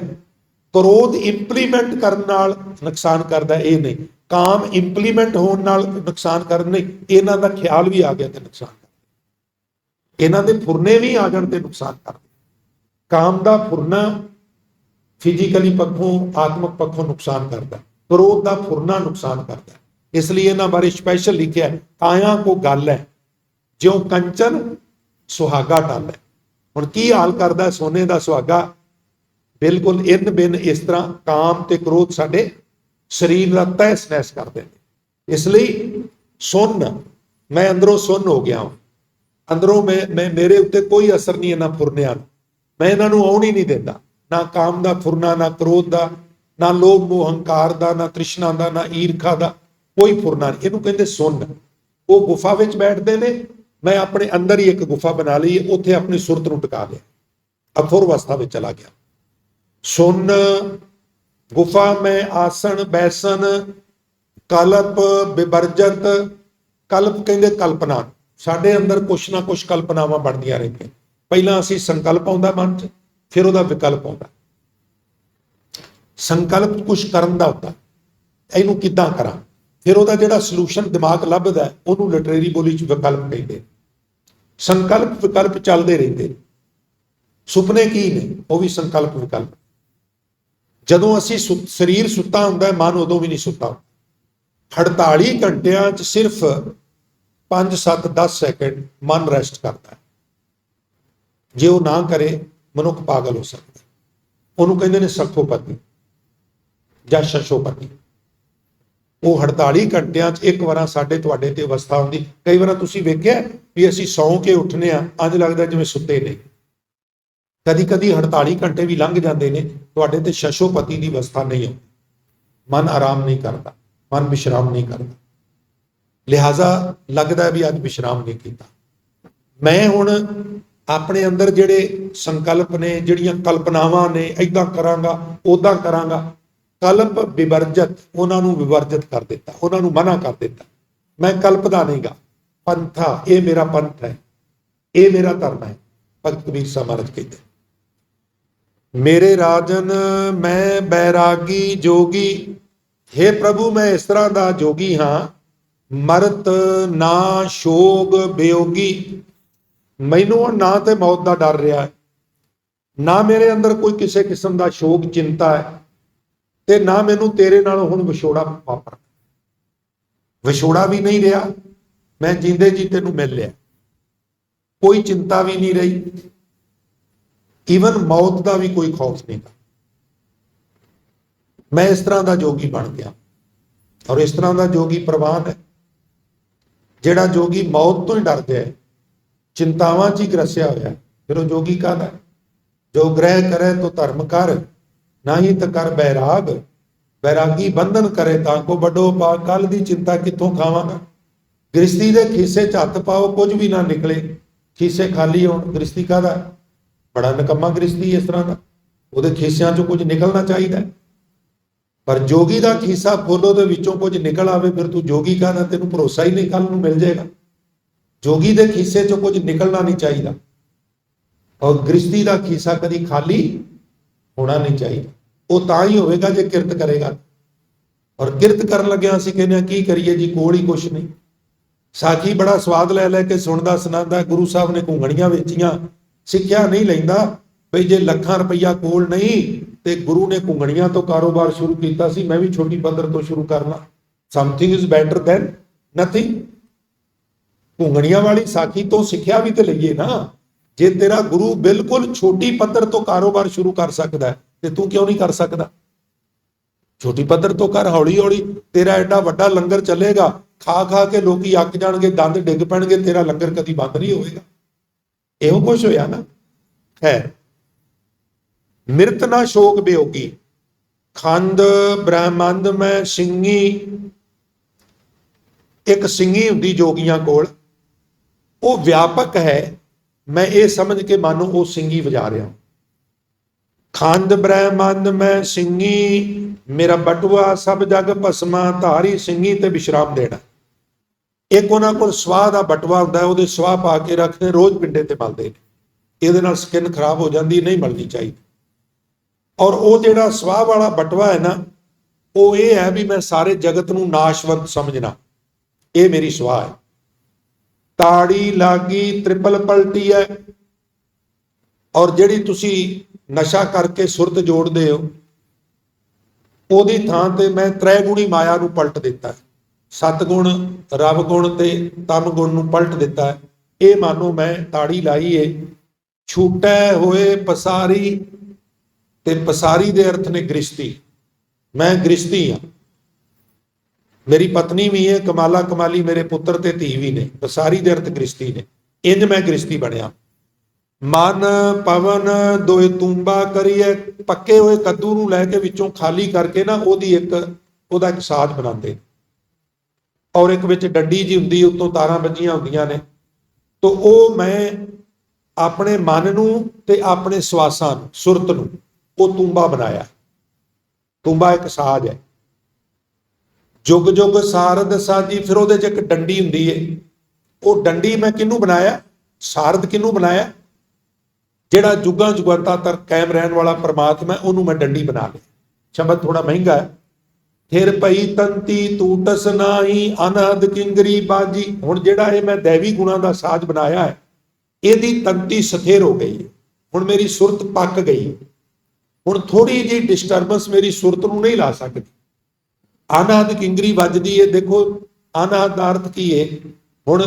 ਕ੍ਰੋਧ ਇੰਪਲੀਮੈਂਟ ਕਰਨ ਨਾਲ ਨੁਕਸਾਨ ਕਰਦਾ, ਇਹ ਨਹੀਂ। ਕਾਮ ਇੰਪਲੀਮੈਂਟ ਹੋਣ ਨਾਲ ਨੁਕਸਾਨ ਕਰਨ ਨਹੀਂ, ਇਹਨਾਂ ਦਾ ਖਿਆਲ ਵੀ ਆ ਗਿਆ ਤੇ ਨੁਕਸਾਨ ਕਰਦਾ, ਇਹਨਾਂ ਦੇ ਫੁਰਨੇ ਵੀ ਆ ਜਾਣ ਤੇ ਨੁਕਸਾਨ ਕਰਦੇ। ਕਾਮ ਦਾ ਫੁਰਨਾ ਫਿਜ਼ੀਕਲੀ ਪੱਖੋਂ, ਆਤਮਕ ਪੱਖੋਂ ਨੁਕਸਾਨ ਕਰਦਾ, ਕ੍ਰੋਧ ਦਾ ਫੁਰਨਾ ਨੁਕਸਾਨ ਕਰਦਾ। ਇਸ ਲਈ ਇਹਨਾਂ ਬਾਰੇ ਸਪੈਸ਼ਲ ਲਿਖਿਆ, ਕਾਇਆ ਕੋ ਗੱਲ ਹੈ ਜਿਉ ਕੰਚਨ ਸੁਹਾਗਾ ਟਲ ਹੈ। ਹੁਣ ਕੀ ਹਾਲ ਕਰਦਾ ਸੋਨੇ ਦਾ ਸੁਹਾਗਾ, ਬਿਲਕੁਲ ਇਨ ਬਿਨ ਇਸ ਤਰ੍ਹਾਂ ਕਾਮ ਤੇ ਕ੍ਰੋਧ ਸਾਡੇ ਸਰੀਰ ਦਾ ਤਹਿਸ ਨਹਿਸ ਕਰਦੇ ਨੇ। ਇਸ ਲਈ ਸੁੰਨ, ਮੈਂ ਅੰਦਰੋਂ ਸੁੰਨ ਹੋ ਗਿਆ, ਅੰਦਰੋਂ ਮੈਂ ਮੇਰੇ ਉੱਤੇ ਕੋਈ ਅਸਰ ਨਹੀਂ ਇਹਨਾਂ ਫੁਰਨਿਆਂ ਨੂੰ, ਮੈਂ ਇਹਨਾਂ ਨੂੰ ਆਉਣ ਹੀ ਨਹੀਂ ਦਿੰਦਾ। ਨਾ ਕਾਮ ਦਾ ਫੁਰਨਾ, ਨਾ ਕ੍ਰੋਧ ਦਾ, ਨਾ ਲੋਭ ਮੋਹ ਹੰਕਾਰ ਦਾ, ਨਾ ਤ੍ਰਿਸ਼ਨਾ ਦਾ, ਨਾ ਈਰਖਾ ਦਾ, ਕੋਈ ਫੁਰਨਾ ਨਹੀਂ। ਇਹਨੂੰ ਕਹਿੰਦੇ ਸੁੰਨ। ਉਹ ਗੁਫਾ ਵਿੱਚ ਬੈਠਦੇ ਨੇ, ਮੈਂ ਆਪਣੇ ਅੰਦਰ ਹੀ ਇੱਕ ਗੁਫਾ ਬਣਾ ਲਈ, ਉੱਥੇ ਆਪਣੀ ਸੁਰਤ ਨੂੰ ਟਿਕਾ ਲਿਆ, ਅਫੁਰ ਅਵਸਥਾ ਵਿੱਚ ਚਲਾ ਗਿਆ। ਸੁੰਨ ਗੁਫਾ ਮੈਂ ਆਸਣ ਬੈਸਣ ਕਲਪ ਵਿਵਰਜਤ। ਕਲਪ ਕਹਿੰਦੇ ਕਲਪਨਾ, ਸਾਡੇ ਅੰਦਰ ਕੁਛ ਨਾ ਕੁਛ ਕਲਪਨਾਵਾਂ ਬਣਦੀਆਂ ਰਹਿੰਦੀਆਂ। ਪਹਿਲਾਂ ਅਸੀਂ ਸੰਕਲਪ ਆਉਂਦਾ ਮਨ 'ਚ, ਫਿਰ ਉਹਦਾ ਵਿਕਲਪ ਆਉਂਦਾ। ਸੰਕਲਪ ਕੁਛ ਕਰਨ ਦਾ ਹੁੰਦਾ, ਇਹਨੂੰ ਕਿੱਦਾਂ ਕਰਾਂ, ਫਿਰ ਉਹਦਾ ਜਿਹੜਾ ਸੋਲੂਸ਼ਨ ਦਿਮਾਗ ਲੱਭਦਾ ਉਹਨੂੰ ਲਿਟਰੇਰੀ ਬੋਲੀ 'ਚ ਵਿਕਲਪ ਕਹਿੰਦੇ। ਸੰਕਲਪ ਵਿਕਲਪ ਚੱਲਦੇ ਰਹਿੰਦੇ। ਸੁਪਨੇ ਕੀ ਨੇ, ਉਹ ਵੀ ਸੰਕਲਪ ਵਿਕਲਪ। ਜਦੋਂ ਅਸੀਂ ਸਰੀਰ ਸੁੱਤਾ ਹੁੰਦਾ, ਮਨ ਉਦੋਂ ਵੀ ਨਹੀਂ ਸੁੱਤਾ। 48 ਘੰਟਿਆਂ 'ਚ ਸਿਰਫ 5 7 10 ਸੈਕਿੰਡ ਮਨ ਰੈਸਟ ਕਰਦਾ। ਜੇ ਉਹ ਨਾ ਕਰੇ ਮਨੁੱਖ ਪਾਗਲ ਹੋ ਸਕਦਾ। ਉਹਨੂੰ ਕਹਿੰਦੇ ਨੇ ਸਖੋਪਤੀ ਜਾਂ ਸ਼ਸ਼ੋਪਤੀ। ਉਹ 48 ਘੰਟਿਆਂ 'ਚ ਇੱਕ ਵਾਰ ਸਾਡੇ ਤੁਹਾਡੇ ਤੇ ਅਵਸਥਾ ਹੁੰਦੀ। ਕਈ ਵਾਰ ਤੁਸੀਂ ਵੇਖਿਆ ਵੀ ਅਸੀਂ ਸੌਂ ਕੇ ਉੱਠਨੇ ਆ, ਅੱਜ ਲੱਗਦਾ ਜਿਵੇਂ ਸੁੱਤੇ ਨਹੀਂ। ਕਦੀ ਕਦੀ 48 ਘੰਟੇ ਵੀ ਲੰਘ ਜਾਂਦੇ ਨੇ, ਤੁਹਾਡੇ ਤੇ ਸ਼ਸ਼ੋਪਤੀ ਦੀ ਅਵਸਥਾ ਨਹੀਂ ਆਉਂਦੀ। ਮਨ ਆਰਾਮ ਨਹੀਂ ਕਰਦਾ, ਮਨ ਵਿਸ਼ਰਾਮ ਨਹੀਂ ਕਰਦਾ। ਲਿਹਾਜ਼ਾ ਲੱਗਦਾ ਵੀ ਅੱਜ ਵਿਸ਼ਰਾਮ ਨਹੀਂ ਕੀਤਾ। ਮੈਂ ਹੁਣ ਆਪਣੇ ਅੰਦਰ ਜਿਹੜੇ ਸੰਕਲਪ ਨੇ, ਜਿਹੜੀਆਂ ਕਲਪਨਾਵਾਂ ਨੇ, ਏਦਾਂ ਕਰਾਂਗਾ ਉਦਾਂ ਕਰਾਂਗਾ, ਕਲਪ ਵਿਵਰਜਤ, ਉਹਨਾਂ ਨੂੰ ਵਿਵਰਜਿਤ ਕਰ ਦਿੱਤਾ, ਉਹਨਾਂ ਨੂੰ ਮਨਾ ਕਰ ਦਿੱਤਾ। ਮੈਂ ਕਲਪਦਾ ਨਹੀਂਗਾ, ਪੰਥਾ, ਇਹ ਮੇਰਾ ਪੰਥ ਹੈ, ਇਹ ਮੇਰਾ ਧਰਮ ਹੈ। ਭਗਤ ਕਬੀਰ ਸਾਹਿਬ ਮਹਾਰਾਜ ਕਹਿੰਦੇ, ਮੇਰੇ ਰਾਜਨ ਮੈਂ ਬੈਰਾਗੀ ਜੋਗੀ, हे ਪ੍ਰਭੂ ਮੈਂ ਇਸ ਤਰ੍ਹਾਂ ਦਾ ਜੋਗੀ ਹਾਂ, ਮਰਤ ਨਾ ਸ਼ੋਗ ਬਿਯੋਗੀ, ਮੈਨੂੰ ਨਾ ਤੇ ਮੌਤ ਦਾ ਡਰ ਰਿਹਾ ਹੈ, ਨਾ ਮੇਰੇ ਅੰਦਰ ਕੋਈ ਕਿਸੇ ਕਿਸਮ ਦਾ ਸ਼ੋਕ ਚਿੰਤਾ ਹੈ, ਤੇ ਨਾ ਮੈਨੂੰ ਤੇਰੇ ਨਾਲ ਹੁਣ ਵਿਛੋੜਾ ਵਾਪਰ, ਵਿਛੋੜਾ ਵੀ ਨਹੀਂ ਰਿਹਾ, ਮੈਂ ਜਿੰਦੇ ਜੀ ਤੈਨੂੰ ਮਿਲ ਲਿਆ, ਕੋਈ ਚਿੰਤਾ ਵੀ ਨਹੀਂ ਰਹੀ, ਈਵਨ ਮੌਤ ਦਾ ਵੀ ਕੋਈ ਖੌਫ ਨਹੀਂ। ਮੈਂ ਇਸ ਤਰ੍ਹਾਂ ਦਾ ਜੋਗੀ ਬਣ ਗਿਆ। ਔਰ ਇਸ ਤਰ੍ਹਾਂ ਦਾ ਜੋਗੀ ਪ੍ਰਵਾਨ ਹੈ ਜਿਹੜਾ ਜੋਗੀ ਮੌਤ ਤੋਂ ਹੀ ਡਰਦਾ ਹੈ, ਚਿੰਤਾਵਾਂ 'ਚ ਹੀ ਗਰਸਿਆ ਹੋਇਆ, ਫਿਰ ਉਹ ਜੋਗੀ ਕਾਹਦਾ? ਜੋ ਗ੍ਰਹਿ ਕਰੇ ਤੋ ਧਰਮ ਕਰ, ਨਹੀਂ ਤਾਂ ਕਰ ਬੈਰਾਗ, ਬੈਰਾਗੀ ਬੰਧਨ ਕਰੇ ਤਾਂ ਕੋ ਵੱਡੋ ਪਾ, ਕੱਲ ਦੀ ਚਿੰਤਾ ਕਿੱਥੋਂ ਖਾਵਾਂਗਾ। ਗ੍ਰਸਤੀ ਦੇ ਖੀਸੇ 'ਚ ਹੱਥ ਪਾਓ, ਕੁਝ ਵੀ ਨਾ ਨਿਕਲੇ, ਖੀਸੇ ਖਾਲੀ ਹੋਣ। ਗ੍ਰਸਤੀ ਕਾਹਦਾ? ਬੜਾ ਨਿਕੰਮਾ ਗ੍ਰਸਤੀ ਇਸ ਤਰ੍ਹਾਂ ਦਾ, ਉਹਦੇ ਖੀਸਿਆਂ 'ਚੋਂ ਕੁਝ ਨਿਕਲਣਾ ਚਾਹੀਦਾ। ਪਰ ਜੋਗੀ ਦਾ ਖੀਸਾ ਖੋਲੋ ਦੇ ਵਿੱਚੋਂ ਕੁਝ ਨਿਕਲ ਆਵੇ, ਫਿਰ ਤੂੰ ਜੋਗੀ ਕਾਹਦਾ? ਤੈਨੂੰ ਭਰੋਸਾ ਹੀ ਨਹੀਂ ਕੱਲ ਨੂੰ ਮਿਲ ਜਾਏਗਾ। ਜੋਗੀ ਦੇ ਖੀਸੇ 'ਚੋਂ ਕੁਝ ਨਿਕਲਣਾ ਨਹੀਂ ਚਾਹੀਦਾ, ਔਰ ਗ੍ਰਸਤੀ ਦਾ ਖੀਸਾ ਕਦੀ ਖਾਲੀ ਹੋਣਾ ਨਹੀਂ ਚਾਹੀਦਾ। ਉਹ ਤਾਂ ਹੀ ਹੋਵੇਗਾ ਜੇ ਕਿਰਤ ਕਰੇਗਾ। ਔਰ ਕਿਰਤ ਕਰਨ ਲੱਗਿਆ ਅਸੀਂ ਕਹਿੰਦੇ ਹਾਂ ਕੀ ਕਰੀਏ ਜੀ, ਕੋਲ ਹੀ ਕੁਛ ਨਹੀਂ। ਸਾਖੀ ਬੜਾ ਸਵਾਦ ਲੈ ਲੈ ਕੇ ਸੁਣਦਾ ਸੁਣਾਉਂਦਾ, ਗੁਰੂ ਸਾਹਿਬ ਨੇ ਘੁੰਗਣੀਆਂ ਵੇਚੀਆਂ, ਸਿੱਖਿਆ ਨਹੀਂ ਲੈਂਦਾ ਬਈ ਜੇ ਲੱਖਾਂ ਰੁਪਈਆ ਕੋਲ ਨਹੀਂ ਤੇ ਗੁਰੂ ਨੇ ਘੁੰਗਣੀਆਂ ਤੋਂ ਕਾਰੋਬਾਰ ਸ਼ੁਰੂ ਕੀਤਾ ਸੀ, ਮੈਂ ਵੀ ਛੋਟੀ ਪੱਧਰ ਤੋਂ ਸ਼ੁਰੂ ਕਰਨਾ। Something is better than nothing. ਘੁੰਗਣੀਆਂ ਵਾਲੀ ਸਾਖੀ ਤੋਂ ਸਿੱਖਿਆ ਵੀ ਤੇ ਲਈਏ ਨਾ। ਜੇ ਤੇਰਾ ਗੁਰੂ ਬਿਲਕੁਲ ਛੋਟੀ ਪੱਧਰ ਤੋਂ ਕਾਰੋਬਾਰ ਸ਼ੁਰੂ ਕਰ ਸਕਦਾ ਤੇ ਤੂੰ ਕਿਉਂ ਨਹੀਂ ਕਰ ਸਕਦਾ? ਛੋਟੀ ਪੱਧਰ ਤੋਂ ਕਰ, ਹੌਲੀ ਹੌਲੀ ਤੇਰਾ ਐਡਾ ਵੱਡਾ ਲੰਗਰ ਚੱਲੇਗਾ, ਖਾ ਖਾ ਕੇ ਲੋਕੀ ਅੱਕ ਜਾਣਗੇ, ਦੰਦ ਡਿੱਗ ਪੈਣਗੇ, ਤੇਰਾ ਲੰਗਰ ਕਦੀ ਬੰਦ ਨਹੀਂ ਹੋਵੇਗਾ। ਇਹੋ ਕੁਛ ਹੋਇਆ ਨਾ। ਖੈਰ, ਮਿਰਤ ਨਾ ਸ਼ੋਕ ਬਿਯੋਗੀ, ਖੰਡ ਬ੍ਰਹਮੰਡ ਮੈਂ ਸਿੰਘੀ। ਇੱਕ ਸਿੰਘੀ ਹੁੰਦੀ ਜੋਗੀਆਂ ਕੋਲ, ਉਹ ਵਿਆਪਕ ਹੈ। ਮੈਂ ਇਹ ਸਮਝ ਕੇ ਮਾਨੋ ਉਹ ਸਿੰਘੀ ਵਜਾ ਰਿਹਾ। ਖੰਡ ਬ੍ਰਹਮੰਡ ਮੈਂ ਸਿੰਘੀ, ਮੇਰਾ ਬਟੂਆ ਸਭ ਜਗ ਭਸਮਾ, ਧਾਰੀ ਸਿੰਘੀ ਤੇ ਵਿਸ਼ਰਾਮ ਦੇਣਾ। ਇੱਕ ਉਹਨਾਂ ਕੋਲ ਸਵਾਹ ਦਾ ਬਟੂਆ ਹੁੰਦਾ, ਉਹਦੇ ਸਵਾਹ ਪਾ ਕੇ ਰੱਖਦੇ, ਰੋਜ਼ ਪਿੰਡੇ ਤੇ ਮਲਦੇ ਨੇ। ਇਹਦੇ ਨਾਲ ਸਕਿਨ ਖਰਾਬ ਹੋ ਜਾਂਦੀ, ਨਹੀਂ ਮਲਣੀ ਚਾਹੀਦੀ। ਔਰ ਉਹ ਜਿਹੜਾ ਸਵਾਹ ਵਾਲਾ ਬਟਵਾ ਹੈ ਨਾ, ਉਹ ਇਹ ਹੈ ਵੀ ਮੈਂ ਸਾਰੇ ਜਗਤ ਨੂੰ ਨਾਸ਼ਵੰਤ ਸਮਝਣਾ, ਇਹ ਮੇਰੀ ਸਵਾਹ ਹੈ। ਤਾੜੀ ਲਾਗੀ ਤ੍ਰਿਪਲ ਪਲਟੀ ਹੈ। ਔਰ ਜਿਹੜੀ ਤੁਸੀਂ ਨਸ਼ਾ ਕਰਕੇ ਸੁਰਤ ਜੋੜਦੇ ਹੋ, ਉਹਦੀ ਥਾਂ ਤੇ ਮੈਂ ਤ੍ਰੈਗੁਣੀ ਮਾਇਆ ਨੂੰ ਪਲਟ ਦਿੱਤਾ ਹੈ। ਸਤਗੁਣ, ਰਵ ਗੁਣ ਤੇ ਤਮ ਗੁਣ ਨੂੰ ਪਲਟ ਦਿੱਤਾ ਹੈ। ਇਹ ਮਾਨੋ ਮੈਂ ਤਾੜੀ ਲਾਈ ਏ। ਛੂਟੈ ਹੋਏ ਪਸਾਰੀ, ਤੇ ਪਸਾਰੀ ਦੇ ਅਰਥ ਨੇ ਗ੍ਰਸਤੀ। ਮੈਂ ਗ੍ਰਸਤੀ ਹਾਂ, ਮੇਰੀ ਪਤਨੀ ਵੀ ਹੈ, ਕਮਾਲਾ ਕਮਾਲੀ ਮੇਰੇ ਪੁੱਤਰ ਤੇ ਧੀ ਵੀ ਨੇ। ਪਸਾਰੀ ਦੇ ਅਰਥ ਗ੍ਰਸਤੀ ਨੇ। ਇੰਜ ਮੈਂ ਗ੍ਰਸਤੀ ਬਣਿਆ। ਮਨ ਪਵਨ ਦੋਏ ਤੂੰਬਾ ਕਰੀਏ, ਪੱਕੇ ਹੋਏ ਕੱਦੂ ਨੂੰ ਲੈ ਕੇ ਵਿੱਚੋਂ ਖਾਲੀ ਕਰਕੇ ਨਾ ਉਹਦਾ ਇੱਕ ਸਾਜ਼ ਬਣਾਉਂਦੇ, ਔਰ ਇੱਕ ਵਿੱਚ ਡੰਡੀ ਜੀ ਹੁੰਦੀ, ਉੱਤੋਂ ਤਾਰਾਂ ਵੱਜੀਆਂ ਹੁੰਦੀਆਂ ਨੇ। ਤਾਂ ਉਹ ਮੈਂ ਆਪਣੇ ਮਨ ਨੂੰ ਤੇ ਆਪਣੇ ਸਵਾਸਾਂ ਨੂੰ, ਸੁਰਤ ਨੂੰ, ਉਹ ਤੂੰਬਾ ਬਣਾਇਆ। ਤੂੰਬਾ ਇੱਕ ਸਾਜ਼ ਹੈ। ਜੁਗ ਜੁਗ ਸਾਰਦ ਸਾਜੀ, ਫਿਰ ਉਹਦੇ 'ਚ ਇੱਕ ਡੰਡੀ ਹੁੰਦੀ ਹੈ। ਉਹ ਡੰਡੀ ਮੈਂ ਕਿਹਨੂੰ ਬਣਾਇਆ? ਸਾਰਦ ਕਿਹਨੂੰ ਬਣਾਇਆ? ਜਿਹੜਾ ਜੁਗਾਂ ਜੁਗਾਂਤਾਂ ਤੱਕ ਕਾਇਮ ਰਹਿਣ ਵਾਲਾ ਪਰਮਾਤਮਾ, ਉਹਨੂੰ ਮੈਂ ਡੰਡੀ ਬਣਾ ਲਿਆ। ਸ਼ਬਦ ਥੋੜਾ ਮਹਿੰਗਾ ਹੈ। ਫਿਰ ਪਈ ਤੰਤੀ ਟੂਟਸ ਨਾਹੀ, ਅਨਹਦ ਕਿੰਗਰੀ ਬਾਜੀ। ਹੁਣ ਜਿਹੜਾ ਇਹ ਮੈਂ ਦੇਵੀ ਗੁਣਾਂ ਦਾ ਸਾਜ਼ ਬਣਾਇਆ ਹੈ, ਇਹਦੀ ਤੰਤੀ ਸਥਿਰ ਹੋ ਗਈ ਹੈ। ਹੁਣ ਮੇਰੀ ਸੁਰਤ ਪੱਕ ਗਈ। ਹੁਣ ਥੋੜੀ ਜਿਹੀ ਡਿਸਟਰਬੈਂਸ ਮੇਰੀ ਸੁਰਤ ਨੂੰ ਨਹੀਂ ਲਾ ਸਕਦੀ। ਅਨਹਦ ਕਿੰਗਰੀ ਵੱਜਦੀ ਹੈ। ਦੇਖੋ ਅਨਹਦ ਦਾ ਅਰਥ ਕੀ ਹੈ? ਹੁਣ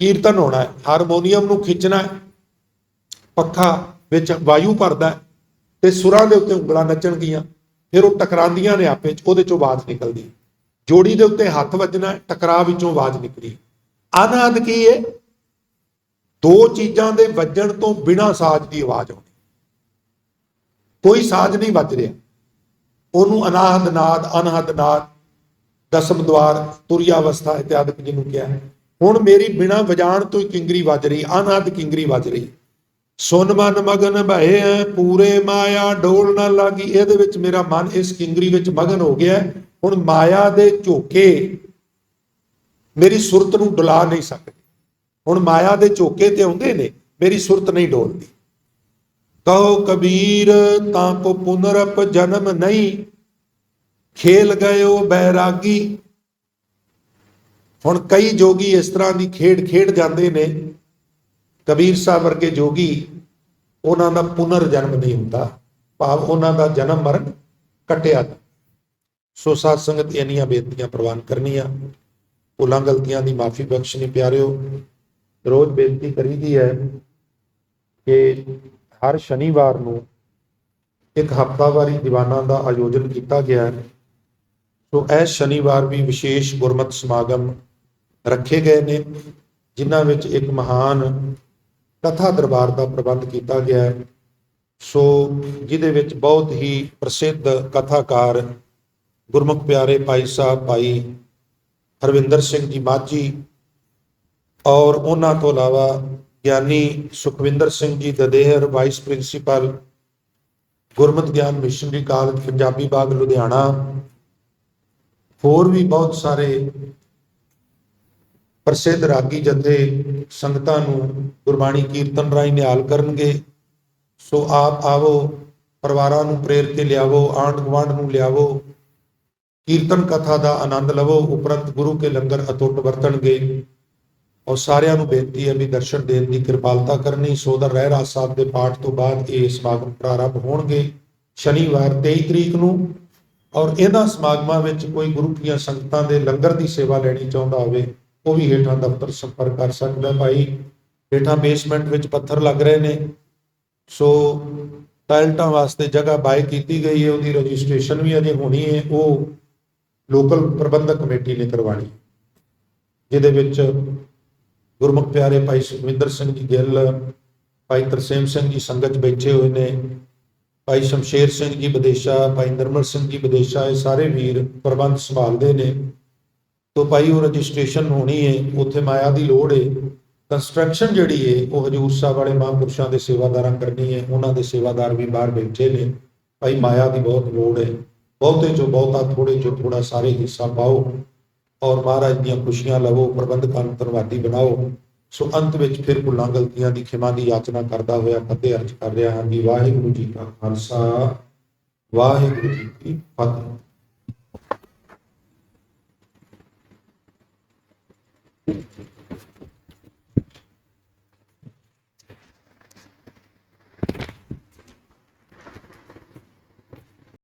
ਕੀਰਤਨ ਹੋਣਾ ਹੈ, ਹਾਰਮੋਨੀਅਮ ਨੂੰ ਖਿੱਚਣਾ ਹੈ, ਪੱਖਾ ਵਿੱਚ ਵਾਯੂ ਭਰਦਾ ਤੇ ਸੁਰਾਂ ਦੇ ਉੱਤੇ ਉਂਗਲਾਂ ਨੱਚਣਗੀਆਂ, ਫਿਰ ਉਹ ਟਕਰਾਉਂਦੀਆਂ ਨੇ ਆਪੇ 'ਚ, ਉਹਦੇ 'ਚੋਂ ਆਵਾਜ਼ ਨਿਕਲਦੀ। ਜੋੜੀ ਦੇ ਉੱਤੇ ਹੱਥ ਵੱਜਣਾ, ਟਕਰਾਅ ਵਿੱਚੋਂ ਆਵਾਜ਼ ਨਿਕਲੀ। ਅਨਹਦ ਕੀ ਹੈ? ਦੋ ਚੀਜ਼ਾਂ ਦੇ ਵੱਜਣ ਤੋਂ ਬਿਨਾਂ ਸਾਜ਼ ਦੀ ਆਵਾਜ਼ ਆਉਂਦੀ। ਕੋਈ ਸਾਜ਼ ਨਹੀਂ ਵੱਜ ਰਿਹਾ। ਉਹਨੂੰ ਅਨਾਹਦ ਨਾਦ, ਅਨਹਦ ਨਾਦ, ਦਸਮ ਦਵਾਰ, ਤੁਰਿਆ ਅਵਸਥਾ ਇਤਿਆਦਿਕ ਜਿਹਨੂੰ ਕਿਹਾ। ਹੁਣ ਮੇਰੀ ਬਿਨਾਂ ਵਜਾਣ ਤੋਂ ਹੀ ਕਿੰਗਰੀ ਵੱਜ ਰਹੀ, ਅਨਹਦ ਕਿੰਗਰੀ ਵੱਜ ਰਹੀ। ਸੁਨ ਮਨ ਮਗਨ ਭਏ ਪੂਰੇ ਮਾਇਆ ਡੋਲ ਨਾ ਲਾਗੀ। ਇਹਦੇ ਵਿੱਚ ਮੇਰਾ ਮਨ ਇਸ ਕਿੰਗਰੀ ਵਿੱਚ ਮਗਨ ਹੋ ਗਿਆ। ਹੁਣ ਮਾਇਆ ਦੇ ਝੋਕੇ ਮੇਰੀ ਸੁਰਤ ਨੂੰ ਡੁਲਾ ਨਹੀਂ ਸਕਦੇ। ਹੁਣ ਮਾਇਆ ਦੇ ਝੋਕੇ ਤੇ ਆਉਂਦੇ ਨੇ, ਮੇਰੀ ਸੁਰਤ ਨਹੀਂ ਡੋਲਦੀ। ਕਹੋ ਕਬੀਰ ਤਾਂ ਕੋ ਪੁਨਰਪ ਜਨਮ ਨਹੀਂ, ਖੇਲ ਗਇਓ ਬੈਰਾਗੀ। ਹੁਣ ਕਈ ਜੋਗੀ ਇਸ ਤਰ੍ਹਾਂ ਦੀ ਖੇਡ ਖੇਡ ਜਾਂਦੇ ਨੇ, ਕਬੀਰ ਸਾਹਿਬ ਵਰਗੇ ਜੋਗੀ, ਉਹਨਾਂ ਦਾ ਪੁਨਰ ਜਨਮ ਨਹੀਂ ਹੁੰਦਾ, ਭਾਵ ਉਹਨਾਂ ਦਾ ਜਨਮ ਮਰਨ ਕੱਟਿਆ। ਸੋ ਸਾਧ ਸੰਗਤ ਇੰਨੀਆਂ ਬੇਨਤੀਆਂ ਪ੍ਰਵਾਨ ਕਰਨੀਆਂ, ਭੁੱਲਾਂ ਗਲਤੀਆਂ ਦੀ ਮਾਫੀ ਬਖਸ਼ਣੀ। ਪਿਆਰਿਓ, ਰੋਜ਼ ਬੇਨਤੀ ਕਰੀਦੀ ਹੈ ਕਿ ਹਰ ਸ਼ਨੀਵਾਰ ਨੂੰ ਇੱਕ ਹਫ਼ਤਾਵਾਰੀ ਦੀਵਾਨਾਂ ਦਾ ਆਯੋਜਨ ਕੀਤਾ ਗਿਆ ਹੈ। ਸੋ ਇਸ ਸ਼ਨੀਵਾਰ ਵੀ ਵਿਸ਼ੇਸ਼ ਗੁਰਮਤਿ ਸਮਾਗਮ ਰੱਖੇ ਗਏ ਨੇ, ਜਿਨ੍ਹਾਂ ਵਿੱਚ ਇੱਕ ਮਹਾਨ ਕਥਾ ਦਰਬਾਰ ਦਾ ਪ੍ਰਬੰਧ ਕੀਤਾ ਗਿਆ ਹੈ। ਸੋ ਜਿਹਦੇ ਵਿੱਚ ਬਹੁਤ ਹੀ ਪ੍ਰਸਿੱਧ ਕਥਾਕਾਰ ਗੁਰਮੁਖ ਪਿਆਰੇ ਭਾਈ ਸਾਹਿਬ ਭਾਈ ਹਰਵਿੰਦਰ ਸਿੰਘ ਜੀ ਮਾਝੀ, ਔਰ ਉਹਨਾਂ ਤੋਂ ਇਲਾਵਾ ਗਿਆਨੀ ਸੁਖਵਿੰਦਰ ਸਿੰਘ ਜੀ ਦਦੇਹਰ, ਵਾਈਸ ਪ੍ਰਿੰਸੀਪਲ ਗੁਰਮਤਿ ਗਿਆਨ ਮਿਸ਼ਨਰੀ ਕਾਲਜ ਪੰਜਾਬੀ ਬਾਗ ਲੁਧਿਆਣਾ, ਹੋਰ ਵੀ ਬਹੁਤ ਸਾਰੇ ਪ੍ਰਸਿੱਧ ਰਾਗੀ ਜਥੇ ਸੰਗਤਾਂ ਨੂੰ ਗੁਰਬਾਣੀ ਕੀਰਤਨ ਰਾਹੀਂ ਨਿਹਾਲ ਕਰਨਗੇ। ਸੋ ਆਪ ਆਵੋ, ਪਰਿਵਾਰਾਂ ਨੂੰ ਪ੍ਰੇਰ ਕੇ ਲਿਆਵੋ, ਆਂਢ ਗੁਆਂਢ ਨੂੰ ਲਿਆਵੋ, ਕੀਰਤਨ ਕਥਾ ਦਾ ਆਨੰਦ ਲਵੋ। ਉਪਰੰਤ ਗੁਰੂ ਕੇ ਲੰਗਰ ਅਤੁੱਟ ਵਰਤਣਗੇ। ਔਰ ਸਾਰਿਆਂ ਨੂੰ ਬੇਨਤੀ ਹੈ ਵੀ ਦਰਸ਼ਨ ਦੇਣ ਦੀ ਕਿਰਪਾਲਤਾ ਕਰਨੀ। ਸੋਦਰ ਰਹਿਰਾਸ ਸਾਹਿਬ ਦੇ ਪਾਠ ਤੋਂ ਬਾਅਦ ਇਹ ਸਮਾਗਮ ਪ੍ਰਾਰੰਭ ਹੋਣਗੇ ਸ਼ਨੀਵਾਰ 23 ਤਰੀਕ ਨੂੰ। ਔਰ ਇਹਨਾਂ ਸਮਾਗਮਾਂ ਵਿੱਚ ਕੋਈ ਗੁਰੂ ਦੀਆਂ ਸੰਗਤਾਂ ਦੇ ਲੰਗਰ ਦੀ ਸੇਵਾ ਲੈਣੀ ਚਾਹੁੰਦਾ ਹੋਵੇ, ਉਹ ਵੀ ਹੇਠਾਂ ਦਫ਼ਤਰ ਸੰਪਰਕ ਕਰ ਸਕਦਾ। ਭਾਈ ਹੇਠਾਂ ਬੇਸਮੈਂਟ ਵਿੱਚ ਪੱਥਰ ਲੱਗ ਰਹੇ ਨੇ, ਸੋ ਟਾਇਲਟਾਂ ਵਾਸਤੇ ਜਗ੍ਹਾ ਬਾਏ ਕੀਤੀ ਗਈ ਹੈ, ਉਹਦੀ ਰਜਿਸਟ੍ਰੇਸ਼ਨ ਵੀ ਅਜੇ ਹੋਣੀ ਹੈ, ਉਹ ਲੋਕਲ ਪ੍ਰਬੰਧਕ ਕਮੇਟੀ ਨੇ ਕਰਵਾਣੀ, ਜਿਹਦੇ ਵਿੱਚ ਗੁਰਮੁਖ ਪਿਆਰੇ ਭਾਈ ਸੁਖਵਿੰਦਰ ਸਿੰਘ ਜੀ ਗਿੱਲ, ਭਾਈ ਤਰਸੇਮ ਸਿੰਘ ਜੀ ਸੰਗਤ ਬੈਠੇ ਹੋਏ ਨੇ, ਭਾਈ ਸ਼ਮਸ਼ੇਰ ਸਿੰਘ ਜੀ ਵਿਦੇਸ਼ਾ, ਭਾਈ ਨਿਰਮਲ ਸਿੰਘ ਜੀ ਵਿਦੇਸ਼ਾ, ਇਹ ਸਾਰੇ ਵੀਰ ਪ੍ਰਬੰਧ ਸੰਭਾਲਦੇ ਨੇ। ਤੋ ਭਾਈ ਉਹ ਰਜਿਸਟ੍ਰੇਸ਼ਨ ਹੋਣੀ ਹੈ, ਉੱਥੇ ਮਾਇਆ ਦੀ ਲੋੜ ਹੈ। ਕੰਸਟਰਕਸ਼ਨ ਜਿਹੜੀ ਹੈ ਉਹ ਹਜੂਰ ਸਾਹਿਬ ਵਾਲੇ ਮਹਾਂਪੁਰਸ਼ਾਂ ਦੇ ਸੇਵਾਦਾਰਾਂ ਕਰਨੀ ਹੈ, ਉਹਨਾਂ ਦੇ ਸੇਵਾਦਾਰ ਵੀ ਬਾਹਰ ਬੈਠੇ ਨੇ। ਭਾਈ ਮਾਇਆ ਦੀ ਬਹੁਤ ਲੋੜ ਹੈ, ਬਹੁਤੇ ਚੋਂ ਬਹੁਤਾ, ਥੋੜੇ ਚੋਂ ਥੋੜਾ ਸਾਰੇ ਹਿੱਸਾ ਪਾਓ ਔਰ ਮਹਾਰਾਜ ਦੀਆਂ ਖੁਸ਼ੀਆਂ ਲਵੋ, ਪ੍ਰਬੰਧਕਾਂ ਨੂੰ ਧੰਨਵਾਦੀ ਬਣਾਓ। ਸੋ ਅੰਤ ਵਿੱਚ ਫਿਰ ਭੁੱਲਾਂ ਗਲਤੀਆਂ ਦੀ ਖਿਮਾ ਦੀ ਯਾਚਨਾ ਕਰਦਾ ਹੋਇਆ ਫਤਿਹ ਅਰਜ਼ ਕਰ ਰਿਹਾ ਹਾਂ ਜੀ। ਵਾਹਿਗੁਰੂ ਜੀ ਕਾ ਖਾਲਸਾ, ਵਾਹਿਗੁਰੂ ਜੀ ਕੀ ਫਤਿਹ।